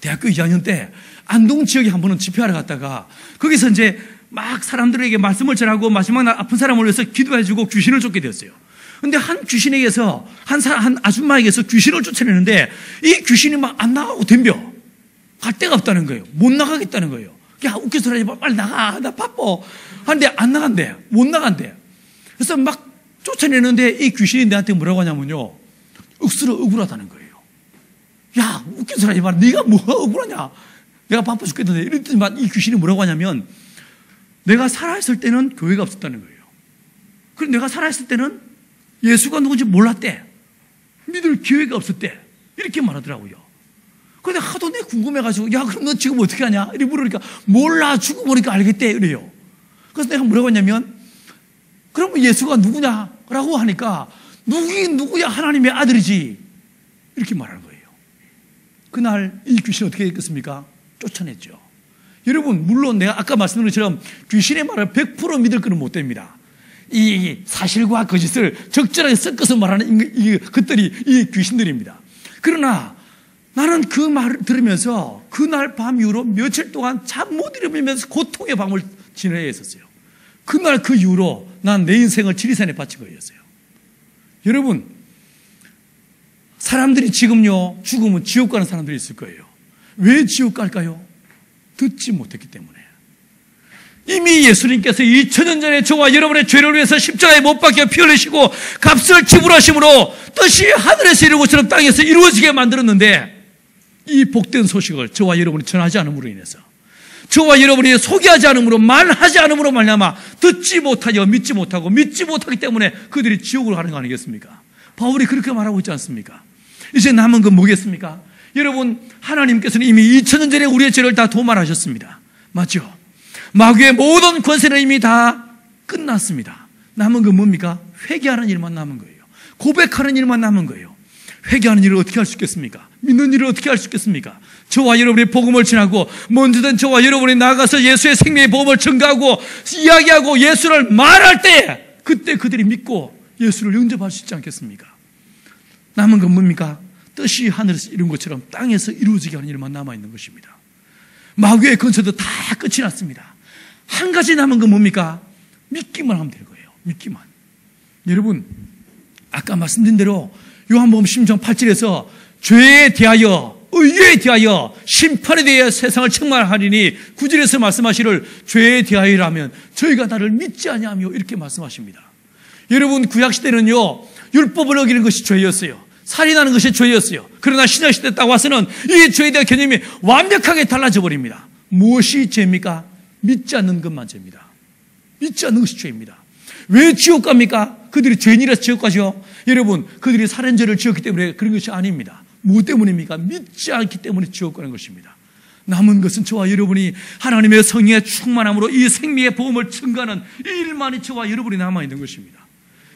대학교 2학년 때 안동 지역에 한 번은 집회하러 갔다가 거기서 이제 막 사람들에게 말씀을 전하고 마지막 날 아픈 사람을 위해서 기도해주고 귀신을 쫓게 되었어요. 근데 한 귀신에게서 한 아줌마에게서 귀신을 쫓아내는데 이 귀신이 막 안 나가고 덤벼. 갈 데가 없다는 거예요. 못 나가겠다는 거예요. 야, 웃겨서 그러지 마. 빨리 나가. 나 바빠. 하는데 안 나간대. 못 나간대. 그래서 막 쫓아내는데 이 귀신이 내한테 뭐라고 하냐면요, 억울하다는 거예요. 야, 웃겨서 그러지 마. 네가 뭐가 억울하냐. 내가 바빠 죽겠는데. 이랬더니만 이 귀신이 뭐라고 하냐면, 내가 살아있을 때는 교회가 없었다는 거예요. 그리고 내가 살아있을 때는 예수가 누군지 몰랐대. 믿을 기회가 없었대. 이렇게 말하더라고요. 근데 하도 내가 궁금해가지고, 야, 그럼 너 지금 어떻게 하냐? 이렇게 물으니까, 몰라, 죽어보니까 알겠대. 이래요. 그래서 내가 뭐라고 했냐면, 그러면 예수가 누구냐? 라고 하니까, 누구긴 누구야? 하나님의 아들이지. 이렇게 말하는 거예요. 그날 이 귀신이 어떻게 했겠습니까? 쫓아냈죠. 여러분, 물론 내가 아까 말씀드린 것처럼 귀신의 말을 100% 믿을 것은 못 됩니다. 이 사실과 거짓을 적절하게 섞어서 말하는 것들이 이 귀신들입니다. 그러나 나는 그 말을 들으면서 그날 밤 이후로 며칠 동안 잠 못 이루면서 고통의 밤을 지내야 했었어요. 그날 그 이후로 난 내 인생을 지리산에 바친 거였어요. 여러분, 사람들이 지금요, 죽으면 지옥 가는 사람들이 있을 거예요. 왜 지옥 갈까요? 듣지 못했기 때문에. 이미 예수님께서 2000년 전에 저와 여러분의 죄를 위해서 십자가에 못 박혀 피 흘리시고 값을 지불하심으로 뜻이 하늘에서 이루어진 것처럼 땅에서 이루어지게 만들었는데, 이 복된 소식을 저와 여러분이 전하지 않음으로 인해서, 저와 여러분이 소개하지 않음으로, 말하지 않음으로 말미암아 듣지 못하여 믿지 못하고, 믿지 못하기 때문에 그들이 지옥으로 가는 거 아니겠습니까? 바울이 그렇게 말하고 있지 않습니까? 이제 남은 건 뭐겠습니까? 여러분, 하나님께서는 이미 2000년 전에 우리의 죄를 다 도말하셨습니다. 맞죠? 마귀의 모든 권세는 이미 다 끝났습니다. 남은 건 뭡니까? 회개하는 일만 남은 거예요. 고백하는 일만 남은 거예요. 회개하는 일을 어떻게 할 수 있겠습니까? 믿는 일을 어떻게 할 수 있겠습니까? 저와 여러분이 복음을 전하고, 먼저든 저와 여러분이 나가서 예수의 생명의 복음을 전가하고 이야기하고 예수를 말할 때, 그때 그들이 믿고 예수를 영접할 수 있지 않겠습니까? 남은 건 뭡니까? 뜻이 하늘에서 이룬 것처럼 땅에서 이루어지게 하는 일만 남아있는 것입니다. 마귀의 근처도 다 끝이 났습니다. 한 가지 남은 건 뭡니까? 믿기만 하면 되는 거예요. 믿기만. 여러분, 아까 말씀드린 대로 요한복음 16장 8절에서 죄에 대하여, 의에 대하여, 심판에 대하여 세상을 책망하리니 9절에서 말씀하시를 죄에 대하여라면 저희가 나를 믿지 아니하며 이렇게 말씀하십니다. 여러분, 구약시대는요, 율법을 어기는 것이 죄였어요. 살인하는 것이 죄였어요. 그러나 신약시대 딱 와서는 이 죄에 대한 개념이 완벽하게 달라져 버립니다. 무엇이 죄입니까? 믿지 않는 것만 죄입니다. 믿지 않는 것이 죄입니다. 왜 지옥 갑니까? 그들이 죄인이라서 지옥 가죠. 여러분, 그들이 살인죄를 지었기 때문에 그런 것이 아닙니다. 무엇 때문입니까? 믿지 않기 때문에 지옥 가는 것입니다. 남은 것은 저와 여러분이 하나님의 성령의 충만함으로 이 생명의 복음을 증가하는 이 일만이 저와 여러분이 남아있는 것입니다.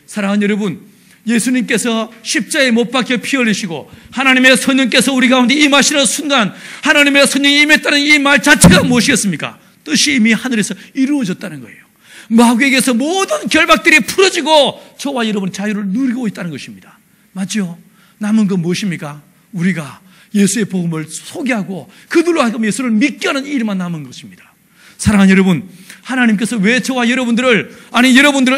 사랑하는 여러분, 예수님께서 십자가에 못 박혀 피 흘리시고 하나님의 성령께서 우리 가운데 임하시는 순간, 하나님의 성령이 임했다는 이 말 자체가 무엇이겠습니까? 뜻이 이미 하늘에서 이루어졌다는 거예요. 마귀에게서 모든 결박들이 풀어지고 저와 여러분이 자유를 누리고 있다는 것입니다. 맞죠? 남은 건 무엇입니까? 우리가 예수의 복음을 소개하고 그들로 하여금 예수를 믿게 하는 일만 남은 것입니다. 사랑하는 여러분, 하나님께서 왜 저와 여러분들을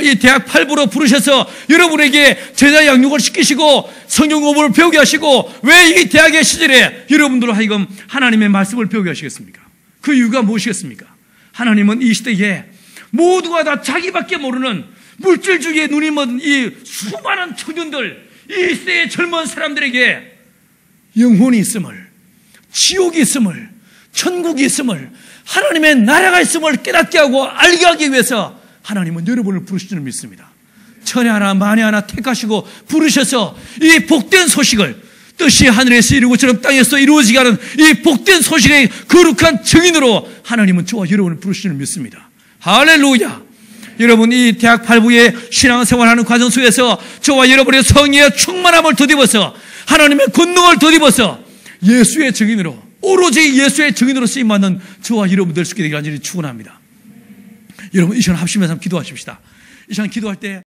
이 대학 8부로 부르셔서 여러분에게 제자 양육을 시키시고 성경 공부를 배우게 하시고 왜 이 대학의 시절에 여러분들로 하여금 하나님의 말씀을 배우게 하시겠습니까? 그 이유가 무엇이겠습니까? 하나님은 이 시대에 모두가 다 자기밖에 모르는 물질주의에 눈이 먼 이 수많은 청년들, 이 시대의 젊은 사람들에게 영혼이 있음을, 지옥이 있음을, 천국이 있음을, 하나님의 나라가 있음을 깨닫게 하고 알게 하기 위해서 하나님은 여러분을 부르신 줄 믿습니다. 천에 하나 만에 하나 택하시고 부르셔서 이 복된 소식을, 뜻이 하늘에서 이루고 저런 땅에서 이루어지게 하는 이 복된 소식의 거룩한 증인으로 하나님은 저와 여러분을 부르신 줄 믿습니다. 할렐루야. 여러분, 이 대학 8부의 신앙생활하는 과정 속에서 저와 여러분의 성의의 충만함을 덧입어서 하나님의 권능을 덧입어서 예수의 증인으로, 오로지 예수의 증인으로 쓰임받는 저와 여러분 될 수 있게 되길 간절히 축원합니다. 여러분, 이 시간 합심해서 기도하십시다. 이 시간 기도할 때